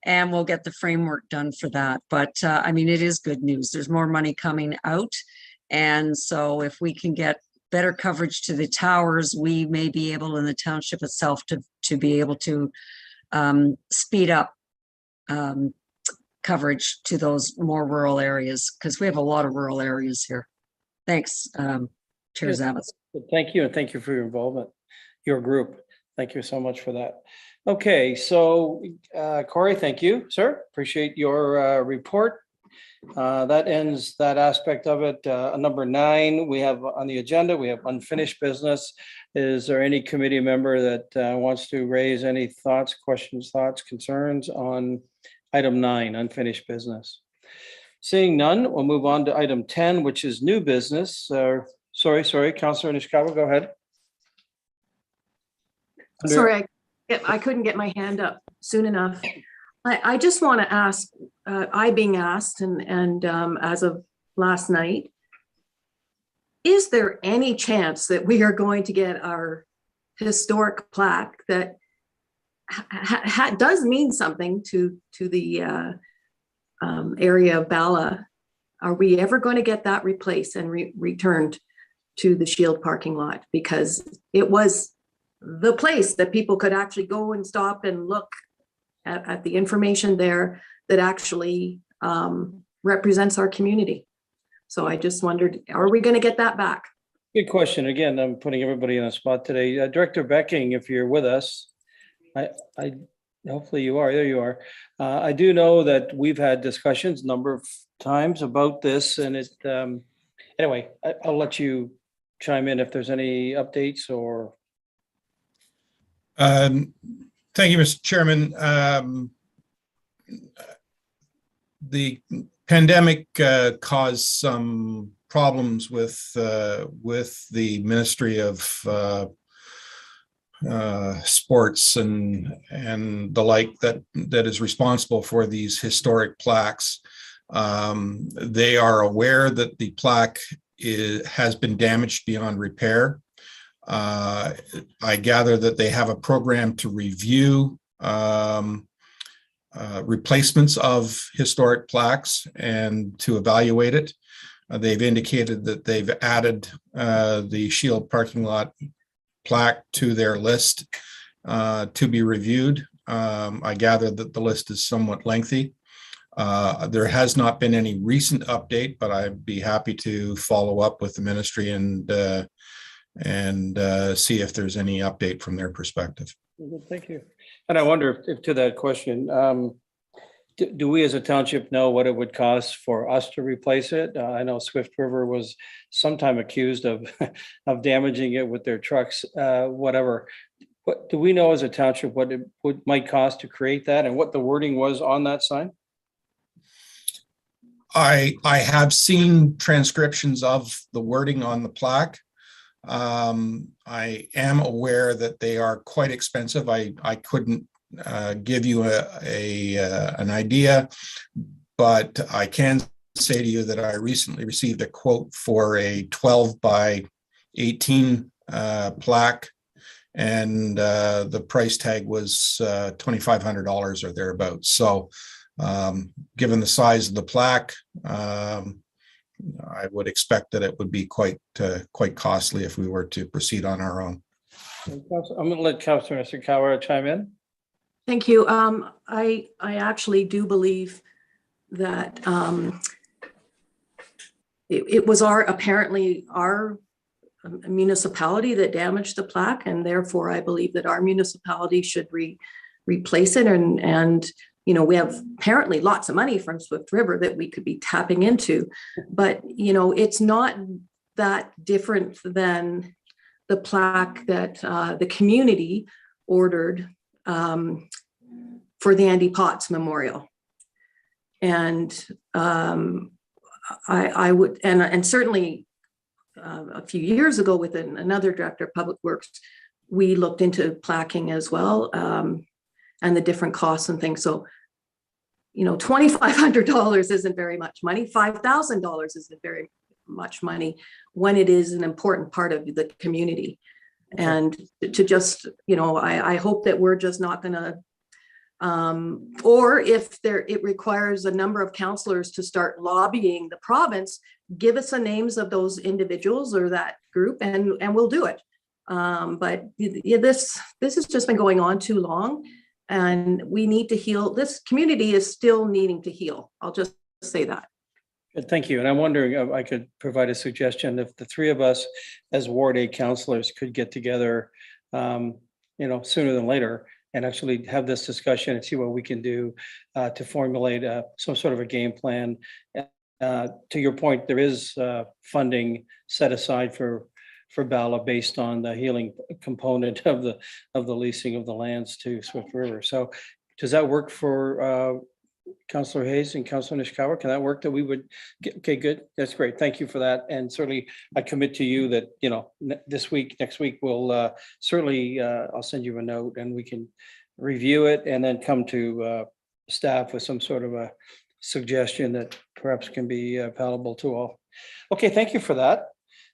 and we'll get the framework done for that. But I mean, it is good news. There's more money coming out. And so if we can get better coverage to the towers, we may be able in the township itself to be able to speed up coverage to those more rural areas, because we have a lot of rural areas here. Thanks, Chair Zavitz. Thank you, and thank you for your involvement, your group. Thank you so much for that. Okay, so Corey, thank you, sir. Appreciate your report. That ends that aspect of it. Number 9, we have on the agenda, we have unfinished business. Is there any committee member that wants to raise any thoughts, questions, concerns on item 9, unfinished business? Seeing none, we'll move on to item 10, which is new business. Sorry, Councillor Nishikawa, go ahead. Sorry, I couldn't get my hand up soon enough. I just want to ask, I being asked, and as of last night, is there any chance that we are going to get our historic plaque that does mean something to the area of Ballot? Are we ever going to get that replaced and returned to the Shield parking lot? Because it was the place that people could actually go and stop and look at the information there that actually represents our community. So I just wondered, are we going to get that back? Good question. Again, I'm putting everybody on the spot today. Director Becking, if you're with us, I hopefully you are. There you are. I do know that we've had discussions a number of times about this, and it. Anyway, I'll let you chime in if there's any updates or. Thank you, Mr. Chairman. the pandemic caused some problems with the Ministry of Sports and the like that is responsible for these historic plaques. They are aware that the plaque has been damaged beyond repair. I gather that they have a program to review replacements of historic plaques and to evaluate it. They've indicated that they've added the Shield parking lot plaque to their list to be reviewed. I gather that the list is somewhat lengthy. There has not been any recent update, but I'd be happy to follow up with the ministry and see if there's any update from their perspective. Thank you. And I wonder if to that question, do we as a township know what it would cost for us to replace it? I know Swift River was sometime accused of damaging it with their trucks, whatever. What do we know as a township what it might cost to create that and what the wording was on that sign? I have seen transcriptions of the wording on the plaque. I am aware that they are quite expensive. I couldn't give you an idea, but I can say to you that I recently received a quote for a 12 by 18 plaque, and the price tag was $2,500 or thereabouts. So given the size of the plaque, I would expect that it would be quite costly if we were to proceed on our own. I'm going to let Councilor Nishikawa chime in. Thank you. I actually do believe that it was apparently our municipality that damaged the plaque, and therefore I believe that our municipality should replace it. And we have apparently lots of money from Swift River that we could be tapping into, but it's not that different than the plaque that the community ordered for the Andy Potts Memorial. And I would, and certainly a few years ago with another director of public works, we looked into plaquing as well, and the different costs and things. So, $2,500 isn't very much money. $5,000 isn't very much money when it is an important part of the community. And to just, I hope that we're just not going to, or if it requires a number of councillors to start lobbying the province, give us the names of those individuals or that group, and we'll do it. But this has just been going on too long, and we need to heal. This community is still needing to heal. I'll just say that. Good, thank you. And I'm wondering if I could provide a suggestion. If the three of us as Ward 8 councillors could get together, sooner than later, and actually have this discussion and see what we can do to formulate some sort of a game plan. To your point, there is funding set aside for Ballot based on the healing component of the leasing of the lands to Swift River. So does that work for Councillor Hayes and Councillor Nishikawa? Can that work that we would get? Okay, good. That's great. Thank you for that. And certainly I commit to you that, next week, we'll certainly, I'll send you a note and we can review it and then come to staff with some sort of a suggestion that perhaps can be palatable to all. Okay, thank you for that.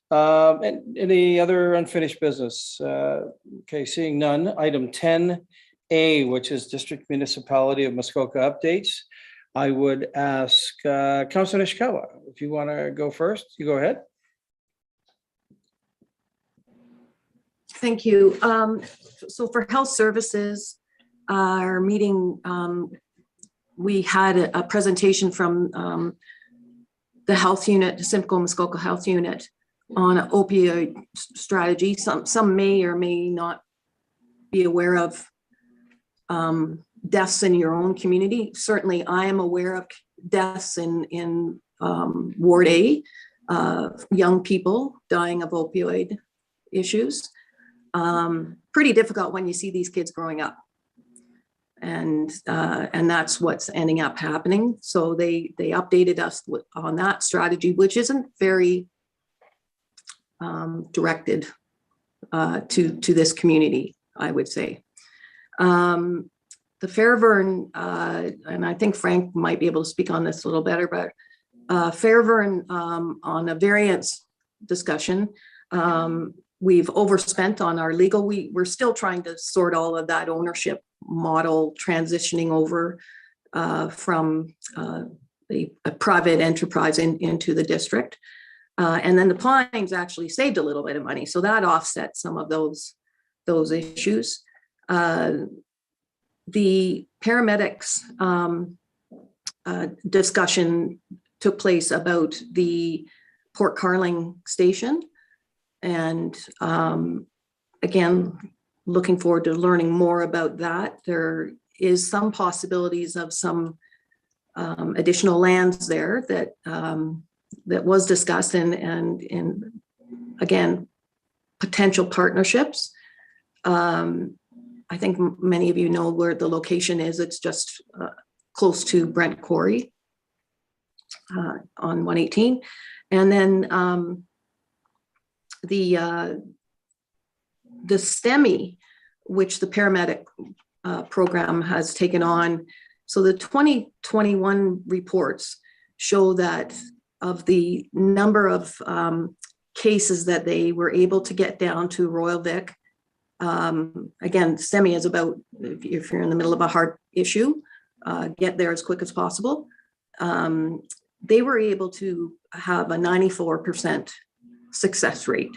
And any other unfinished business? Okay, seeing none. Item 10A, which is District Municipality of Muskoka updates. I would ask Councilor Nishikawa, if you want to go first, you go ahead. Thank you. So for health services, our meeting, we had a presentation from the health unit, the Simcoe Muskoka Health Unit, on an opioid strategy. Some may or may not be aware of deaths in your own community. Certainly, I am aware of deaths in Ward A, young people dying of opioid issues. Pretty difficult when you see these kids growing up. And that's what's ending up happening. So they updated us on that strategy, which isn't very directed to this community, I would say. The Fairburn, and I think Frank might be able to speak on this a little better, but Fairburn on a variance discussion, we've overspent on our legal. We're still trying to sort all of that ownership model transitioning over from a private enterprise into the district. And then the Pines actually saved a little bit of money. So that offset some of those issues. The paramedics discussion took place about the Port Carling station. And again, looking forward to learning more about that. There is some possibilities of some additional lands there that that was discussed, and again, potential partnerships. I think many of you know where the location is. It's just close to Brent Quarry on 118. And then the STEMI, which the paramedic program has taken on. So the 2021 reports show that of the number of cases that they were able to get down to Royal Vic, again, STEMI is about, if you're in the middle of a heart issue, get there as quick as possible. They were able to have a 94% success rate,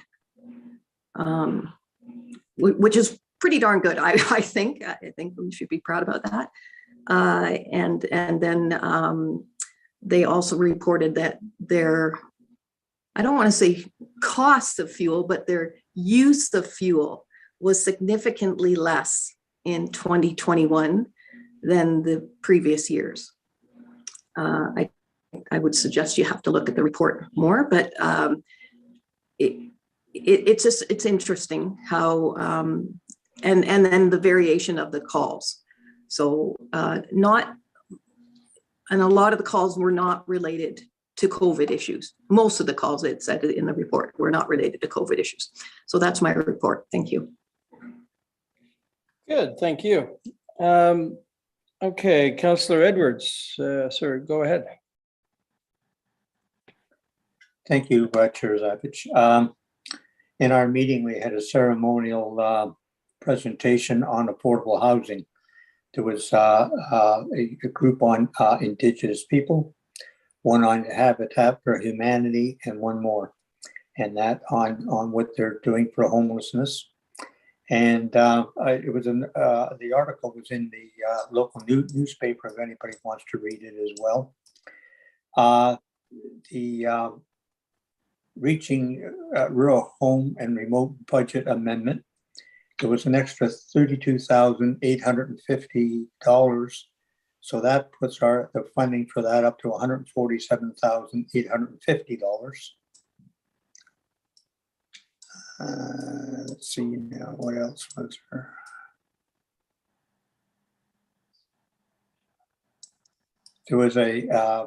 which is pretty darn good. I think we should be proud about that. And then they also reported that their, I don't want to say cost of fuel, but their use of fuel was significantly less in 2021 than the previous years. I would suggest you have to look at the report more, but it's interesting how, and then the variation of the calls. So and a lot of the calls were not related to COVID issues. Most of the calls, it said in the report, were not related to COVID issues. So that's my report. Thank you. Good, thank you. Okay, Councillor Edwards, sir, go ahead. Thank you, Chair Zavitz. In our meeting, we had a ceremonial presentation on affordable housing. There was a group on Indigenous people, one on Habitat for Humanity, and one more, and that on what they're doing for homelessness. And it was the article was in the local newspaper if anybody wants to read it as well. The Reaching Rural Home and Remote Budget Amendment. There was an extra $32,850. So that puts the funding for that up to $147,850. Let's see now, what else was there? There was a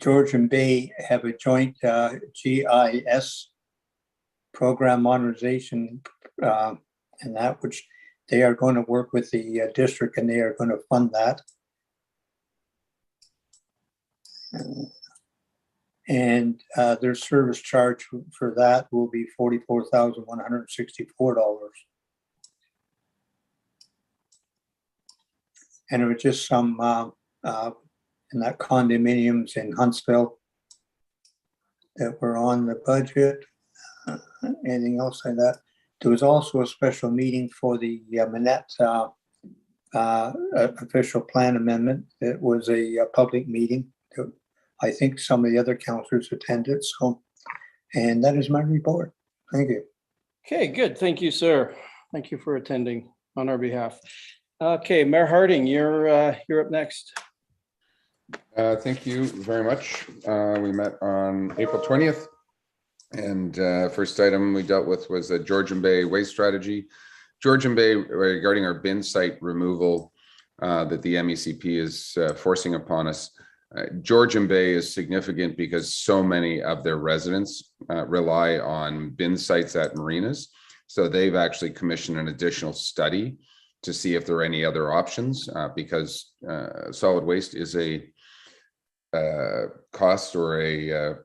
Georgian Bay have a joint GIS program modernization, and that which they are going to work with the district, and they are going to fund that. And their service charge for that will be $44,164. And it was just some in that condominiums in Huntsville that were on the budget. Anything else like that? There was also a special meeting for the Manette official plan amendment. It was a public meeting. I think some of the other councillors attended. So, and that is my report. Thank you. Okay, good. Thank you, sir. Thank you for attending on our behalf. Okay, Mayor Harding, you're up next. Thank you very much. We met on April 20th. And first item we dealt with was the Georgian Bay waste strategy. Georgian Bay, regarding our bin site removal, that the MECP is forcing upon us. Georgian Bay is significant because so many of their residents rely on bin sites at marinas. So they've actually commissioned an additional study to see if there are any other options, because solid waste is a cost or a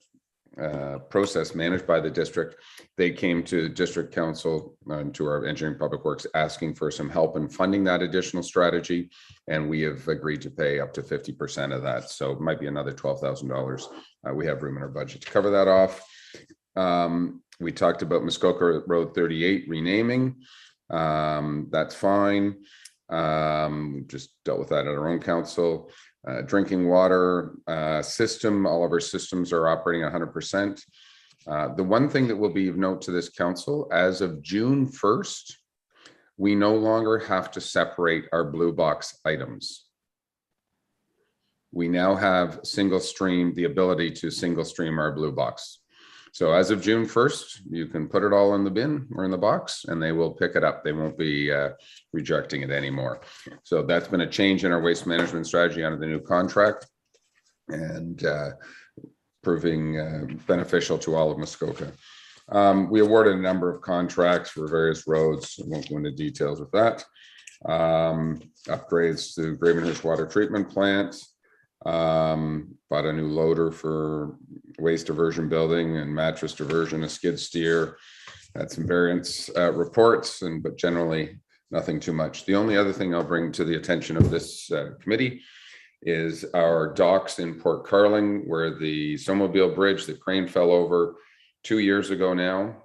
process managed by the district. They came to district council, to our engineering public works, asking for some help in funding that additional strategy, and we have agreed to pay up to 50% of that. So it might be another $12,000. We have room in our budget to cover that off. We talked about Muskoka Road 38 renaming. That's fine. Just dealt with that at our own council. Drinking water system, all of our systems are operating 100%. The one thing that will be of note to this council, as of June 1st, we no longer have to separate our blue box items. We now have single stream, the ability to single stream our blue box. So as of June 1st, you can put it all in the bin or in the box and they will pick it up. They won't be rejecting it anymore. So that's been a change in our waste management strategy under the new contract, and proving beneficial to all of Muskoka. We awarded a number of contracts for various roads. I won't go into details with that. Upgrades to Gravenhurst Water Treatment Plant. Bought a new loader for waste diversion building and mattress diversion, a skid steer. Had some variance reports, but generally nothing too much. The only other thing I'll bring to the attention of this committee is our docks in Port Carling, where the snowmobile bridge, the crane fell over 2 years ago now.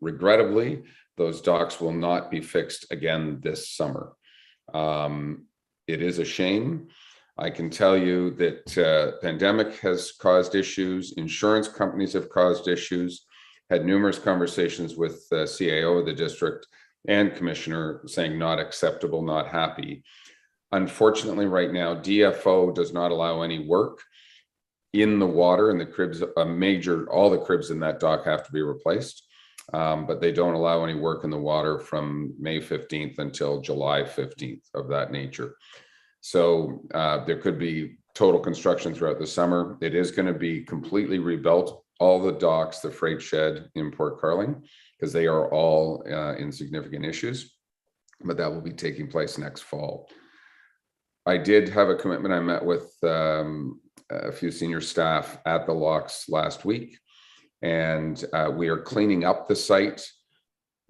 Regrettably, those docks will not be fixed again this summer. It is a shame. I can tell you that pandemic has caused issues. Insurance companies have caused issues. Had numerous conversations with the CAO of the district and commissioner saying not acceptable, not happy. Unfortunately, right now, DFO does not allow any work in the water, and the cribs, all the cribs in that dock have to be replaced. But they don't allow any work in the water from May 15th until July 15th of that nature. So there could be total construction throughout the summer. It is going to be completely rebuilt. All the docks, the freight shed in Port Carling, because they are all in significant issues, but that will be taking place next fall. I did have a commitment. I met with a few senior staff at the locks last week, and we are cleaning up the site.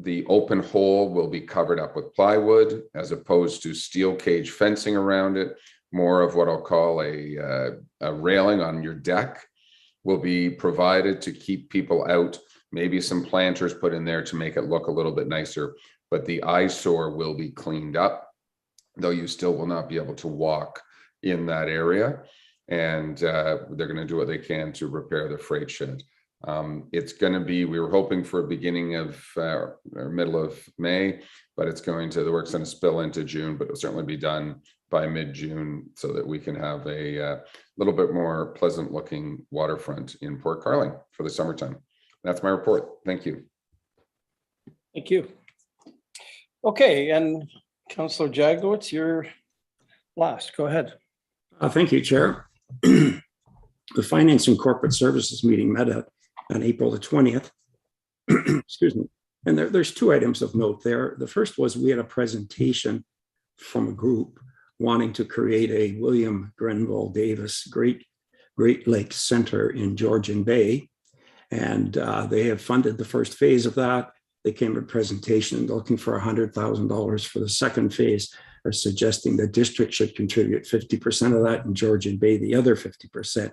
The open hole will be covered up with plywood as opposed to steel cage fencing around it. More of what I'll call a railing on your deck will be provided to keep people out. Maybe some planters put in there to make it look a little bit nicer, but the eyesore will be cleaned up, though you still will not be able to walk in that area. And they're going to do what they can to repair the freight shed. It's going to be, we were hoping for a beginning of or middle of May, but the work's going to spill into June, but it'll certainly be done by mid-June so that we can have a little bit more pleasant looking waterfront in Port Carling for the summertime. That's my report. Thank you. Thank you. Okay, and Councillor Jagowitz, you're last. Go ahead. Thank you, Chair. The Finance and Corporate Services meeting met on April the 20th. Excuse me. And there's two items of note there. The first was we had a presentation from a group wanting to create a William Grenville Davis Great Lakes Center in Georgian Bay. And they have funded the first phase of that. They came to a presentation looking for $100,000 for the second phase, or suggesting the district should contribute 50% of that and Georgian Bay the other 50%.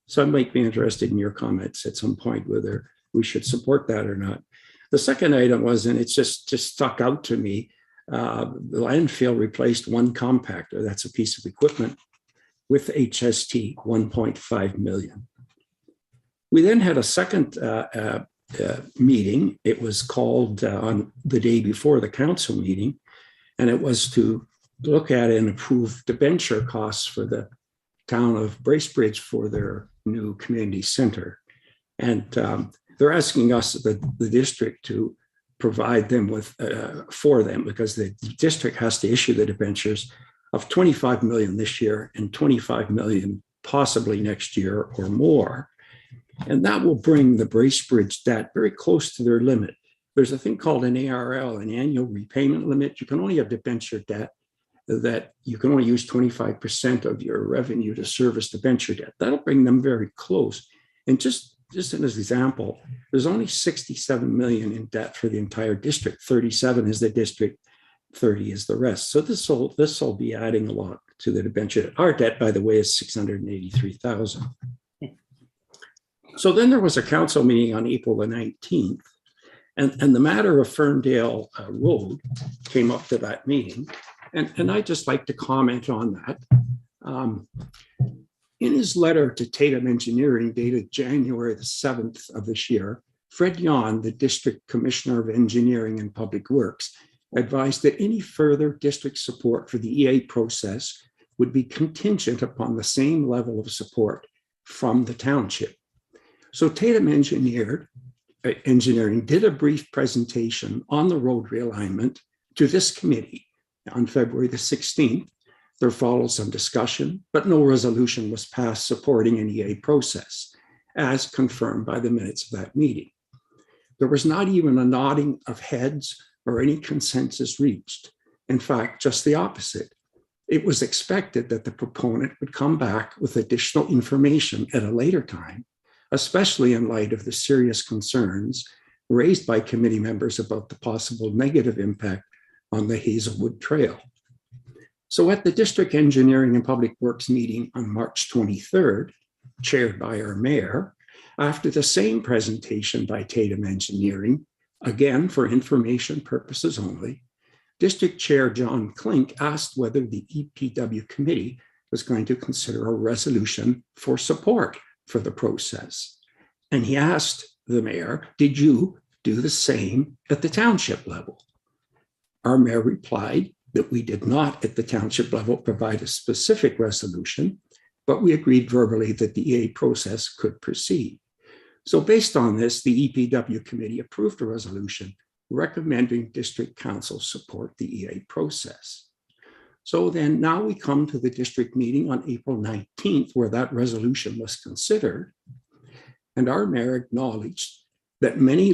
So I might be interested in your comments at some point whether we should support that or not. The second item was, and it's just stuck out to me, the landfill replaced one compactor, that's a piece of equipment, with HST, 1.5 million. We then had a second meeting. It was called on the day before the council meeting, and it was to look at and approve debenture costs for the town of Bracebridge for their new community center. And they're asking us, the district, to provide them with, for them, because the district has to issue the debentures, of 25 million this year and 25 million possibly next year or more. And that will bring the Bracebridge debt very close to their limit. There's a thing called an ARL, an annual repayment limit. You can only have debenture debt that you can only use 25% of your revenue to service debenture debt. That'll bring them very close. And just as an example, there's only 67 million in debt for the entire district. 37 is the district, 30 is the rest. So this will be adding a lot to the debenture debt. Our debt, by the way, is 683,000. So then there was a council meeting on April the 19th, and the matter of Ferndale Road came up to that meeting. And I'd just like to comment on that. In his letter to Tatum Engineering dated January the 7th of this year, Fred Yon, the District Commissioner of Engineering and Public Works, advised that any further district support for the EA process would be contingent upon the same level of support from the township. So Tatum Engineering did a brief presentation on the road realignment to this committee on February the 16th. There followed some discussion, but no resolution was passed supporting an EA process, as confirmed by the minutes of that meeting. There was not even a nodding of heads or any consensus reached. In fact, just the opposite. It was expected that the proponent would come back with additional information at a later time, especially in light of the serious concerns raised by committee members about the possible negative impact on the Hazelwood Trail. So at the District Engineering and Public Works meeting on March 23rd, chaired by our mayor, after the same presentation by Tatum Engineering, again for information purposes only, District Chair John Klink asked whether the EPW committee was going to consider a resolution for support for the process. And he asked the mayor, did you do the same at the township level? Our mayor replied that we did not at the township level provide a specific resolution, but we agreed verbally that the EA process could proceed. So based on this, the EPW committee approved a resolution recommending district council support the EA process. So then now we come to the district meeting on April 19th, where that resolution was considered. And our mayor acknowledged that many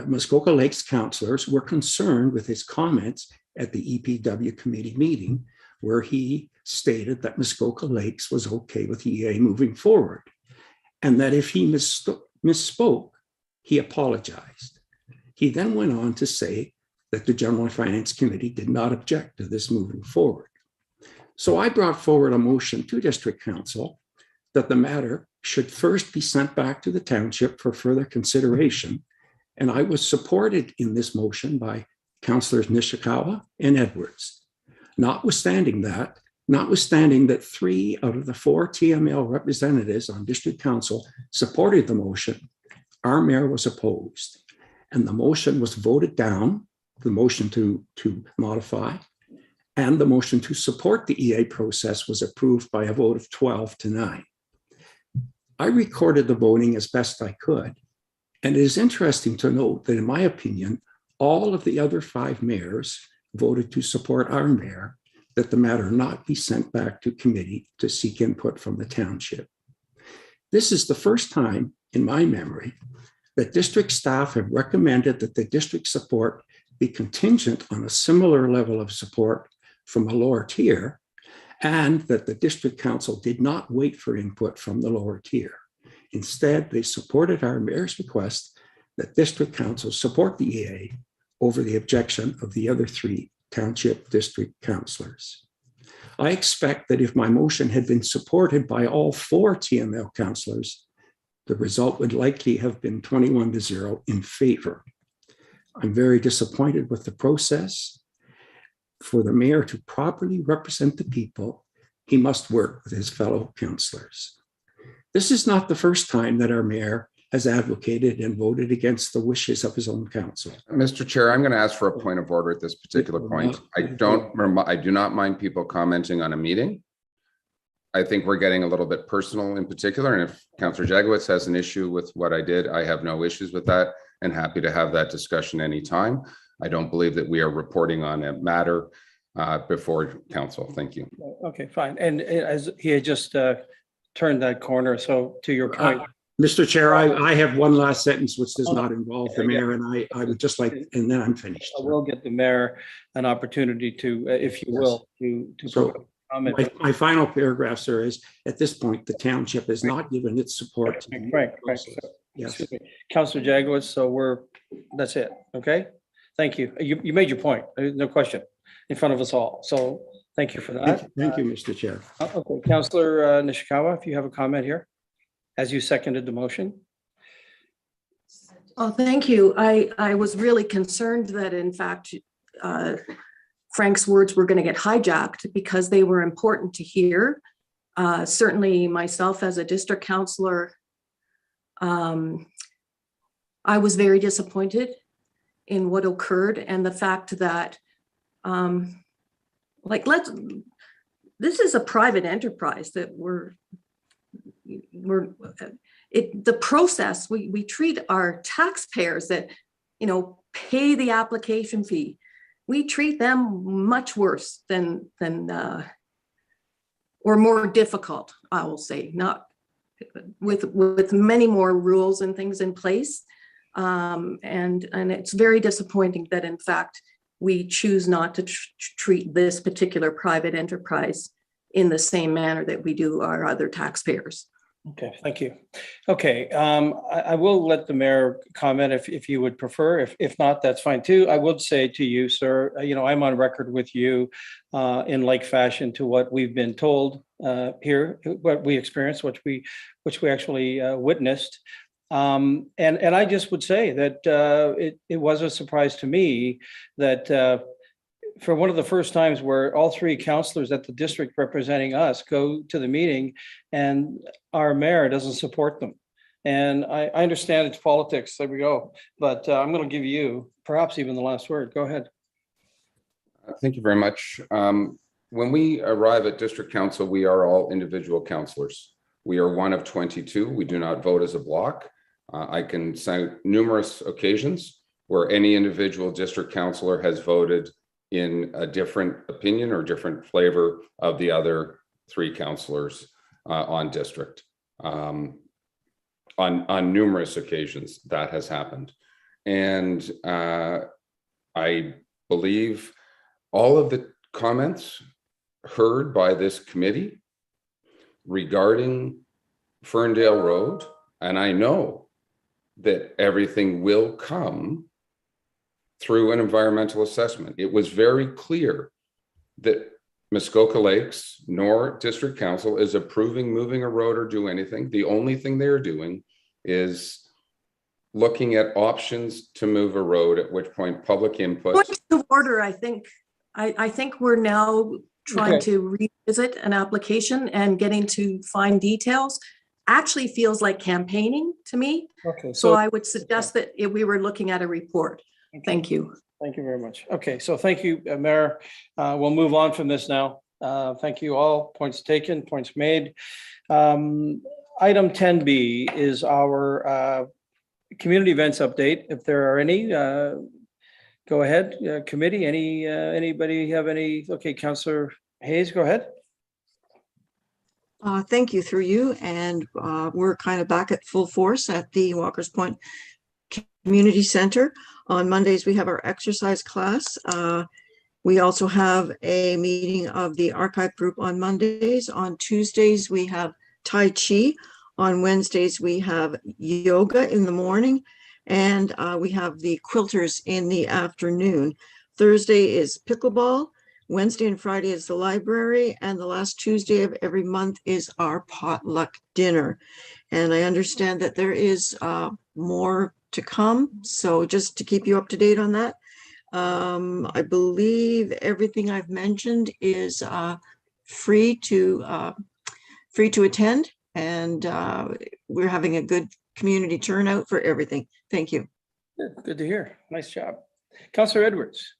Muskoka Lakes councillors were concerned with his comments at the EPW committee meeting, where he stated that Muskoka Lakes was okay with EA moving forward, and that if he misspoke, he apologized. He then went on to say that the General and Finance Committee did not object to this moving forward. So I brought forward a motion to District Council that the matter should first be sent back to the township for further consideration. And I was supported in this motion by Councillors Nishikawa and Edwards. Notwithstanding that 3 out of the 4 TML representatives on District Council supported the motion, our mayor was opposed. And the motion was voted down, the motion to modify, and the motion to support the EA process was approved by a vote of 12-9. I recorded the voting as best I could. And it is interesting to note that, in my opinion, all of the other 5 mayors voted to support our mayor that the matter not be sent back to committee to seek input from the township. This is the first time in my memory that district staff have recommended that the district support be contingent on a similar level of support from a lower tier, and that the district council did not wait for input from the lower tier. Instead, they supported our mayor's request that district council support the EA over the objection of the other 3 township district councillors. I expect that if my motion had been supported by all 4 TML councillors, the result would likely have been 21-0 in favor. I'm very disappointed with the process. For the mayor to properly represent the people, he must work with his fellow councillors. This is not the first time that our mayor has advocated and voted against the wishes of his own council. Mr. Chair, I'm going to ask for a point of order at this particular point. I do not mind people commenting on a meeting. I think we're getting a little bit personal in particular. And if Councillor Jagowitz has an issue with what I did, I have no issues with that and happy to have that discussion anytime. I don't believe that we are reporting on a matter before council. Thank you. Okay, fine. And as he had just turned that corner, so to your point. Mr. Chair, I have one last sentence which does not involve the mayor, and I would just like, and then I'm finished. I will get the mayor an opportunity to, if you will, to So comment. my final paragraph, sir, is at this point, the township has not given its support. To the Right. process. So, Yes. Councillor Jagowitz, so that's it. Okay. Thank you. You made your point. No question in front of us all. So thank you for that. Thank you, Mr. Chair. Okay, Councillor Nishikawa, if you have a comment here, as you seconded the motion. Oh, thank you. I was really concerned that in fact, Frank's words were going to get hijacked because they were important to hear. Certainly myself as a district councillor, I was very disappointed in what occurred and the fact that this is a private enterprise that the process, we treat our taxpayers that, pay the application fee. We treat them much worse than or more difficult, I will say, not with many more rules and things in place. And it's very disappointing that in fact, we choose not to treat this particular private enterprise in the same manner that we do our other taxpayers. Okay, thank you. Okay, I will let the mayor comment if you would prefer. If not, that's fine too. I would say to you, sir, I'm on record with you in like fashion to what we've been told here, what we experienced, which we actually witnessed. And I just would say that it was a surprise to me that for one of the first times where all three councillors at the district representing us go to the meeting and our mayor doesn't support them. And I understand it's politics, there we go. But I'm going to give you perhaps even the last word. Go ahead. Thank you very much. When we arrive at district council, we are all individual councillors. We are one of 22. We do not vote as a block. I can cite numerous occasions where any individual district councillor has voted in a different opinion or different flavor of the other three councillors on district. On numerous occasions that has happened. And I believe all of the comments heard by this committee regarding Ferndale Road, and I know that everything will come through an environmental assessment. It was very clear that Muskoka Lakes nor District Council is approving moving a road or do anything. The only thing they're doing is looking at options to move a road, at which point public input. Point of order, I think we're now trying to revisit an application and getting to fine details. Actually feels like campaigning to me. Okay, so I would suggest that if we were looking at a report. Thank you. Thank you very much. Okay, so thank you, Mayor. We'll move on from this now. Thank you all. Points taken, points made. Item 10B is our community events update. If there are any, go ahead. Committee, anybody have any? Okay, Councillor Hayes, go ahead. Thank you, through you. And we're kind of back at full force at the Walker's Point Community Center. On Mondays, we have our exercise class. We also have a meeting of the archive group on Mondays. On Tuesdays, we have Tai Chi. On Wednesdays, we have yoga in the morning, and we have the quilters in the afternoon. Thursday is pickleball. Wednesday and Friday is the library, and the last Tuesday of every month is our potluck dinner. And I understand that there is more to come, so just to keep you up to date on that. I believe everything I've mentioned is free to attend, and we're having a good community turnout for everything. Thank you. Good to hear. Nice job. Councillor Edwards.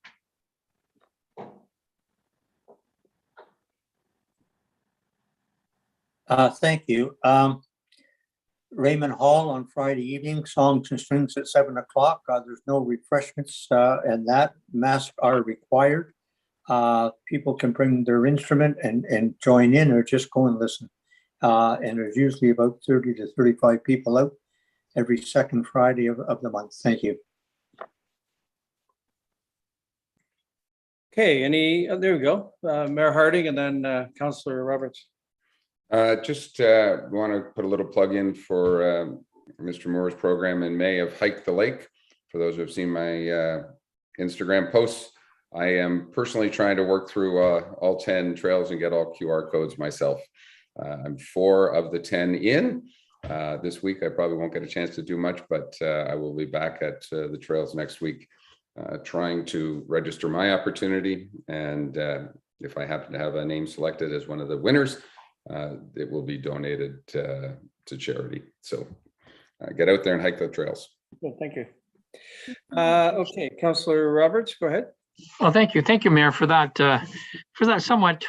Thank you. Raymond Hall on Friday evening, songs and strings at 7 o'clock. There's no refreshments and that masks are required. People can bring their instrument and join in or just go and listen. And there's usually about 30 to 35 people out every second Friday of the month. Thank you. Okay, there we go. Mayor Harding and then Councillor Roberts. Just want to put a little plug in for Mr. Moore's program in May of Hike the Lake. For those who have seen my Instagram posts, I am personally trying to work through all 10 trails and get all QR codes myself. I'm 4 of the 10 in. This week, I probably won't get a chance to do much, but I will be back at the trails next week, trying to register my opportunity. And if I happen to have a name selected as one of the winners, it will be donated to charity. So get out there and hike the trails. Well, thank you. Okay, Councillor Roberts, go ahead. Well, thank you, Mayor, for that somewhat.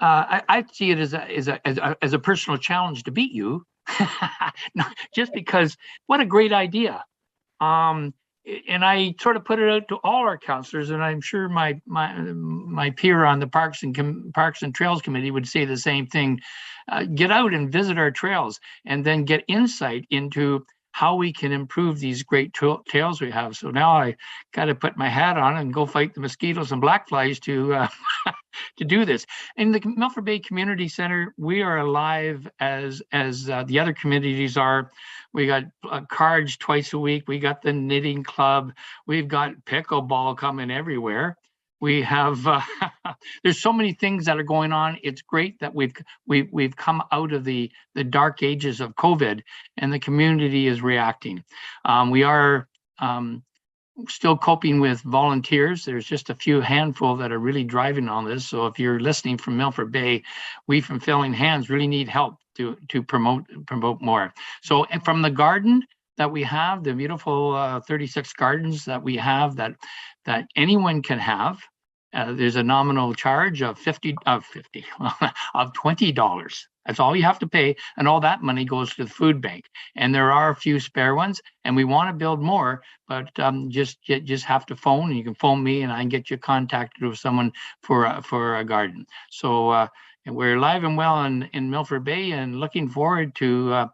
I see it as a personal challenge to beat you, just because what a great idea. And I sort of put it out to all our councillors, and I'm sure my peer on the Parks and Trails Committee would say the same thing. Get out and visit our trails, and then get insight into how we can improve these great trails we have. So now I got to put my hat on and go fight the mosquitoes and black flies to do this. In the Milford Bay Community Center, we are alive as the other communities are. We got cards twice a week. We got the knitting club. We've got pickleball coming everywhere. We have there's so many things that are going on. It's great that we've come out of the dark ages of COVID, and the community is reacting. We are still coping with volunteers. There's just a few handful that are really driving on this. So if you're listening from Milford Bay, we from Filling Hands really need help to promote more. So from the garden that we have, the beautiful 36 gardens that we have that anyone can have. There's a nominal charge of $20. That's all you have to pay, and all that money goes to the food bank. And there are a few spare ones, and we want to build more, but just have to phone. You can phone me, and I can get you contacted with someone for a garden. So and we're alive and well in Milford Bay, and looking forward to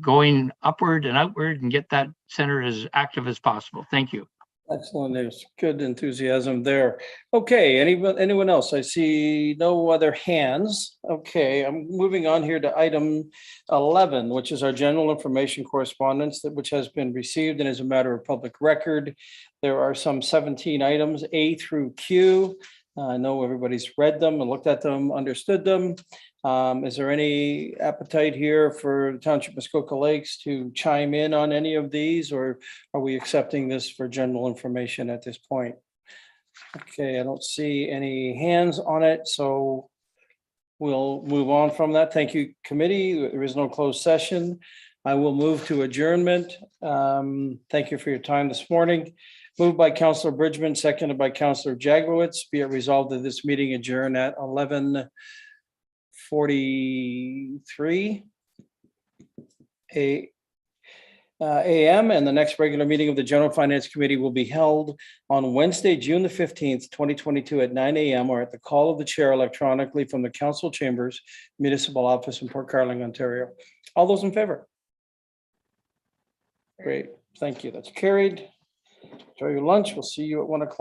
going upward and outward and get that center as active as possible. Thank you. Excellent. There's good enthusiasm there. Okay, anyone else? I see no other hands. Okay, I'm moving on here to item 11, which is our general information correspondence which has been received and is a matter of public record. There are some 17 items, A through Q. I know everybody's read them and looked at them, understood them. Is there any appetite here for the Township Muskoka Lakes to chime in on any of these, or are we accepting this for general information at this point? Okay, I don't see any hands on it, so we'll move on from that. Thank you, committee. There is no closed session. I will move to adjournment. Thank you for your time this morning. Moved by Councillor Bridgman, seconded by Councillor Jagowitz. Be it resolved that this meeting adjourn at 11:43 a.m. and the next regular meeting of the General Finance Committee will be held on Wednesday, June the 15th, 2022 at 9 a.m. or at the call of the chair electronically from the Council Chambers Municipal Office in Port Carling, Ontario. All those in favor? Great. Thank you. That's carried. Enjoy your lunch. We'll see you at 1 o'clock.